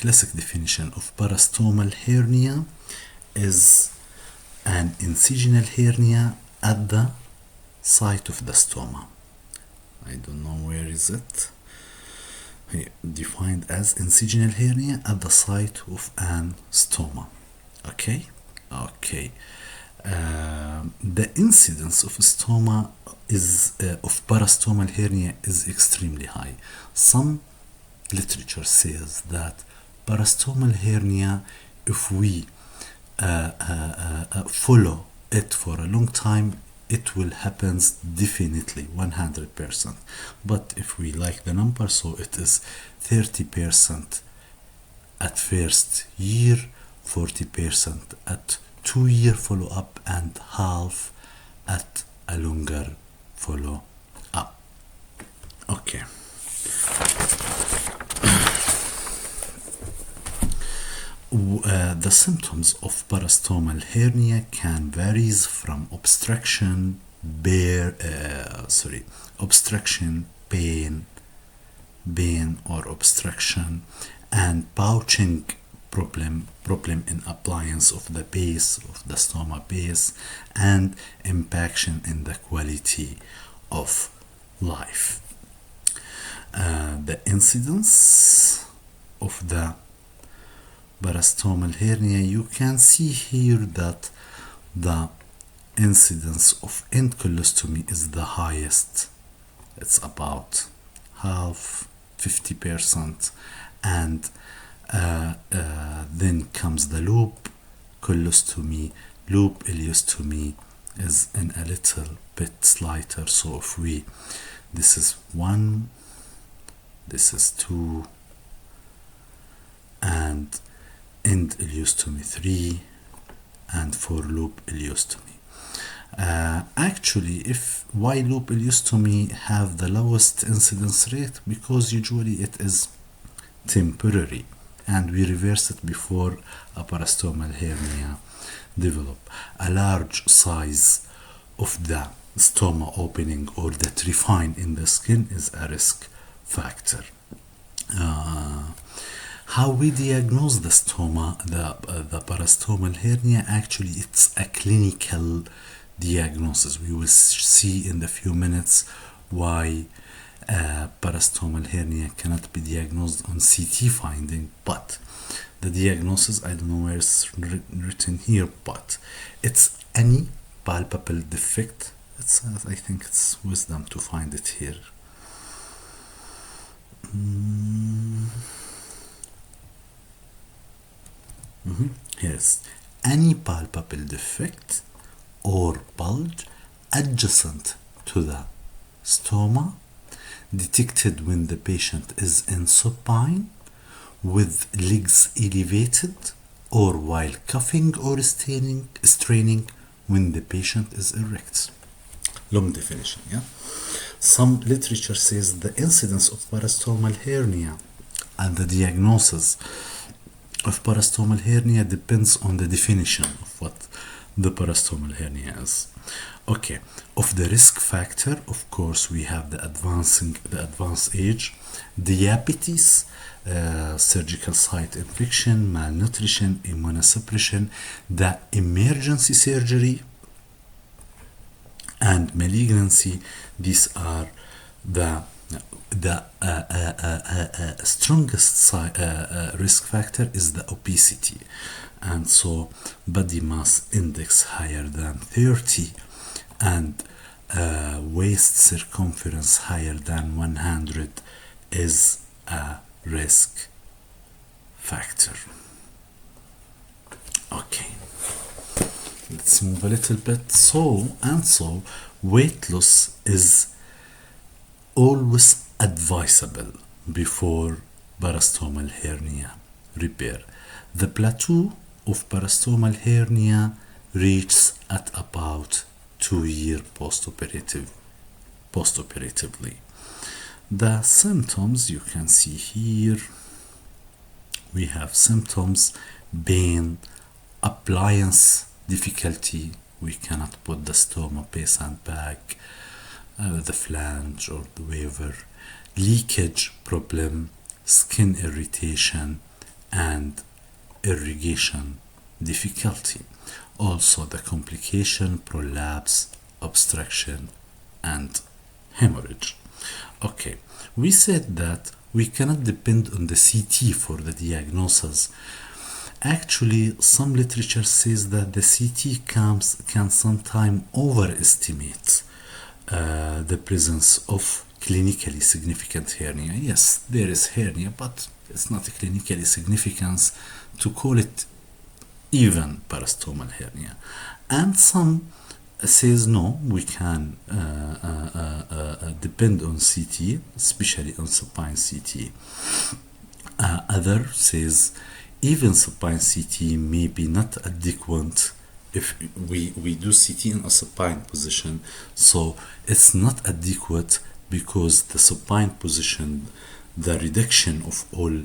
classic definition of parastomal hernia is an incisional hernia at the site of the stoma. I don't know where is it. Defined as incisional hernia at the site of an stoma. Okay. The incidence of stoma of parastomal hernia is extremely high. Some literature says that parastomal hernia, if we follow it for a long time, it will happen definitely 100%. But if we like the number, so it is 30% at first year, 40% at 2-year follow-up, and half at a longer follow-up. Okay. The symptoms of parastomal hernia can vary from obstruction, pain or obstruction, and pouching problem in appliance of the base of the stoma base, and impaction in the quality of life. The incidence of the parastomal hernia, you can see here that the incidence of end colostomy is the highest. It's about half, 50%, and then comes the loop colostomy. Loop ileostomy is in a little bit slighter. So if this is 1, this is 2, and end ileostomy 3, and 4 loop ileostomy. Actually, why loop ileostomy have the lowest incidence rate? Because usually it is temporary. and we reverse it before a parastomal hernia develop. A large size of the stoma opening or that refine in the skin is a risk factor. How we diagnose the stoma, the parastomal hernia, actually it's a clinical diagnosis. We will see in a few minutes why parastomal hernia cannot be diagnosed on CT finding, but the diagnosis, I don't know where it's written here, but it's any palpable defect. I think it's wisdom to find it here. Yes, any palpable defect or bulge adjacent to the stoma detected when the patient is in supine with legs elevated or while coughing or straining when the patient is erect. Long definition, yeah? Some literature says the incidence of parastomal hernia and the diagnosis of parastomal hernia depends on the definition of what the parastomal hernia is. Okay, of the risk factor, of course, we have the advanced age, diabetes, surgical site infection, malnutrition, immunosuppression, the emergency surgery, and malignancy. These are the strongest risk factor is the obesity, and so body mass index higher than 30 and waist circumference higher than 100 is a risk factor. Okay, let's move a little bit. So weight loss is always advisable before parastomal hernia repair. The plateau of parastomal hernia reaches at about 2 years postoperatively. The symptoms you can see here, we have symptoms: pain, appliance difficulty, we cannot put the stoma patient back, the flange or the waiver, leakage problem, skin irritation, and irrigation difficulty. Also the complication, prolapse, obstruction, and hemorrhage. Okay, we said that we cannot depend on the CT for the diagnosis. Actually, some literature says that the CT can sometimes overestimate the presence of clinically significant hernia. Yes, there is hernia, but it's not clinically significant to call it even parastomal hernia. And some says no, we can depend on CT, especially on supine CT. Other says even supine CT may be not adequate if we do CT in a supine position, so it's not adequate because the supine position, the reduction of all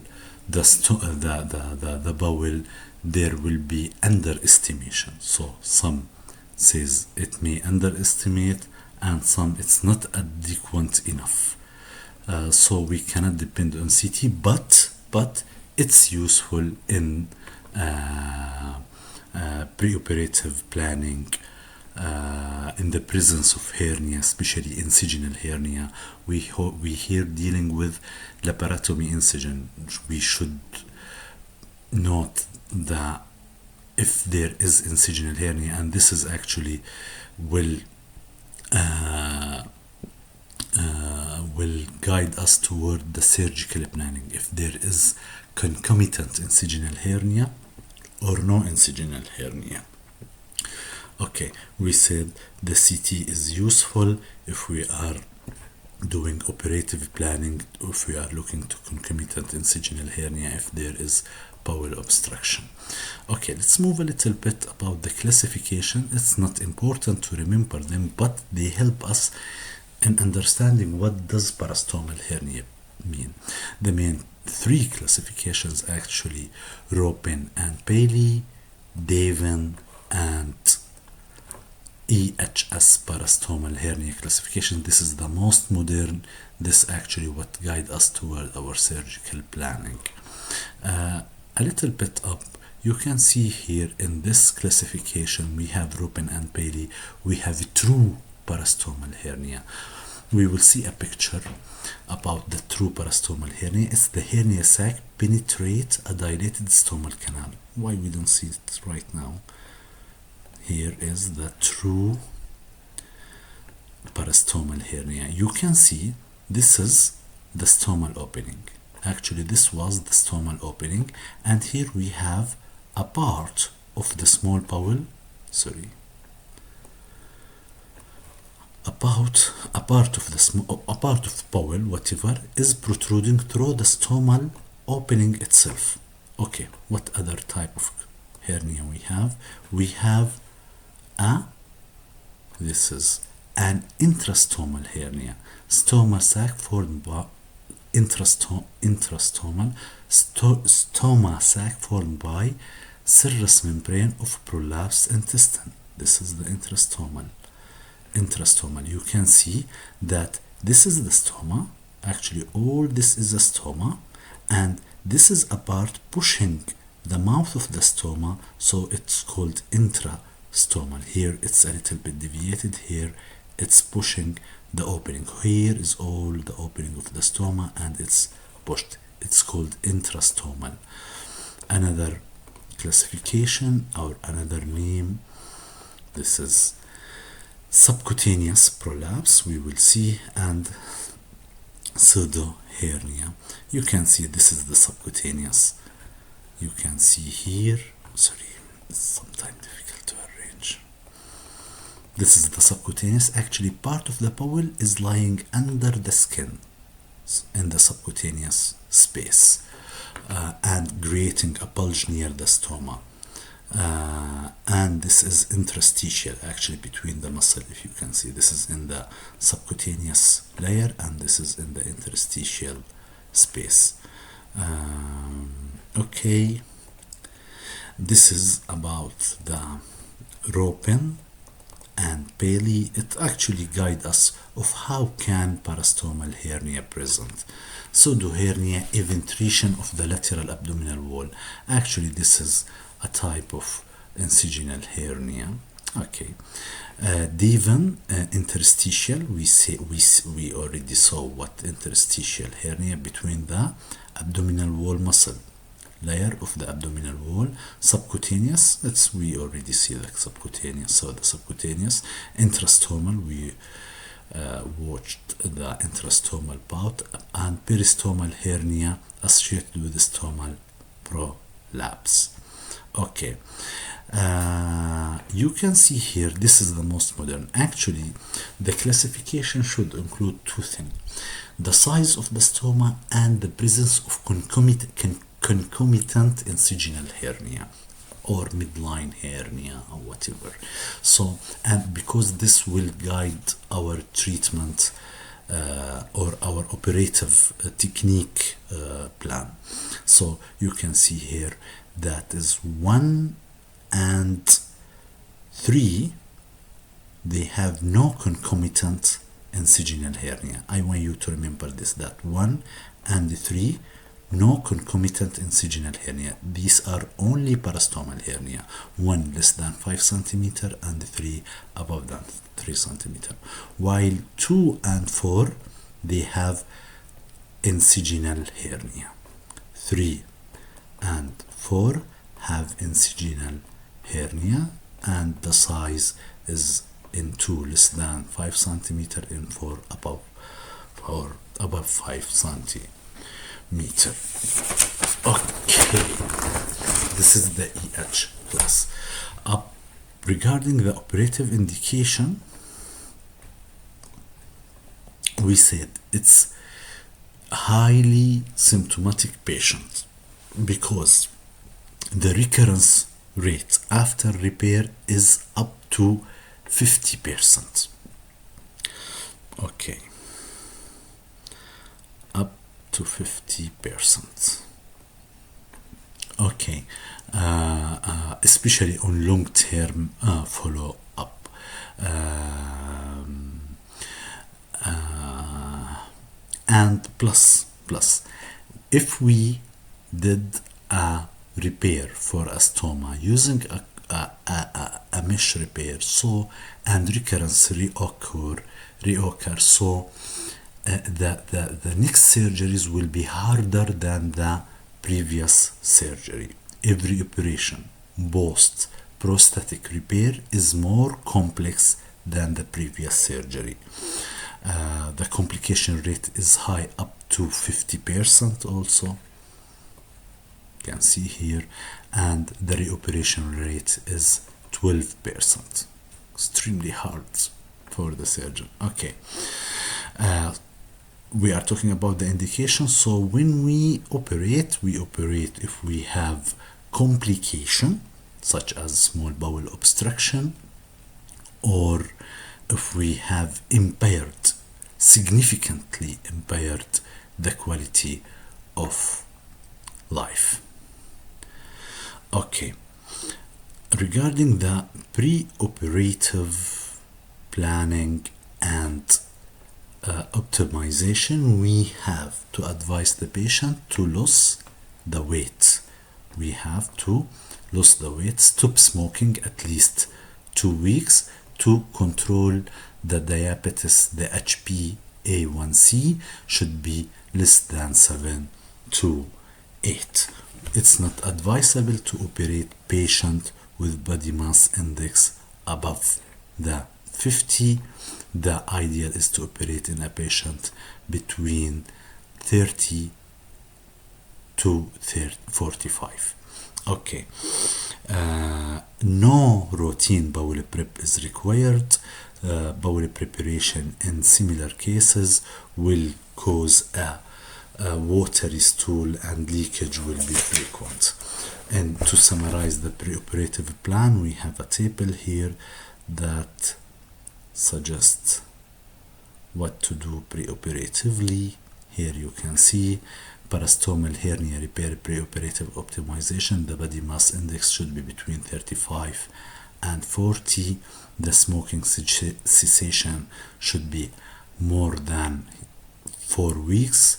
the bowel, there will be underestimation. So some says it may underestimate, and some it's not adequate enough. So we cannot depend on CT, but it's useful in preoperative planning. In the presence of hernia, especially incisional hernia, we here dealing with laparotomy incision. We should note that if there is incisional hernia, and this is actually will guide us toward the surgical planning, if there is concomitant incisional hernia or no incisional hernia. Okay, we said the CT is useful if we are doing operative planning, if we are looking to concomitant incisional hernia, if there is bowel obstruction. Okay, let's move a little bit about the classification. It's not important to remember them, but they help us in understanding what does parastomal hernia mean. The main three classifications actually: Ropin and Paley, Davin, and EHS parastomal hernia classification. This is the most modern. This actually what guide us toward our surgical planning. A little bit up, you can see here in this classification we have Ropin and Paley. We have true parastomal hernia. We will see a picture about the true parastomal hernia. It's the hernia sac penetrate a dilated stomal canal. Why we don't see it right now? Here is the true parastomal hernia. You can see this is the stomal opening. Actually, this was the stomal opening, and here we have a part of the small bowel. A part of the bowel, whatever, is protruding through the stomal opening itself. Okay, what other type of hernia we have? We have this is an intrastomal hernia. Stoma sac formed by intrastomal stoma sac formed by serous membrane of prolapsed intestine. This is the intrastomal. You can see that this is the stoma. Actually, all this is a stoma, and this is a part pushing the mouth of the stoma, so it's called intrastomal. Here it's a little bit deviated. Here it's pushing the opening. Here is all the opening of the stoma, and it's pushed. It's called intrastomal. Another classification or another name, this is subcutaneous prolapse, we will see, and pseudo hernia. You can see this is the subcutaneous. You can see here, it's sometimes difficult to arrange. This is the subcutaneous. Actually, part of the bowel is lying under the skin in the subcutaneous space, and creating a bulge near the stoma. And this is interstitial, actually, between the muscle. If you can see, this is in the subcutaneous layer, and this is in the interstitial space. Okay, this is about the Ropin and Paley. It actually guides us of how can parastomal hernia present. Pseudo hernia, eventration of the lateral abdominal wall. Actually, this is a type of incisional hernia. Okay, Devon, interstitial. We already saw what interstitial hernia, between the abdominal wall muscle layer of the abdominal wall. Subcutaneous, we already see the subcutaneous. So the subcutaneous. Intrastomal, we watched the intrastomal part, and peristomal hernia associated with the stomal prolapse. Okay, you can see here, this is the most modern. Actually, the classification should include two things: the size of the stoma and the presence of concomitant incisional hernia or midline hernia or whatever. So, and because this will guide our treatment or our operative technique plan. So you can see here that is 1 and 3, they have no concomitant incisional hernia. I want you to remember this, that 1 and 3, no concomitant incisional hernia. These are only parastomal hernia, 1 less than 5 centimeter and 3 above than 3 centimeter. While 2 and 4, they have incisional hernia. 3 and 4 have incisional hernia, and the size is in 2 less than 5 centimeter, in 4 above 5 centimeter. Okay, this is the EH class. Regarding the operative indication, we said it's a highly symptomatic patient because the recurrence rate after repair is up to 50%. Okay, up to 50%. Okay, especially on long-term follow-up. And plus, if we did a repair for a stoma using a mesh repair, so and recurrence reoccur, so the next surgeries will be harder than the previous surgery. Every operation post prosthetic repair is more complex than the previous surgery. The complication rate is high, up to 50% also. You can see here, and the reoperation rate is 12%. Extremely hard for the surgeon. Okay. We are talking about the indication. So when we operate if we have complication such as small bowel obstruction, or if we have significantly impaired the quality of life. Okay, regarding the pre-operative planning and optimization, we have to advise the patient to lose the weight. We have to lose the weight, stop smoking at least 2 weeks to control the diabetes. The HbA1c should be less than 7 to 8. It's not advisable to operate patient with body mass index above the 50. The ideal is to operate in a patient between 30 to 45. Okay. No routine bowel prep is required. Bowel preparation in similar cases will cause a watery stool, and leakage will be frequent. And to summarize the preoperative plan, we have a table here that suggests what to do preoperatively. Here you can see parastomal hernia repair preoperative optimization. The body mass index should be between 35 and 40. The smoking cessation should be more than 4 weeks.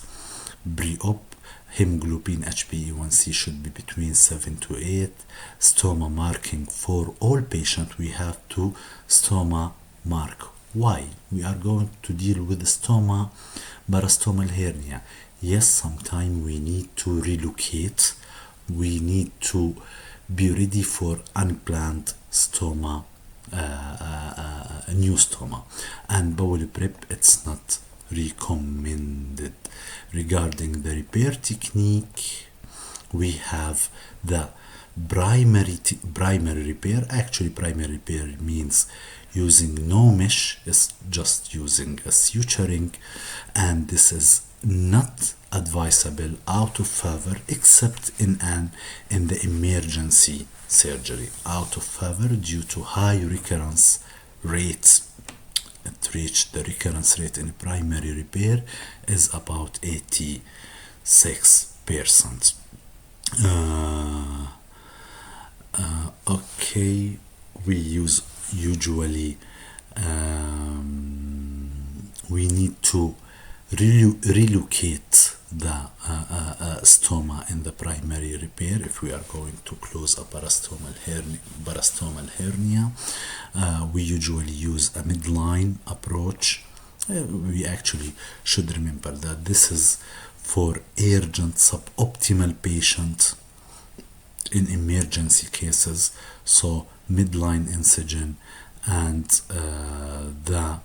Pre-op hemoglobin HbA1c should be between 7 to 8. Stoma marking for all patients. We have to stoma mark. Why? We are going to deal with stoma parastomal hernia. Yes, sometimes we need to relocate. We need to be ready for unplanned stoma, new stoma. And bowel prep, it's not recommended. Regarding the repair technique, we have the primary repair. Actually, primary repair means using no mesh, is just using a suturing, and this is not advisable out of favor except in the emergency surgery. Out of favor due to high recurrence rates. It reached the recurrence rate in primary repair is about 86%. Okay, we usually we need to relocate the stoma in the primary repair if we are going to close a parastomal hernia. We usually use a midline approach. We actually should remember that this is for urgent suboptimal patient in emergency cases. So midline incision and the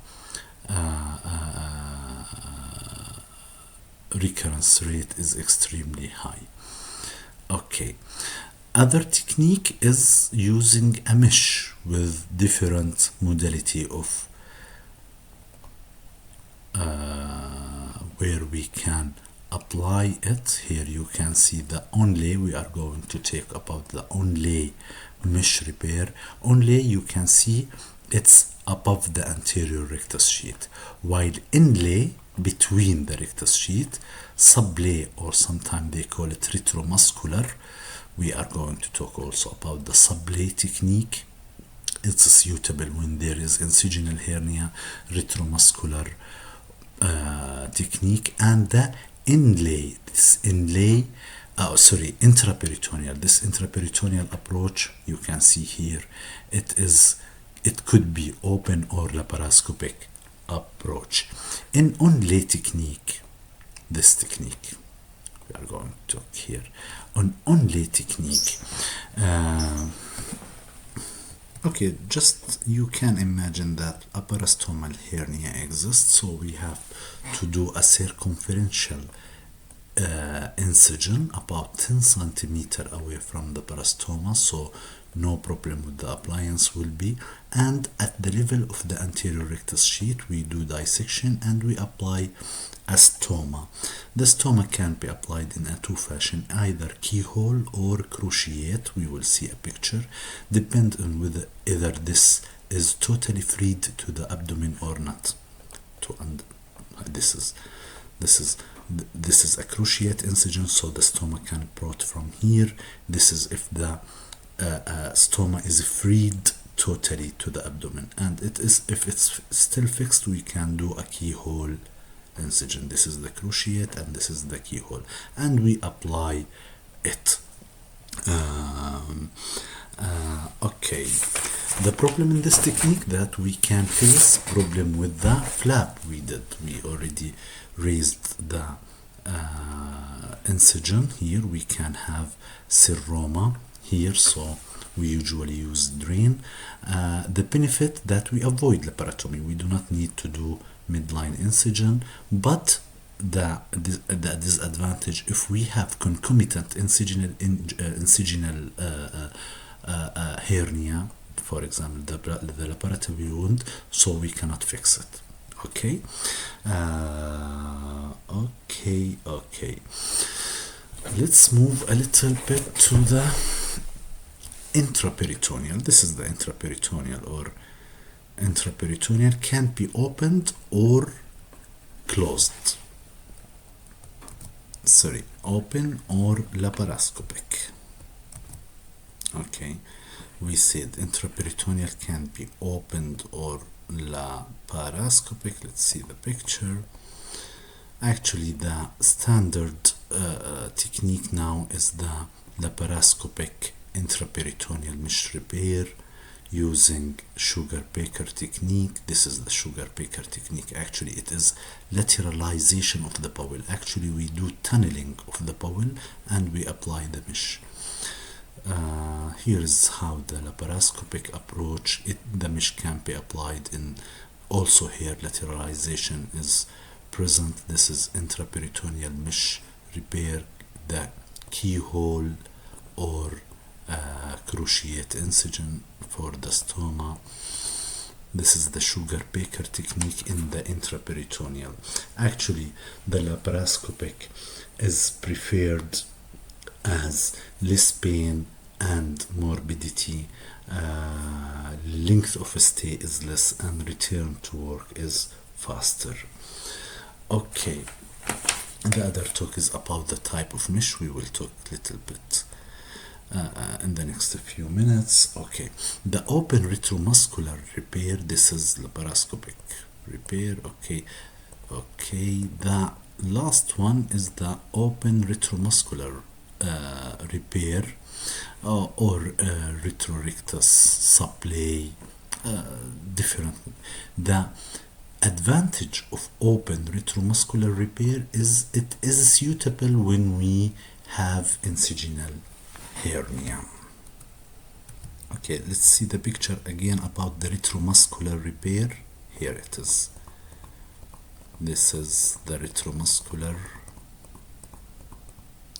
recurrence rate is extremely high. Okay. Other technique is using a mesh with different modality of where we can apply it. Here you can see the onlay. We are going to talk about the onlay mesh repair. Onlay, you can see it's above the anterior rectus sheath, while inlay between the rectus sheath, sublay, or sometimes they call it retromuscular. We are going to talk also about the sublay technique. It's suitable when there is incisional hernia, retromuscular technique, and the inlay. Intraperitoneal. This intraperitoneal approach you can see here. It could be open or laparoscopic approach. In onlay technique, this technique we are going to talk here. On onlay technique, okay, just you can imagine that a parastomal hernia exists, so we have to do a circumferential incision about 10 centimeter away from the parastoma, so no problem with the appliance will be. And at the level of the anterior rectus sheath, we do dissection and we apply a stoma. The stoma can be applied in a two fashion, either keyhole or cruciate. We will see a picture, depend on whether either this is totally freed to the abdomen or not. This is a cruciate incision, so the stoma can be brought from here. This is if the stoma is freed totally to the abdomen, and if it's still fixed, we can do a keyhole incision. This is the cruciate and this is the keyhole, and we apply it. Okay, the problem in this technique that we can face problem with the flap. We already raised the incision. Here we can have seroma here, so we usually use drain. The benefit that we avoid laparotomy, we do not need to do midline incision, but the disadvantage, if we have concomitant incisional hernia, for example the laparotomy wound, so we cannot fix it. Okay. Okay, let's move a little bit to the intraperitoneal. This is the intraperitoneal, or intraperitoneal can be opened or closed. Open or laparoscopic. Okay, we said intraperitoneal can be opened or laparoscopic. Let's see the picture. Actually, the standard technique now is the laparoscopic intraperitoneal mesh repair using Sugar-Baker technique. This is the Sugar-Baker technique. Actually, it is lateralization of the bowel. Actually, we do tunneling of the bowel and we apply the mesh. Here is how the laparoscopic approach. The mesh can be applied in. Also here, lateralization is present. This is intraperitoneal mesh repair, the keyhole or cruciate incision for the stoma. This is the Sugar-Baker technique in the intraperitoneal. Actually, the laparoscopic is preferred as less pain and morbidity, length of stay is less, and return to work is faster. Okay, the other talk is about the type of mesh. We will talk a little bit in the next few minutes. Okay, the open retromuscular repair, this is laparoscopic repair. Okay, the last one is the open retromuscular repair or retrorectus sublay. Different. The advantage of open retromuscular repair is it is suitable when we have incisional hernia. Okay, let's see the picture again about the retromuscular repair. Here it is. This is the retromuscular.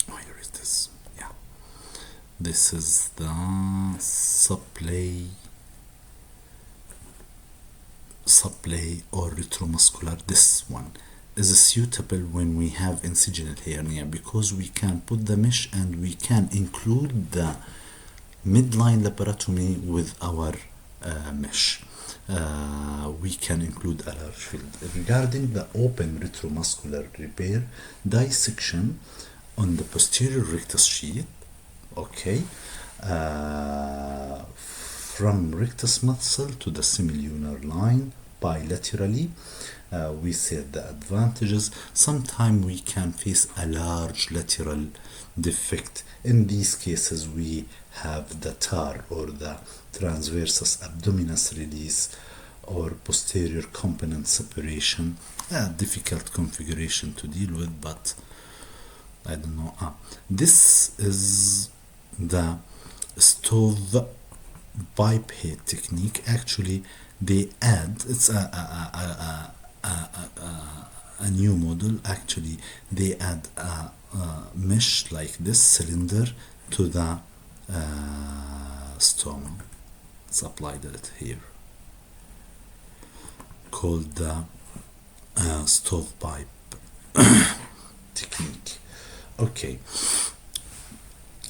Oh, here it is. Yeah. This is the sublay or retromuscular. This one is suitable when we have incisional hernia because we can put the mesh and we can include the midline laparotomy with our mesh. We can include a large field. Regarding the open retromuscular repair, dissection on the posterior rectus sheath, okay, from rectus muscle to the semilunar line bilaterally. We said the advantages. Sometimes we can face a large lateral defect. In these cases, we have the TAR or the transversus abdominis release or posterior component separation. A difficult configuration to deal with, but I don't know. This is the stove pipe head technique. Actually, they add, it's a new model. Actually, they add a mesh like this cylinder to the stoma. It's applied it here, called the stovepipe technique. Okay,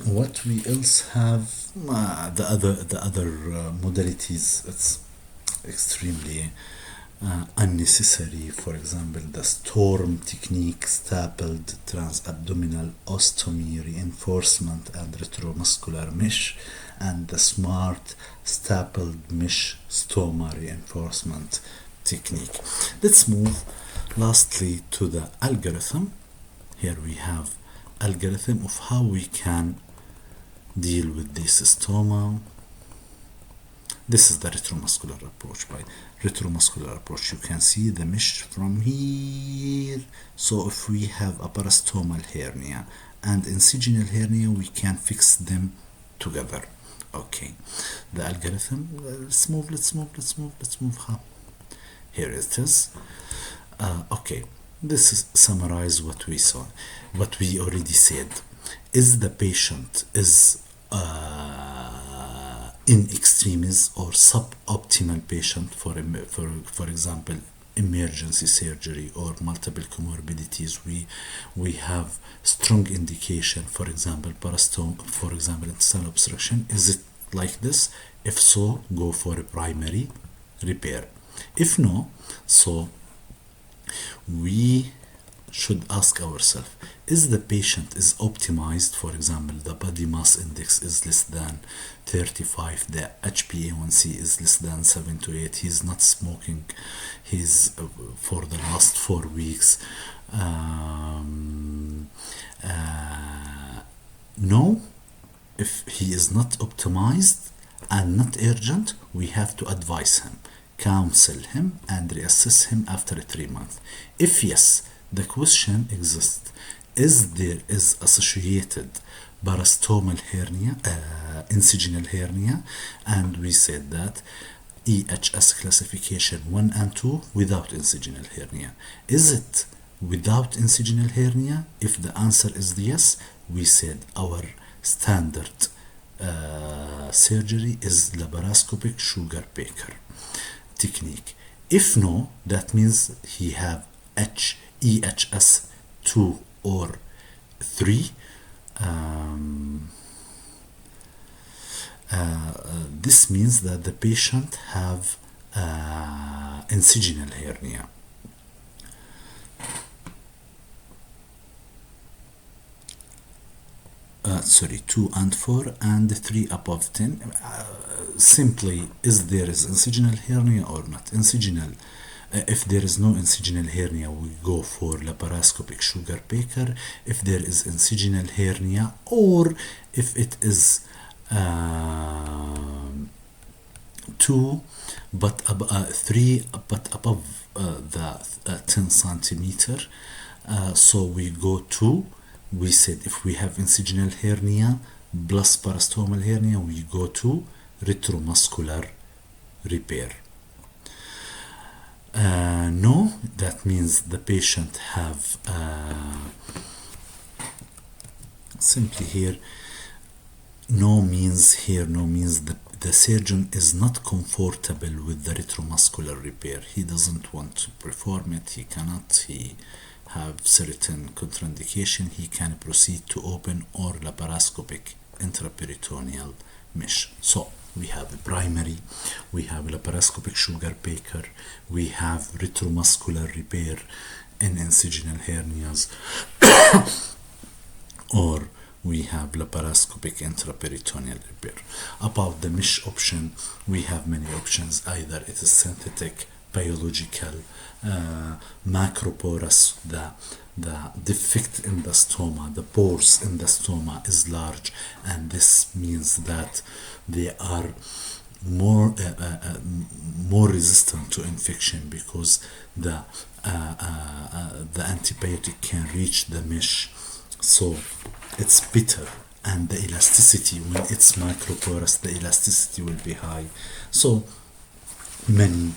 what we else have? The other modalities. It's extremely unnecessary. For example, the storm technique, stapled transabdominal ostomy reinforcement and retromuscular mesh, and the smart stapled mesh stoma reinforcement technique. Let's move lastly to the algorithm. Here we have algorithm of how we can deal with this stoma. This is the retromuscular approach. By retromuscular approach, you can see the mesh from here. So if we have a parastomal hernia and incisional hernia, we can fix them together. Okay, the algorithm. Let's move. Here it is. Okay, this is summarize what we saw, what we already said. Is the patient is in extremis or suboptimal patient, for example, emergency surgery or multiple comorbidities, we have strong indication, for example, parastoma, for example, intestinal obstruction. Is it like this? If so, go for a primary repair. If no, so we should ask ourselves, is the patient is optimized? For example, the body mass index is less than 35, the HbA1c is less than 7 to 8, he's not smoking, he's for the last 4 weeks. No, if he is not optimized and not urgent, we have to advise him, counsel him, and reassess him after 3 months. If yes, the question exists, is there is associated parastomal hernia, incisional hernia, and we said that EHS classification 1 and 2 without incisional hernia. Is it without incisional hernia? If the answer is yes, we said our standard surgery is laparoscopic sugar baker technique. If no, that means he have EHS 2 or 3. This means that the patient have incisional hernia. Sorry, 2 and 4 and 3 above 10. Simply, is there is incisional hernia or not? Incisional. If there is no incisional hernia, we go for laparoscopic sugar baker. If there is incisional hernia, or if it is 2 but 3 but above the 10 centimeter, so we go to, we said if we have incisional hernia plus parastomal hernia, we go to retromuscular repair. No, that means the patient have simply here, no means the surgeon is not comfortable with the retromuscular repair. He doesn't want to perform it, he cannot, he have certain contraindication, he can proceed to open or laparoscopic intraperitoneal mesh. So we have a primary, we have laparoscopic sugar baker, we have retromuscular repair in incisional hernias, or we have laparoscopic intraperitoneal repair. About the mesh option, we have many options. Either it is synthetic, biological, macroporous, the defect in the stoma, the pores in the stoma is large, and this means that they are more resistant to infection because the antibiotic can reach the mesh, so it's bitter, and the elasticity, when it's macroporous, the elasticity will be high. So many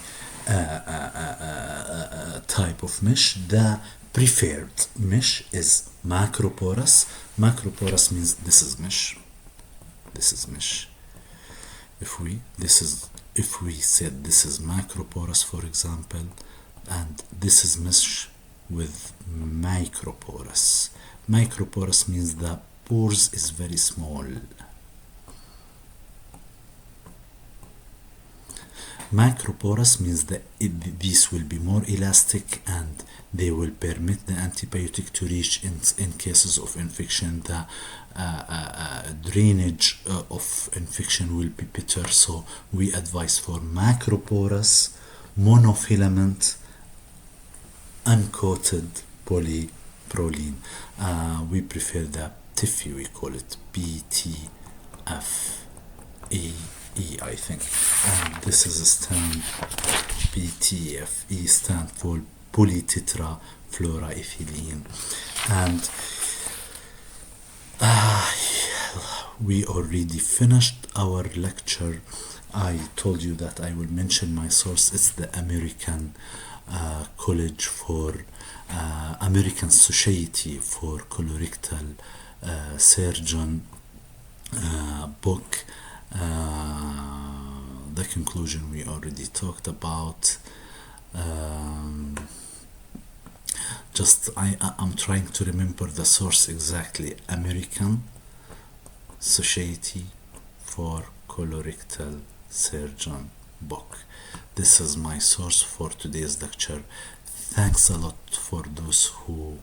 type of mesh. The preferred mesh is macroporous. Macroporous means this is mesh, this is mesh. If we said this is macroporous, for example, and this is mesh with microporous. Microporous means the pores is very small. Macroporous means that these will be more elastic and they will permit the antibiotic to reach in cases of infection. The drainage of infection will be better, so we advise for macroporous, monofilament, uncoated polyproline. We prefer the TIFE, we call it BTFE, I think, and this is a stand. BTFE stand for polytetrafluoroethylene. And we already finished our lecture. I told you that I will mention my source. It's the American College for American Society for Colorectal Surgeon book. The conclusion we already talked about. I'm trying to remember the source exactly. American Society for Colorectal Surgeon book. This is my source for today's lecture. Thanks a lot for those who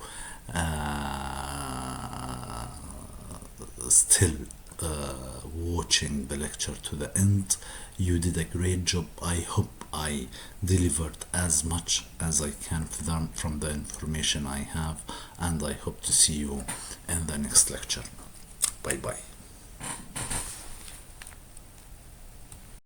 still watching the lecture to the end. You did a great job. I hope I delivered as much as I can from the information I have, and I hope to see you in the next lecture. Bye bye.